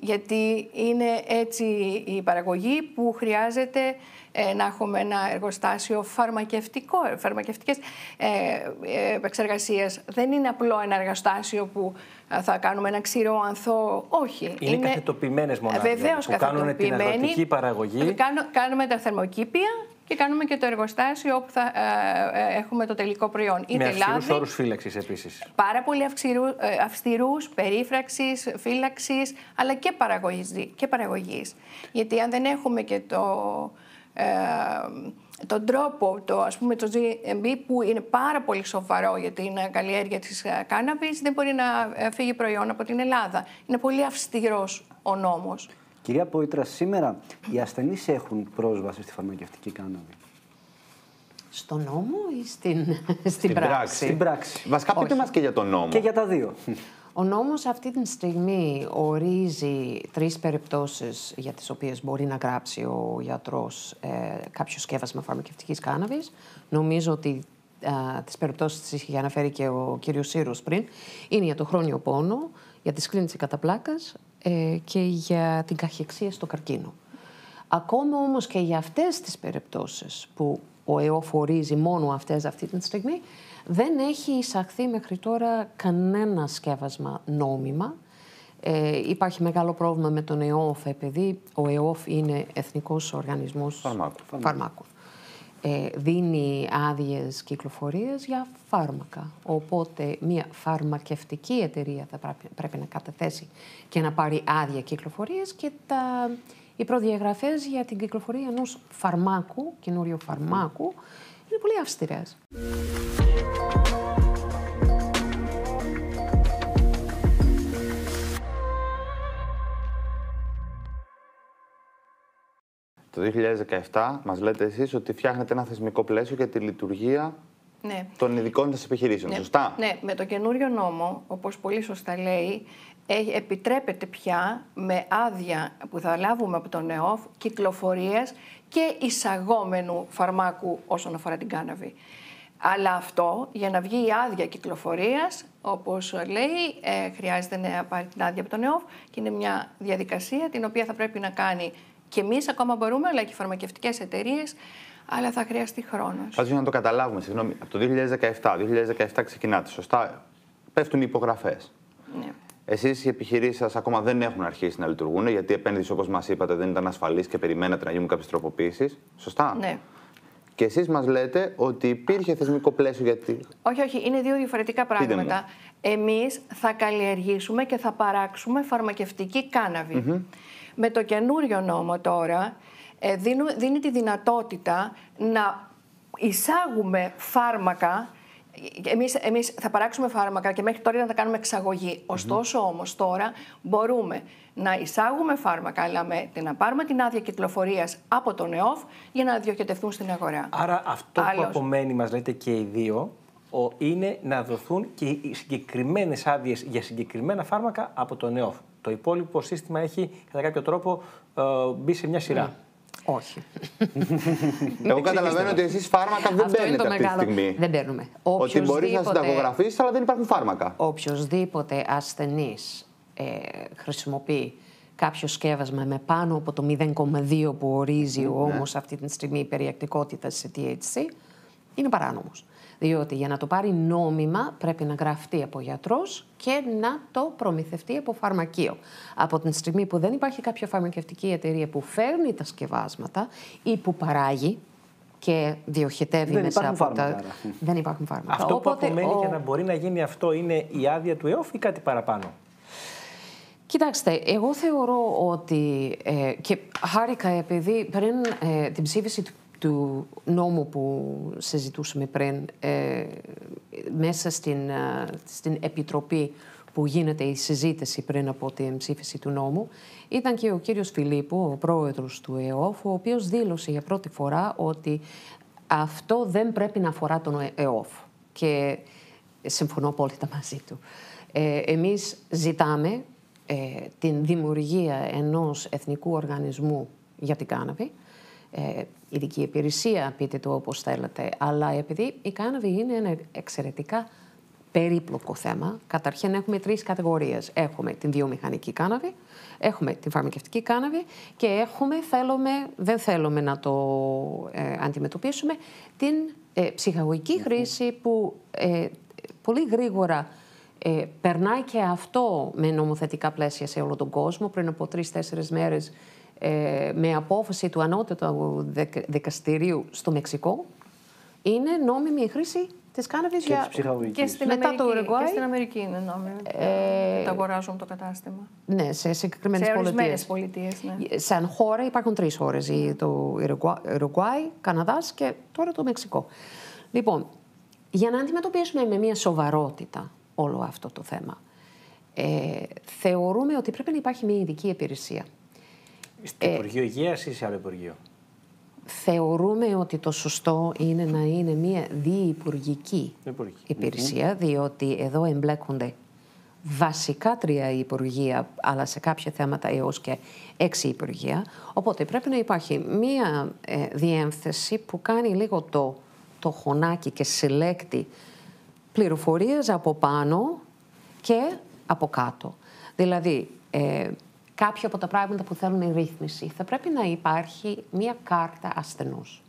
Γιατί είναι έτσι η παραγωγή που χρειάζεται να έχουμε ένα εργοστάσιο φαρμακευτικές επεξεργασίες. Δεν είναι απλό ένα εργοστάσιο που θα κάνουμε ένα ξηρό ανθό. Όχι. Είναι καθετοποιημένες μονάδες που κάνουν την αγροτική παραγωγή. Κάνουμε τα θερμοκήπια και κάνουμε και το εργοστάσιο όπου θα έχουμε το τελικό προϊόν. Με αυστηρούς όρους φύλαξης επίσης. Πάρα πολύ αυστηρούς, περίφραξης, φύλαξης, αλλά και παραγωγής. Γιατί αν δεν έχουμε και τον τρόπο, το GMB που είναι πάρα πολύ σοβαρό για την καλλιέργεια της κάναβης, δεν μπορεί να φύγει προϊόν από την Ελλάδα. Είναι πολύ αυστηρός ο νόμος. Κυρία Πόητρα, σήμερα οι ασθενείς έχουν πρόσβαση στη φαρμακευτική κάναβη? Στο νόμο ή στην πράξη? Στην πράξη. Βασικά πείτε μας και για τον νόμο. Και για τα δύο. Ο νόμος αυτή τη στιγμή ορίζει 3 περιπτώσεις για τις οποίες μπορεί να γράψει ο γιατρός κάποιο σκεύασμα φαρμακευτικής κάναβης. Νομίζω ότι τις περιπτώσεις τις είχε αναφέρει και ο κύριος Σύρος πριν. Είναι για το χρόνιο πόνο, για τη σκλήνηση κατά πλάκας και για την καχυεξία στο καρκίνο. Ακόμα όμως και για αυτές τις περιπτώσεις που ο ΕΟΦ ορίζει μόνο αυτές αυτή τη στιγμή, δεν έχει εισαχθεί μέχρι τώρα κανένα σκεύασμα νόμιμα. Υπάρχει μεγάλο πρόβλημα με τον ΕΟΦ, επειδή ο ΕΟΦ είναι εθνικός οργανισμός φαρμάκων. Δίνει άδειες κυκλοφορίας για φάρμακα. Οπότε μια φαρμακευτική εταιρεία θα πρέπει να καταθέσει και να πάρει άδεια κυκλοφορίας και οι προδιαγραφές για την κυκλοφορία ενός φαρμάκου, καινούριου φαρμάκου, είναι πολύ αυστηρές. Το 2017 μας λέτε εσείς ότι φτιάχνετε ένα θεσμικό πλαίσιο για τη λειτουργία των ειδικών σας επιχειρήσεων, σωστά? Ναι, με το καινούριο νόμο, όπως πολύ σωστά λέει, επιτρέπεται πια με άδεια που θα λάβουμε από τον ΕΟΦ κυκλοφορίας και εισαγόμενου φαρμάκου όσον αφορά την κάναβη. Αλλά αυτό, για να βγει η άδεια κυκλοφορίας, όπως λέει, χρειάζεται να πάρει την άδεια από τον ΕΟΦ και είναι μια διαδικασία την οποία θα πρέπει να κάνει και εμείς ακόμα μπορούμε, αλλά και οι φαρμακευτικές εταιρείες, αλλά θα χρειαστεί χρόνος. Πάντως για να το καταλάβουμε, συγγνώμη, από το 2017 ξεκινάτε, σωστά, πέφτουν οι υπογραφές. Ναι. Εσείς οι επιχειρήσεις σας ακόμα δεν έχουν αρχίσει να λειτουργούν, γιατί η επένδυση, όπως μας είπατε, δεν ήταν ασφαλής και περιμένατε να γίνουν κάποιες τροποποίησεις. Σωστά. Ναι. Και εσείς μας λέτε ότι υπήρχε θεσμικό πλαίσιο γιατί. Όχι, είναι δύο διαφορετικά πράγματα. Εμείς θα καλλιεργήσουμε και θα παράξουμε φαρμακευτική κάναβη. Με το καινούριο νόμο τώρα δίνει τη δυνατότητα να εισάγουμε φάρμακα. Εμείς θα παράξουμε φάρμακα και μέχρι τώρα ήταν να κάνουμε εξαγωγή. Ωστόσο όμως τώρα μπορούμε να εισάγουμε φάρμακα, αλλά να πάρουμε την άδεια κυκλοφορίας από τον ΕΟΦ για να διοχετευτούν στην αγορά. Άρα αυτό που απομένει, μας λέτε και οι δύο, είναι να δοθούν και οι συγκεκριμένες άδειες για συγκεκριμένα φάρμακα από τον ΕΟΦ. Το υπόλοιπο σύστημα έχει κατά κάποιο τρόπο μπει σε μια σειρά. Όχι. Εγώ καταλαβαίνω ότι εσείς φάρμακα δεν παίρνετε αυτή τη στιγμή. Δεν παίρνουμε. Ότι μπορείς να συνταγογραφήσεις, αλλά δεν υπάρχουν φάρμακα. Οποιοςδήποτε ασθενής χρησιμοποιεί κάποιο σκεύασμα με πάνω από το 0,2 που ορίζει όμως αυτή τη στιγμή η περιεκτικότητα σε THC, είναι παράνομος. Διότι για να το πάρει νόμιμα πρέπει να γραφτεί από γιατρός και να το προμηθευτεί από φαρμακείο. Από την στιγμή που δεν υπάρχει κάποια φαρμακευτική εταιρεία που φέρνει τα σκευάσματα ή που παράγει και διοχετεύει μέσα από τα. Δεν υπάρχουν φάρμακα. Αυτό που απομένει για να μπορεί να γίνει αυτό είναι η άδεια του ΕΟΦ ή κάτι παραπάνω? Κοιτάξτε, εγώ θεωρώ ότι και χάρηκα επειδή πριν την ψήφιση του νόμου που συζητούσαμε πριν μέσα στην Επιτροπή που γίνεται η συζήτηση πριν από την ψήφιση του νόμου, ήταν και ο κύριος Φιλίππου, ο πρόεδρος του ΕΟΦ, ο οποίος δήλωσε για πρώτη φορά ότι αυτό δεν πρέπει να αφορά τον ΕΟΦ. Και συμφωνώ απόλυτα μαζί του. Εμείς ζητάμε την δημιουργία ενός εθνικού οργανισμού για την κάναβη, ειδική υπηρεσία, πείτε το όπως θέλετε, αλλά επειδή η κάναβη είναι ένα εξαιρετικά περίπλοκο θέμα, καταρχήν έχουμε 3 κατηγορίες. Έχουμε την βιομηχανική κάναβη, έχουμε την φαρμακευτική κάναβη και δεν θέλουμε να το αντιμετωπίσουμε την ψυχαγωγική χρήση που πολύ γρήγορα περνάει και αυτό με νομοθετικά πλαίσια σε όλο τον κόσμο. Πριν από 3-4 μέρες με απόφαση του ανώτατου δικαστηρίου στο Μεξικό είναι νόμιμη η χρήση της κάναβης και στην Αμερική είναι νόμιμη. Τα αγοράζουν το κατάστημα. Ναι, σε συγκεκριμένες πολιτείες. Ναι. Σαν χώρα υπάρχουν 3 χώρες. Το Ουρουγουάι, Καναδάς και τώρα το Μεξικό. Λοιπόν, για να αντιμετωπίσουμε με μια σοβαρότητα όλο αυτό το θέμα, θεωρούμε ότι πρέπει να υπάρχει μια ειδική υπηρεσία. Στο Υπουργείο Υγείας ή σε άλλο Υπουργείο? Θεωρούμε ότι το σωστό είναι να είναι μια διυπουργική υπηρεσία, διότι εδώ εμπλέκονται βασικά 3 υπουργεία, αλλά σε κάποια θέματα έως και 6 υπουργεία. Οπότε πρέπει να υπάρχει μια διεύθυνση που κάνει λίγο το χωνάκι και συλλέκτη πληροφορίες από πάνω και από κάτω. Δηλαδή, κάποια από τα πράγματα που θέλουν ρύθμιση, θα πρέπει να υπάρχει μια κάρτα ασθενούς.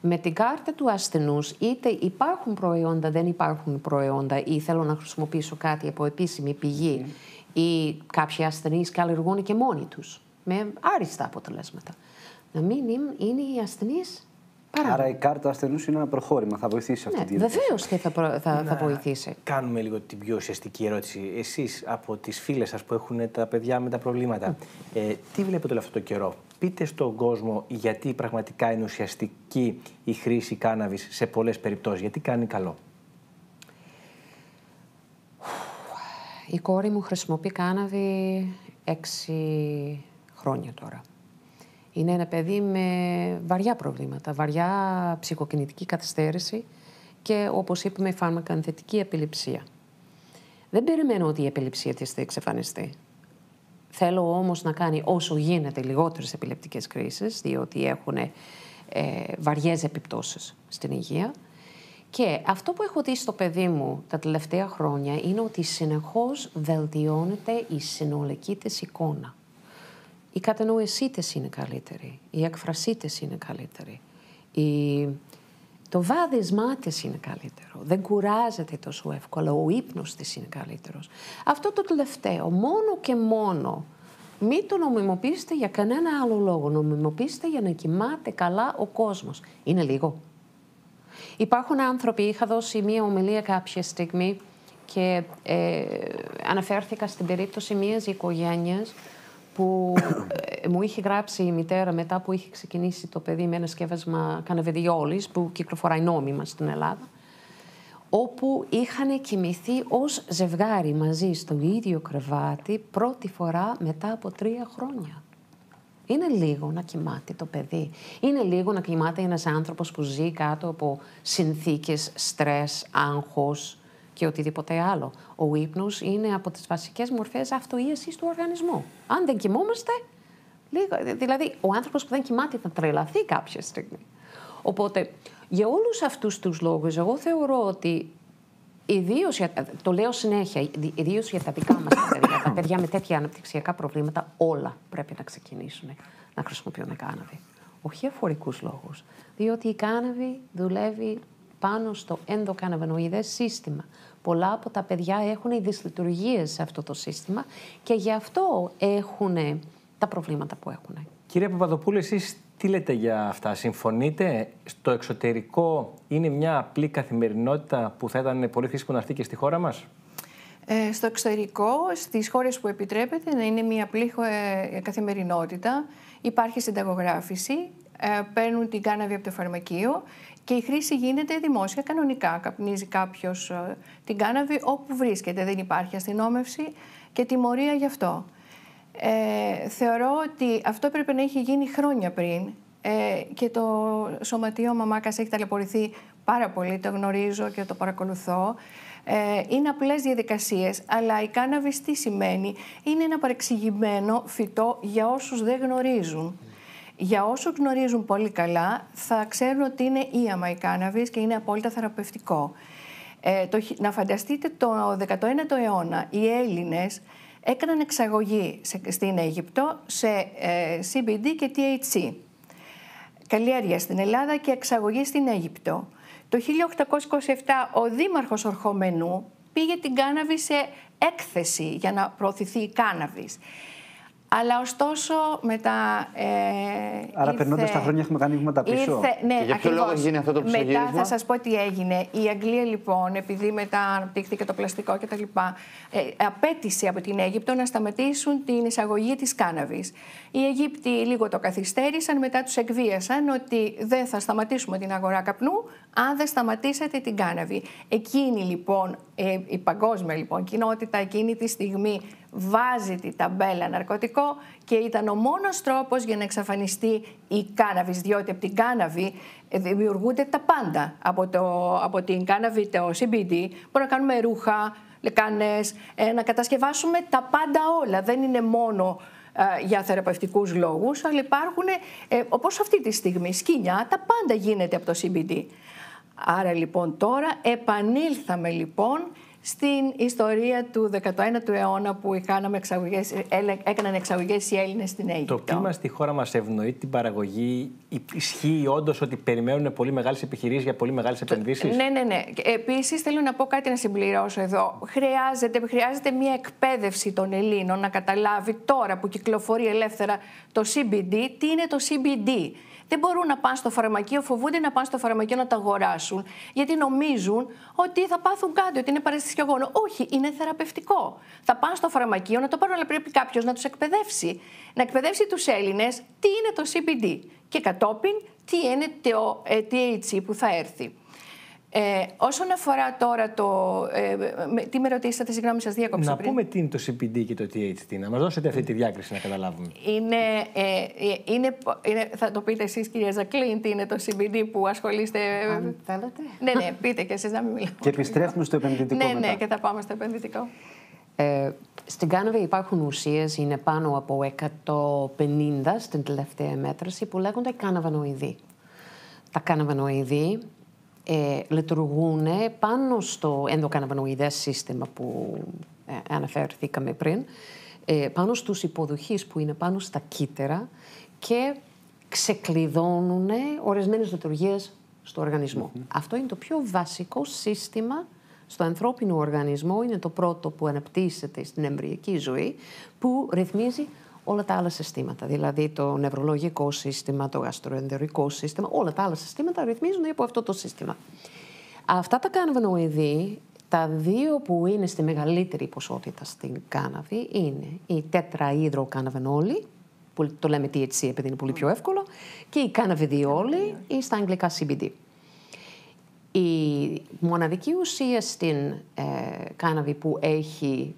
Με την κάρτα του ασθενούς, είτε υπάρχουν προϊόντα, δεν υπάρχουν προϊόντα, ή θέλω να χρησιμοποιήσω κάτι από επίσημη πηγή, ή κάποιοι ασθενείς καλλιεργούν και μόνοι τους, με άριστα αποτελέσματα. Να μην είναι οι ασθενείς παράγοντες. Άρα η κάρτα ασθενούς είναι ένα προχώρημα, θα βοηθήσει αυτή τη διαδικασία. Βεβαίως και θα βοηθήσει. Κάνουμε λίγο την πιο ουσιαστική ερώτηση. Εσείς από τις φίλες σας που έχουν τα παιδιά με τα προβλήματα, τι βλέπετε όλο αυτό το καιρό? Πείτε στον κόσμο γιατί πραγματικά είναι ουσιαστική η χρήση κάναβης σε πολλές περιπτώσεις. Γιατί κάνει καλό. Η κόρη μου χρησιμοποιεί κάναβη 6 χρόνια τώρα. Είναι ένα παιδί με βαριά προβλήματα, βαριά ψυχοκινητική καθυστέρηση και, όπως είπαμε, φαρμακοανθετική επιληψία. Δεν περιμένω ότι η επιληψία της θα εξαφανιστεί. Θέλω όμως να κάνει όσο γίνεται λιγότερες επιλεπτικές κρίσεις, διότι έχουν βαριές επιπτώσεις στην υγεία. Και αυτό που έχω δει στο παιδί μου τα τελευταία χρόνια είναι ότι συνεχώς βελτιώνεται η συνολική της εικόνα. Η κατανόησή της είναι καλύτερη, η έκφρασή της είναι καλύτερη, το βάδισμά της είναι καλύτερο, δεν κουράζεται τόσο εύκολα, ο ύπνος της είναι καλύτερος. Αυτό το τελευταίο, μόνο και μόνο, μην το νομιμοποιήσετε για κανένα άλλο λόγο, νομιμοποιήστε για να κοιμάται καλά ο κόσμος. Είναι λίγο. Υπάρχουν άνθρωποι, είχα δώσει μία ομιλία κάποια στιγμή και αναφέρθηκα στην περίπτωση μιας οικογένειας που μου είχε γράψει η μητέρα μετά που είχε ξεκινήσει το παιδί με ένα σκεύασμα καναβεδιόλης που κυκλοφοράει νόμιμα στην Ελλάδα, όπου είχαν κοιμηθεί ως ζευγάρι μαζί στο ίδιο κρεβάτι πρώτη φορά μετά από 3 χρόνια. Είναι λίγο να κοιμάται το παιδί. Είναι λίγο να κοιμάται ένας άνθρωπος που ζει κάτω από συνθήκες στρες, άγχος και οτιδήποτε άλλο. Ο ύπνος είναι από τις βασικές μορφές αυτοίασης του οργανισμού. Αν δεν κοιμόμαστε, δηλαδή ο άνθρωπος που δεν κοιμάται θα τρελαθεί κάποια στιγμή. Οπότε, για όλους αυτούς τους λόγους, εγώ θεωρώ ότι ιδίως, το λέω συνέχεια, ιδίως για τα δικά μας παιδιά, τα παιδιά με τέτοια αναπτυξιακά προβλήματα, όλα πρέπει να ξεκινήσουν να χρησιμοποιούν κάναβη. Όχι για φορικούς λόγους, διότι η κάναβη δουλεύει πάνω στο ενδοκαναβινοειδές σύστημα. Πολλά από τα παιδιά έχουν δυσλειτουργίες σε αυτό το σύστημα και γι' αυτό έχουν τα προβλήματα που έχουν. Κύριε Παπαδοπούλου, εσείς τι λέτε για αυτά? Συμφωνείτε? Στο εξωτερικό είναι μια απλή καθημερινότητα που θα ήταν πολύ χρήσιμο να έρθει και στη χώρα μας? Στο εξωτερικό, στις χώρες που επιτρέπεται να είναι μια απλή καθημερινότητα, υπάρχει συνταγογράφηση, παίρνουν την κάναβη από το φαρμακείο και η χρήση γίνεται δημόσια, κανονικά. Καπνίζει κάποιος την κάναβη όπου βρίσκεται. Δεν υπάρχει αστυνόμευση και τιμωρία γι' αυτό. Θεωρώ ότι αυτό πρέπει να έχει γίνει χρόνια πριν και το Σωματείο Μαμάκας έχει ταλαιπωρηθεί πάρα πολύ, το γνωρίζω και το παρακολουθώ. Είναι απλές διαδικασίες, αλλά η κάναβης τι σημαίνει? Είναι ένα παρεξηγημένο φυτό για όσους δεν γνωρίζουν. Για όσους γνωρίζουν πολύ καλά, θα ξέρουν ότι είναι ίαμα η κάναβης και είναι απόλυτα θεραπευτικό. Να φανταστείτε το 19ο αιώνα οι Έλληνες έκαναν εξαγωγή στην Αίγυπτο σε CBD και THC. Καλλιέργεια στην Ελλάδα και εξαγωγή στην Αίγυπτο. Το 1827 ο δήμαρχος Ορχομενού πήγε την κάναβη σε έκθεση για να προωθηθεί η κάναβης. Αλλά ωστόσο μετά. Άρα, περνώντας τα χρόνια, έχουμε κάνει βήματα πίσω. Ναι, και για ποιο λόγο έχει γίνει αυτό το ψωγύρισμα? Μετά θα σας πω τι έγινε. Η Αγγλία, λοιπόν, επειδή μετά αναπτύχθηκε το πλαστικό κτλ., απέτησε από την Αίγυπτο να σταματήσουν την εισαγωγή της κάναβης. Οι Αιγύπτιοι λίγο το καθυστέρησαν, μετά τους εκβίασαν ότι δεν θα σταματήσουμε την αγορά καπνού αν δεν σταματήσετε την κάναβη. Εκείνη, λοιπόν, η παγκόσμια λοιπόν κοινότητα εκείνη τη στιγμή βάζει τη ταμπέλα ναρκωτικό και ήταν ο μόνος τρόπος για να εξαφανιστεί η κάναβης, διότι από την κάναβη δημιουργούνται τα πάντα. Από την κάναβη, το CBD, μπορούμε να κάνουμε ρούχα, λεκάνες, να κατασκευάσουμε τα πάντα όλα. Δεν είναι μόνο για θεραπευτικούς λόγους, αλλά υπάρχουν, όπως αυτή τη στιγμή, σκοινιά, τα πάντα γίνεται από το CBD. Άρα λοιπόν τώρα επανήλθαμε λοιπόν στην ιστορία του 19ου αιώνα που έκαναν εξαγωγές οι Έλληνες στην Αίγυπτο. Το κλίμα στη χώρα μας ευνοεί την παραγωγή? Ισχύει όντως ότι περιμένουν πολύ μεγάλες επιχειρήσεις για πολύ μεγάλες επενδύσεις? Ναι. Επίσης θέλω να πω κάτι να συμπληρώσω εδώ. Χρειάζεται μια εκπαίδευση των Ελλήνων να καταλάβει τώρα που κυκλοφορεί ελεύθερα το CBD, τι είναι το CBD. Δεν μπορούν να πάνε στο φαρμακείο, φοβούνται να πάνε στο φαρμακείο να το αγοράσουν, γιατί νομίζουν ότι θα πάθουν κάτι, ότι είναι παραισθησιογόνο. Όχι, είναι θεραπευτικό. Θα πάνε στο φαρμακείο να το πάρουν, αλλά πρέπει κάποιος να τους εκπαιδεύσει. Να εκπαιδεύσει τους Έλληνες τι είναι το CBD και κατόπιν τι είναι το THC που θα έρθει. Όσον αφορά τώρα τι με ρωτήσατε, συγγνώμη, σας διάκοψα πριν. Να πούμε τι είναι το CBD και το THC, να μας δώσετε αυτή τη διάκριση να καταλάβουμε. Θα το πείτε εσείς, κυρία Ζακλίν, τι είναι το CBD που ασχολείστε. Αν θέλετε. Ναι, πείτε και εσείς, να μην μιλάω. Και επιστρέφουμε στο επενδυτικό μετά. Ναι, και θα πάμε στο επενδυτικό. Στην κάναβη υπάρχουν ουσίες, είναι πάνω από 150 στην τελευταία μέτρηση, που λέγονται καναβανοειδή. Τα καναβανοειδή λειτουργούν πάνω στο ενδοκαναβανοειδές σύστημα που αναφέρθηκαμε πριν, πάνω στους υποδοχείς που είναι πάνω στα κύτταρα και ξεκλειδώνουν ορισμένες λειτουργίες στο οργανισμό. Αυτό είναι το πιο βασικό σύστημα στο ανθρώπινο οργανισμό, είναι το πρώτο που αναπτύσσεται στην εμβρυϊκή ζωή, που ρυθμίζει όλα τα άλλα συστήματα. Δηλαδή το νευρολογικό σύστημα, το γαστροεντερικό σύστημα, όλα τα άλλα συστήματα ρυθμίζονται από αυτό το σύστημα. Αυτά τα καναβανοειδή, τα δύο που είναι στη μεγαλύτερη ποσότητα στην κάναβη, είναι η τετραΐδροκαναβενόλη, που το λέμε THC επειδή είναι πολύ πιο εύκολο, και η καναβιδιόλη ή στα αγγλικά CBD. Η μοναδική ουσία στην κάναβη που έχει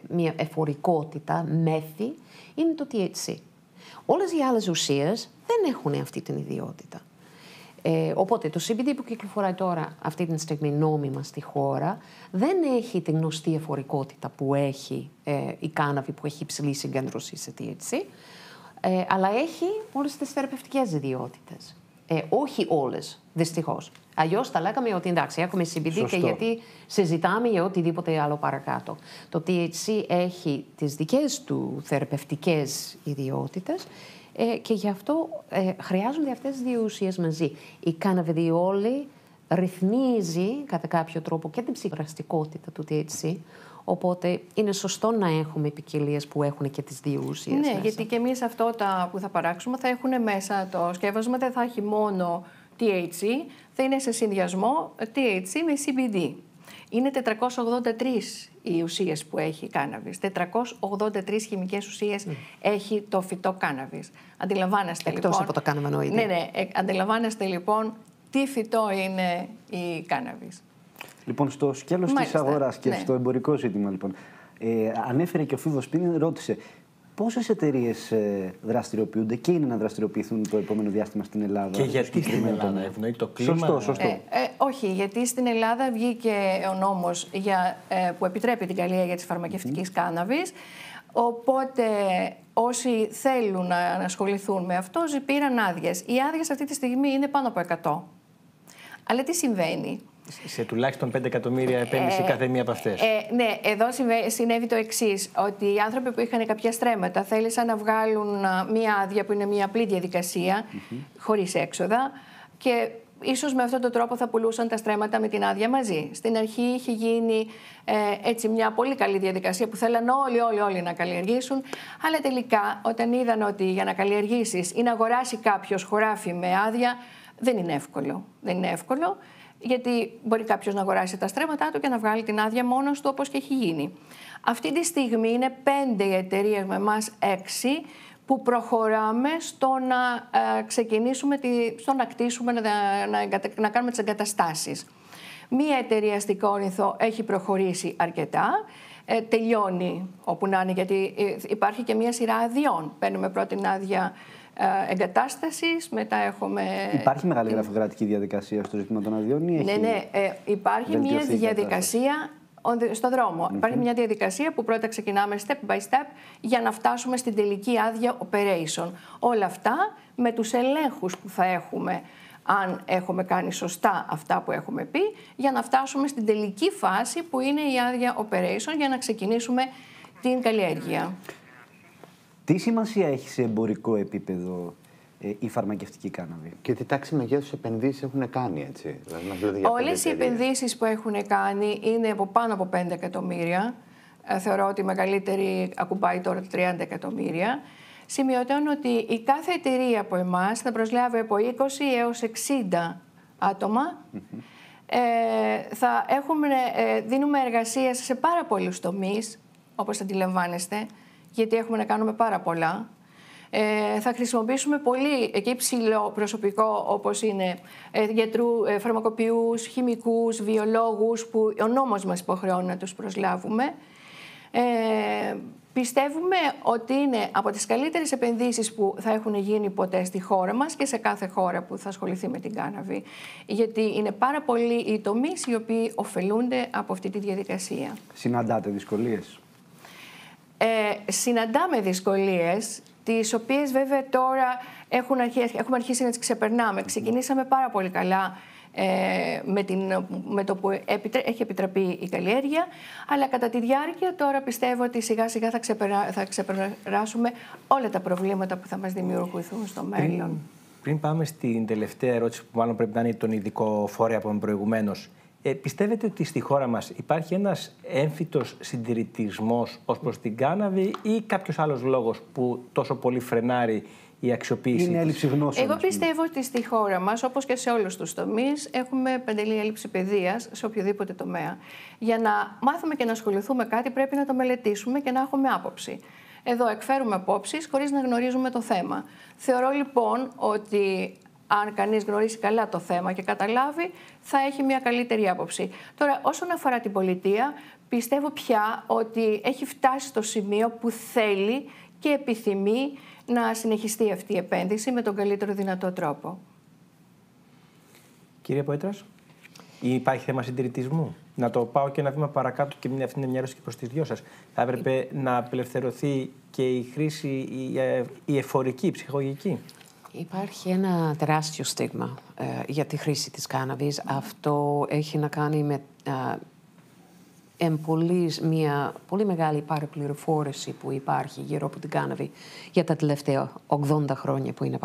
μια εφορικότητα, μέθη, είναι το THC. Όλες οι άλλες ουσίες δεν έχουν αυτή την ιδιότητα. Οπότε το CBD που κυκλοφορεί τώρα αυτή τη στιγμή νόμιμα στη χώρα δεν έχει την γνωστή εφορικότητα που έχει η κάναβη που έχει υψηλή συγκέντρωση σε THC, αλλά έχει όλες τις θεραπευτικές ιδιότητες. Όχι όλες, δυστυχώς. Αλλιώς θα λέγαμε ότι εντάξει, έχουμε CBD. Σωστό. Και γιατί συζητάμε για οτιδήποτε άλλο παρακάτω. Το THC έχει τις δικές του θεραπευτικές ιδιότητες και γι' αυτό χρειάζονται αυτές τις δύο ουσίες μαζί. Η καναβιδιόλη ρυθμίζει κατά κάποιο τρόπο και την ψυχοραστικότητα του THC, οπότε είναι σωστό να έχουμε ποικιλίες που έχουν και τις δύο ουσίες. Ναι, μέσα. γιατί και εμείς αυτό που θα παράξουμε θα έχουν μέσα το σκεύασμα, δεν θα έχει μόνο THC, θα είναι σε συνδυασμό THC με CBD. Είναι 483 οι ουσίες που έχει η κάναβης. 483 χημικές ουσίες έχει το φυτό κάναβης. Αντιλαμβάνεστε εκτός λοιπόν, από το καναβανοειδή. Ναι, αντιλαμβάνεστε λοιπόν τι φυτό είναι η κάναβης. Λοιπόν, στο σκέλος της αγοράς και στο εμπορικό ζήτημα, λοιπόν, ανέφερε και ο Φίβος πριν, ρώτησε πόσες εταιρείες δραστηριοποιούνται και είναι να δραστηριοποιηθούν το επόμενο διάστημα στην Ελλάδα. Και γιατί στην Ελλάδα, ευνοεί το κλίμα? Σωστό. Όχι, γιατί στην Ελλάδα βγήκε ο νόμος που επιτρέπει την καλλιέργεια για της φαρμακευτικής κάναβης. Οπότε όσοι θέλουν να ασχοληθούν με αυτό πήραν άδειες. Οι άδειες αυτή τη στιγμή είναι πάνω από 100. Αλλά τι συμβαίνει? Σε τουλάχιστον 5 εκατομμύρια επένδυση κάθε μία από αυτές. Ναι, εδώ συνέβη το εξής, ότι οι άνθρωποι που είχαν κάποια στρέμματα θέλησαν να βγάλουν μία άδεια που είναι μία απλή διαδικασία, χωρίς έξοδα, και ίσως με αυτόν τον τρόπο θα πουλούσαν τα στρέμματα με την άδεια μαζί. Στην αρχή είχε γίνει έτσι μια πολύ καλή διαδικασία που θέλαν όλοι να καλλιεργήσουν, αλλά τελικά όταν είδαν ότι για να καλλιεργήσεις ή να αγοράσει κάποιος χωράφι με άδεια δεν είναι εύκολο. Δεν είναι εύκολο, γιατί μπορεί κάποιος να αγοράσει τα στρέμματά του και να βγάλει την άδεια μόνος του, όπως και έχει γίνει. Αυτή τη στιγμή είναι 5 οι εταιρείες με εμάς 6 που προχωράμε στο να ξεκινήσουμε, στο να κτίσουμε, να κάνουμε τις εγκαταστάσεις. Μία εταιρεία στην Κόρινθο έχει προχωρήσει αρκετά, τελειώνει όπου να είναι, γιατί υπάρχει και μία σειρά αδειών. Παίρνουμε πρώτη άδεια εγκατάστασης, μετά έχουμε... Υπάρχει μεγάλη γραφειοκρατική διαδικασία στο ζήτημα των αδειών ή έχει... Ναι, υπάρχει μία διαδικασία στο δρόμο. Υπάρχει μια διαδικασία που πρώτα ξεκινάμε step by step για να φτάσουμε στην τελική άδεια operation. Όλα αυτά με τους ελέγχους που θα έχουμε, αν έχουμε κάνει σωστά αυτά που έχουμε πει, για να φτάσουμε στην τελική φάση που είναι η άδεια operation για να ξεκινήσουμε την καλλιέργεια. Τι σημασία έχει σε εμπορικό επίπεδο η φαρμακευτική κάναβη? Και τι τάξη μεγέθους επενδύσεις έχουν κάνει, έτσι? Δηλαδή, όλες οι επενδύσεις που έχουν κάνει είναι από πάνω από 5 εκατομμύρια. Θεωρώ ότι η μεγαλύτερη ακουμπάει τώρα 30 εκατομμύρια. Σημειωτέων ότι η κάθε εταιρεία από εμάς θα προσλάβει από 20 έως 60 άτομα. Δίνουμε εργασία σε πάρα πολλούς τομείς, όπως αντιλαμβάνεστε, γιατί έχουμε να κάνουμε πάρα πολλά. Θα χρησιμοποιήσουμε πολύ υψηλό προσωπικό, όπως είναι φαρμακοποιούς, χημικούς, βιολόγους, που ο νόμος μας υποχρεώνει να τους προσλάβουμε. Πιστεύουμε ότι είναι από τις καλύτερες επενδύσεις που θα έχουν γίνει ποτέ στη χώρα μας και σε κάθε χώρα που θα ασχοληθεί με την κάναβη. Γιατί είναι πάρα πολλοί οι τομείς οι οποίοι ωφελούνται από αυτή τη διαδικασία. Συναντάτε δυσκολίες? Συναντάμε δυσκολίες, τις οποίες βέβαια τώρα έχουμε αρχίσει να τις ξεπερνάμε. Ξεκινήσαμε πάρα πολύ καλά με το που έχει επιτραπεί η καλλιέργεια, αλλά κατά τη διάρκεια τώρα πιστεύω ότι σιγά σιγά θα ξεπεράσουμε όλα τα προβλήματα που θα μας δημιουργηθούν στο μέλλον. Πριν πάμε στην τελευταία ερώτηση, που μάλλον πρέπει να είναι τον ειδικό φορέα που είπαμε προηγουμένως, πιστεύετε ότι στη χώρα μας υπάρχει ένας έμφυτος συντηρητισμός ως προς την κάναβη ή κάποιος άλλος λόγος που τόσο πολύ φρενάρει η αξιοποίηση? Είναι έλλειψη γνώσεων. Εγώ πιστεύω ότι στη χώρα μας, όπως και σε όλους τους τομείς, έχουμε παντελή έλλειψη παιδείας σε οποιοδήποτε τομέα. Για να μάθουμε και να ασχοληθούμε κάτι, πρέπει να το μελετήσουμε και να έχουμε άποψη. Εδώ εκφέρουμε απόψεις χωρίς να γνωρίζουμε το θέμα. Θεωρώ λοιπόν ότι αν κανείς γνωρίσει καλά το θέμα και καταλάβει, θα έχει μια καλύτερη άποψη. Τώρα, όσον αφορά την πολιτεία, πιστεύω πια ότι έχει φτάσει στο σημείο που θέλει και επιθυμεί να συνεχιστεί αυτή η επένδυση με τον καλύτερο δυνατό τρόπο. Κύριε Πόετρας, υπάρχει θέμα συντηρητισμού? Να το πάω και ένα βήμα παρακάτω και αυτή είναι μια ερώτηση και προς τις δυο σας. Θα έπρεπε να απελευθερωθεί και η χρήση, η εφορική, η ψυχολογική? Υπάρχει ένα τεράστιο στίγμα για τη χρήση της κάναβης. Αυτό έχει να κάνει με μια πολύ μεγάλη παραπληροφόρηση που υπάρχει γύρω από την κάναβη για τα τελευταία 80 χρόνια που είναι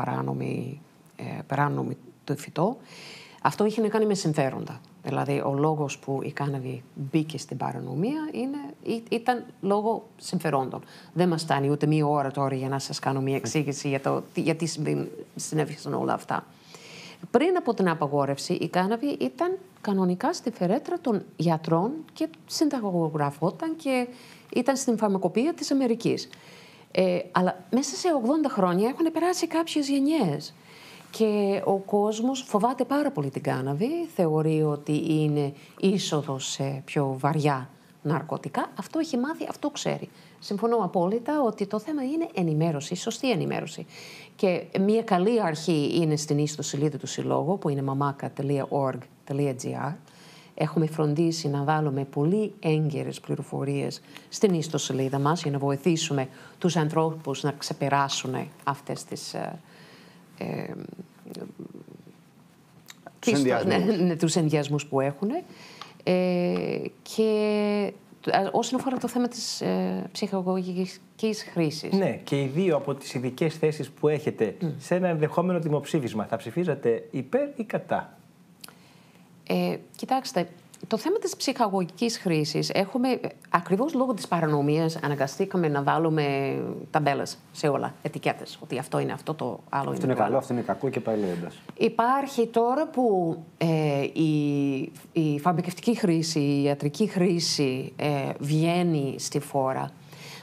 παράνομη το φυτό. Αυτό έχει να κάνει με συμφέροντα. Δηλαδή, ο λόγος που η κάναβη μπήκε στην παρανομία ήταν λόγω συμφερόντων. Δεν μας φτάνει ούτε μία ώρα τώρα για να σας κάνω μία εξήγηση για το γιατί συνέβησαν όλα αυτά. Πριν από την απαγόρευση, η κάναβη ήταν κανονικά στη φερέτρα των γιατρών και συνταγογραφόταν και ήταν στην φαρμακοποιία της Αμερικής. Αλλά μέσα σε 80 χρόνια έχουν περάσει κάποιες γενιές. Και ο κόσμος φοβάται πάρα πολύ την κάναβη, θεωρεί ότι είναι είσοδος σε πιο βαριά ναρκωτικά. Αυτό έχει μάθει, αυτό ξέρει. Συμφωνώ απόλυτα ότι το θέμα είναι ενημέρωση, σωστή ενημέρωση. Και μια καλή αρχή είναι στην ιστοσελίδα του Συλλόγου, που είναι mamaka.org.gr. Έχουμε φροντίσει να βάλουμε πολύ έγκαιρες πληροφορίες στην ιστοσελίδα μας για να βοηθήσουμε τους ανθρώπους να ξεπεράσουν αυτές τις τους ενδιασμούς που έχουν. Και όσον αφορά το θέμα της ψυχαγωγικής χρήσης. Ναι, και οι δύο από τις ειδικές θέσεις που έχετε σε ένα ενδεχόμενο δημοψήφισμα, θα ψηφίζατε υπέρ ή κατά? Κοιτάξτε, το θέμα της ψυχαγωγικής χρήσης, ακριβώς λόγω της παρανομίας, αναγκαστήκαμε να βάλουμε ταμπέλες σε όλα, ετικέτες, ότι αυτό είναι αυτό, το άλλο αυτό είναι καλό, αυτό είναι κακό και πάει λέγοντας. Υπάρχει τώρα που η φαρμακευτική χρήση, η ιατρική χρήση βγαίνει στη φόρα,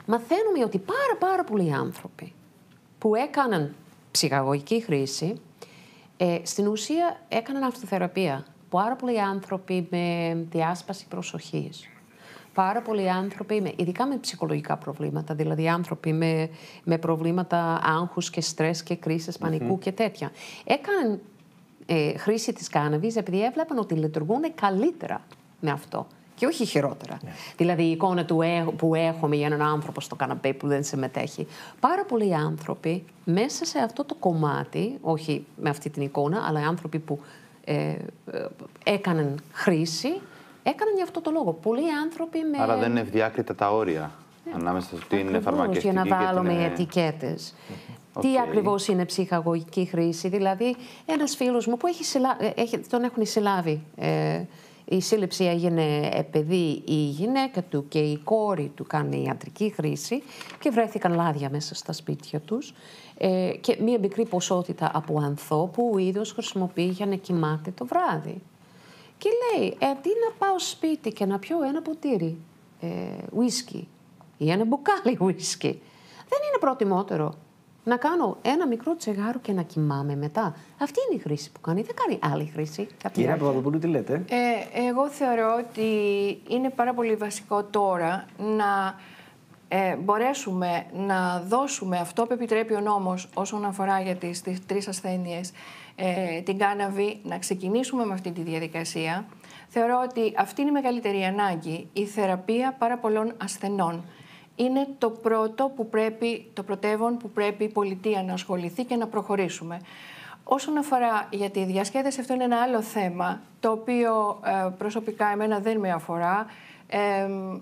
μαθαίνουμε ότι πάρα πολλοί άνθρωποι που έκαναν ψυχαγωγική χρήση, στην ουσία έκαναν αυτοθεραπεία. Πάρα πολλοί άνθρωποι με διάσπαση προσοχής. Πάρα πολλοί άνθρωποι, ειδικά με ψυχολογικά προβλήματα, δηλαδή άνθρωποι με προβλήματα άγχους και στρες και κρίσεις πανικού και τέτοια. Έκαναν χρήση της κάναβης επειδή έβλεπαν ότι λειτουργούν καλύτερα με αυτό και όχι χειρότερα. Δηλαδή η εικόνα που έχουμε για έναν άνθρωπο στο καναπέ που δεν συμμετέχει. Πάρα πολλοί άνθρωποι μέσα σε αυτό το κομμάτι, όχι με αυτή την εικόνα, αλλά άνθρωποι που έκαναν χρήση, έκαναν για αυτό το λόγο. Πολλοί άνθρωποι με... Άρα δεν είναι ευδιάκριτα τα όρια ανάμεσα στο τι είναι φαρμακευτική για να βάλουμε είναι... ετικέτες. Τι ακριβώς είναι ψυχαγωγική χρήση. Δηλαδή, ένας φίλος μου που τον έχουν συλλάβει. Η σύλληψη έγινε επειδή η γυναίκα του και η κόρη του κάνει ιατρική χρήση και βρέθηκαν λάδια μέσα στα σπίτια τους. Και μία μικρή ποσότητα από ανθό που ο ίδιος χρησιμοποιεί για να κοιμάται το βράδυ. Και λέει, τι να πάω σπίτι και να πιω ένα ποτήρι ουίσκι ή ένα μπουκάλι ουίσκι. Δεν είναι προτιμότερο να κάνω ένα μικρό τσιγάρο και να κοιμάμαι μετά. Αυτή είναι η χρήση που κάνει. Δεν κάνει άλλη χρήση. Κυρία Παπαδοπούλου, τι λέτε? Εγώ θεωρώ ότι είναι πάρα πολύ βασικό τώρα να μπορέσουμε να δώσουμε αυτό που επιτρέπει ο νόμος όσον αφορά για τις τρεις ασθένειες, την κάναβη, να ξεκινήσουμε με αυτή τη διαδικασία. Θεωρώ ότι αυτή είναι η μεγαλύτερη ανάγκη, η θεραπεία πάρα πολλών ασθενών. Είναι το πρώτο που πρέπει, το πρωτεύον που πρέπει η πολιτεία να ασχοληθεί και να προχωρήσουμε. Όσον αφορά για τη διασκέδαση, αυτό είναι ένα άλλο θέμα, το οποίο προσωπικά εμένα δεν με αφορά.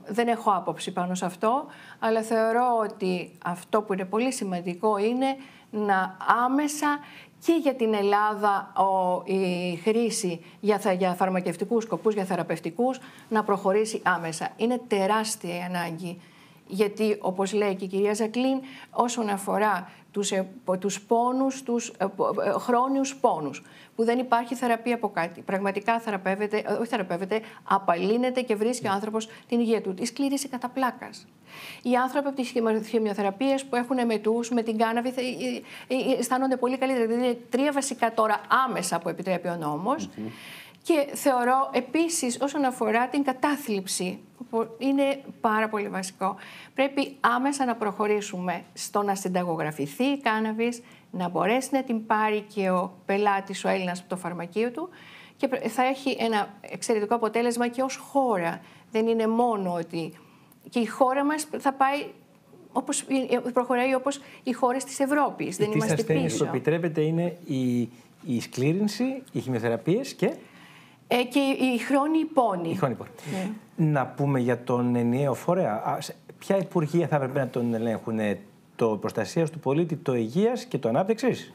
Δεν έχω άποψη πάνω σε αυτό, αλλά θεωρώ ότι αυτό που είναι πολύ σημαντικό είναι να άμεσα και για την Ελλάδα η χρήση για φαρμακευτικούς σκοπούς, για θεραπευτικούς, να προχωρήσει άμεσα. Είναι τεράστια η ανάγκη, γιατί όπως λέει και η κυρία Ζακλίν, όσον αφορά τους πόνους, τους χρόνιους πόνους, που δεν υπάρχει θεραπεία από κάτι. Πραγματικά απαλύνεται και βρίσκει ο άνθρωπος την υγεία του. Η σκλήρηση κατά πλάκας. Οι άνθρωποι από τις χημειοθεραπείες που έχουν μετούς, με την κάναβη, αισθάνονται πολύ καλύτερα. Δηλαδή είναι τρία βασικά τώρα άμεσα που επιτρέπει ο νόμος. Και θεωρώ επίσης όσον αφορά την κατάθλιψη, που είναι πάρα πολύ βασικό, πρέπει άμεσα να προχωρήσουμε στο να συνταγογραφηθεί η κάναβης, να μπορέσει να την πάρει και ο πελάτης, ο Έλληνας, από το φαρμακείο του και θα έχει ένα εξαιρετικό αποτέλεσμα και ως χώρα. Δεν είναι μόνο ότι και η χώρα μας θα πάει προχωράει όπως οι χώρες της Ευρώπης. Δεν είμαστε πίσω. Οι που επιτρέπεται είναι η σκλήρυνση, οι χημειοθεραπείες και οι χρόνιοι πόνοι. Ναι. Να πούμε για τον ενιαίο φορέα. Ποια υπουργεία θα έπρεπε να τον ελέγχουν? Το προστασίας του πολίτη, το υγείας και το ανάπτυξης?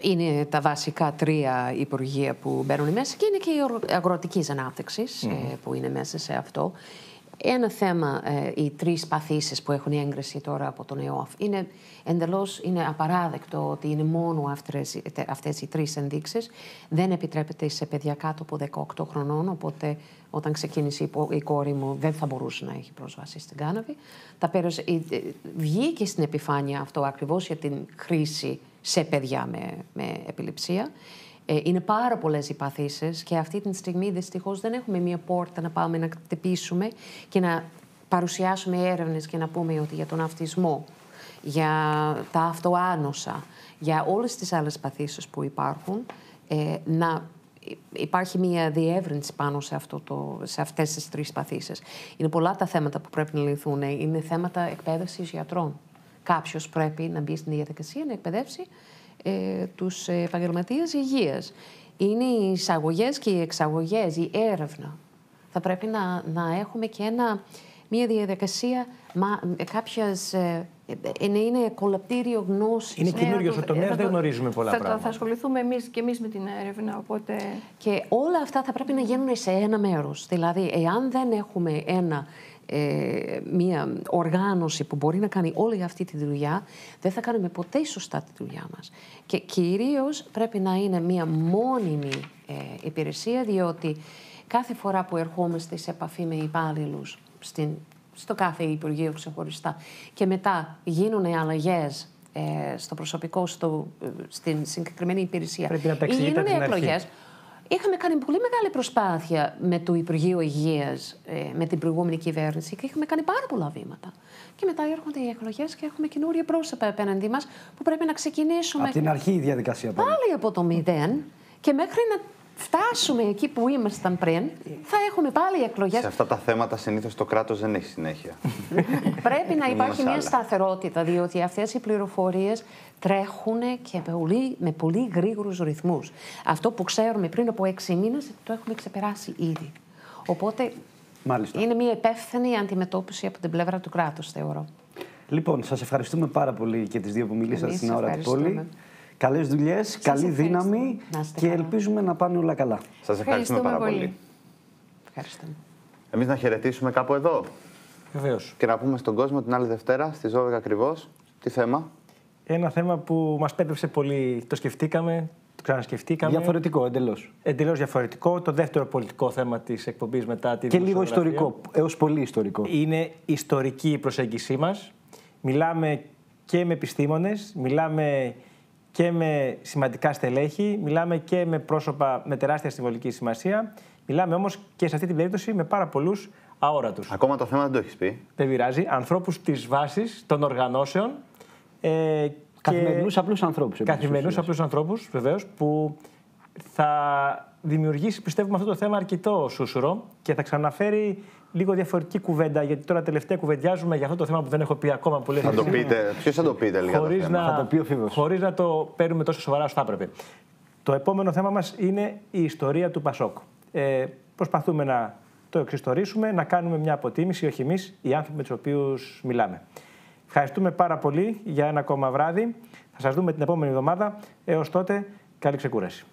Είναι τα βασικά τρία υπουργεία που μπαίνουν μέσα και είναι και η αγροτικής ανάπτυξης που είναι μέσα σε αυτό. Ένα θέμα, οι τρεις παθήσεις που έχουν έγκριση τώρα από τον ΕΟΦ, είναι απαράδεκτο ότι είναι μόνο αυτές οι τρεις ενδείξεις. Δεν επιτρέπεται σε παιδιά κάτω από 18 χρονών, οπότε όταν ξεκίνησε η κόρη μου δεν θα μπορούσε να έχει πρόσβαση στην κάναβη. Βγήκε στην επιφάνεια αυτό ακριβώς για την χρήση σε παιδιά με επιληψία. Είναι πάρα πολλές οι παθήσεις και αυτή τη στιγμή δυστυχώς δεν έχουμε μία πόρτα να πάμε να χτυπήσουμε και να παρουσιάσουμε έρευνες και να πούμε ότι για τον αυτισμό, για τα αυτοάνοσα, για όλες τις άλλες παθήσεις που υπάρχουν, να υπάρχει μία διεύρυνση πάνω σε αυτές τις τρεις παθήσεις. Είναι πολλά τα θέματα που πρέπει να λυθούν. Είναι θέματα εκπαίδευσης γιατρών. Κάποιος πρέπει να μπει στην διαδικασία να εκπαιδεύσει τους επαγγελματίες υγείας. Είναι οι εισαγωγές και οι εξαγωγές, η έρευνα. Θα πρέπει να έχουμε και μια διαδικασία κάποιας. Είναι κολαπτήριο γνώσης. Είναι καινούριο ο τομέας, δεν γνωρίζουμε πολλά πράγματα. Θα ασχοληθούμε και εμείς με την έρευνα. Οπότε... Και όλα αυτά θα πρέπει να γίνουν σε ένα μέρος. Δηλαδή, εάν δεν έχουμε μια οργάνωση που μπορεί να κάνει όλη αυτή τη δουλειά, δεν θα κάνουμε ποτέ σωστά τη δουλειά μας. Και κυρίως πρέπει να είναι μια μόνιμη υπηρεσία, διότι κάθε φορά που ερχόμαστε σε επαφή με υπάλληλους στο κάθε Υπουργείο ξεχωριστά και μετά γίνουν αλλαγές στο προσωπικό, στην συγκεκριμένη υπηρεσία ή γίνουν εκλογές. Είχαμε κάνει πολύ μεγάλη προσπάθεια με το Υπουργείο Υγείας, με την προηγούμενη κυβέρνηση και είχαμε κάνει πάρα πολλά βήματα. Και μετά έρχονται οι εκλογές και έχουμε καινούρια πρόσωπα απέναντί μας που πρέπει να ξεκινήσουμε. Από την αρχή η διαδικασία. Πάλι από το μηδέν και μέχρι να φτάσουμε εκεί που ήμασταν πριν, θα έχουμε πάλι εκλογές. Σε αυτά τα θέματα συνήθως το κράτος δεν έχει συνέχεια. Πρέπει να υπάρχει μια σταθερότητα, διότι αυτές οι πληροφορίες τρέχουν και με πολύ γρήγορους ρυθμούς. Αυτό που ξέρουμε πριν από 6 μήνες το έχουμε ξεπεράσει ήδη. Οπότε είναι μια υπεύθυνη αντιμετώπιση από την πλευρά του κράτους, θεωρώ. Λοιπόν, σας ευχαριστούμε πάρα πολύ και τις δύο που μιλήσατε στην Ώρα του Πόλη. Καλές δουλειές, καλή δύναμη και ελπίζουμε να πάνε όλα καλά. Σας ευχαριστούμε πάρα πολύ. Ευχαριστούμε. Εμείς να χαιρετήσουμε κάπου εδώ. Βεβαίως. Και να πούμε στον κόσμο την άλλη Δευτέρα στις 12 ακριβώς. Τι θέμα? Ένα θέμα που μας πέτρεψε πολύ. Το σκεφτήκαμε, το ξανασκεφτήκαμε. Διαφορετικό, εντελώς. Εντελώς διαφορετικό. Το δεύτερο πολιτικό θέμα της εκπομπής μετά τη. Και λίγο ιστορικό, έως πολύ ιστορικό. Είναι ιστορική η προσέγγισή μας. Μιλάμε και με επιστήμονες, μιλάμε και με σημαντικά στελέχη, μιλάμε και με πρόσωπα με τεράστια συμβολική σημασία. Μιλάμε όμως και σε αυτή την περίπτωση με πάρα πολλούς αόρατους. Ακόμα το θέμα δεν το έχεις πει. Δεν πειράζει. Ανθρώπους της βάσης, των οργανώσεων. Καθημερινούς απλούς ανθρώπους. Καθημερινούς απλούς ανθρώπους, βεβαίως, που θα δημιουργήσει, πιστεύουμε, αυτό το θέμα αρκετό σούσουρο και θα ξαναφέρει λίγο διαφορετική κουβέντα. Γιατί τώρα τελευταία κουβεντιάζουμε για αυτό το θέμα που δεν έχω πει ακόμα πολύ. Θα το πείτε. Ποιος θα το πείτε λίγα το θέμα? Θα το πει ο Φίβος. Χωρίς να το παίρνουμε τόσο σοβαρά όσο θα έπρεπε. Το επόμενο θέμα μας είναι η ιστορία του Πασόκ. Προσπαθούμε να το εξιστορήσουμε, να κάνουμε μια αποτίμηση, όχι εμείς, οι άνθρωποι με τους οποίους μιλάμε. Ευχαριστούμε πάρα πολύ για ένα ακόμα βράδυ. Θα σας δούμε την επόμενη εβδομάδα. Έως τότε, καλή ξεκούραση.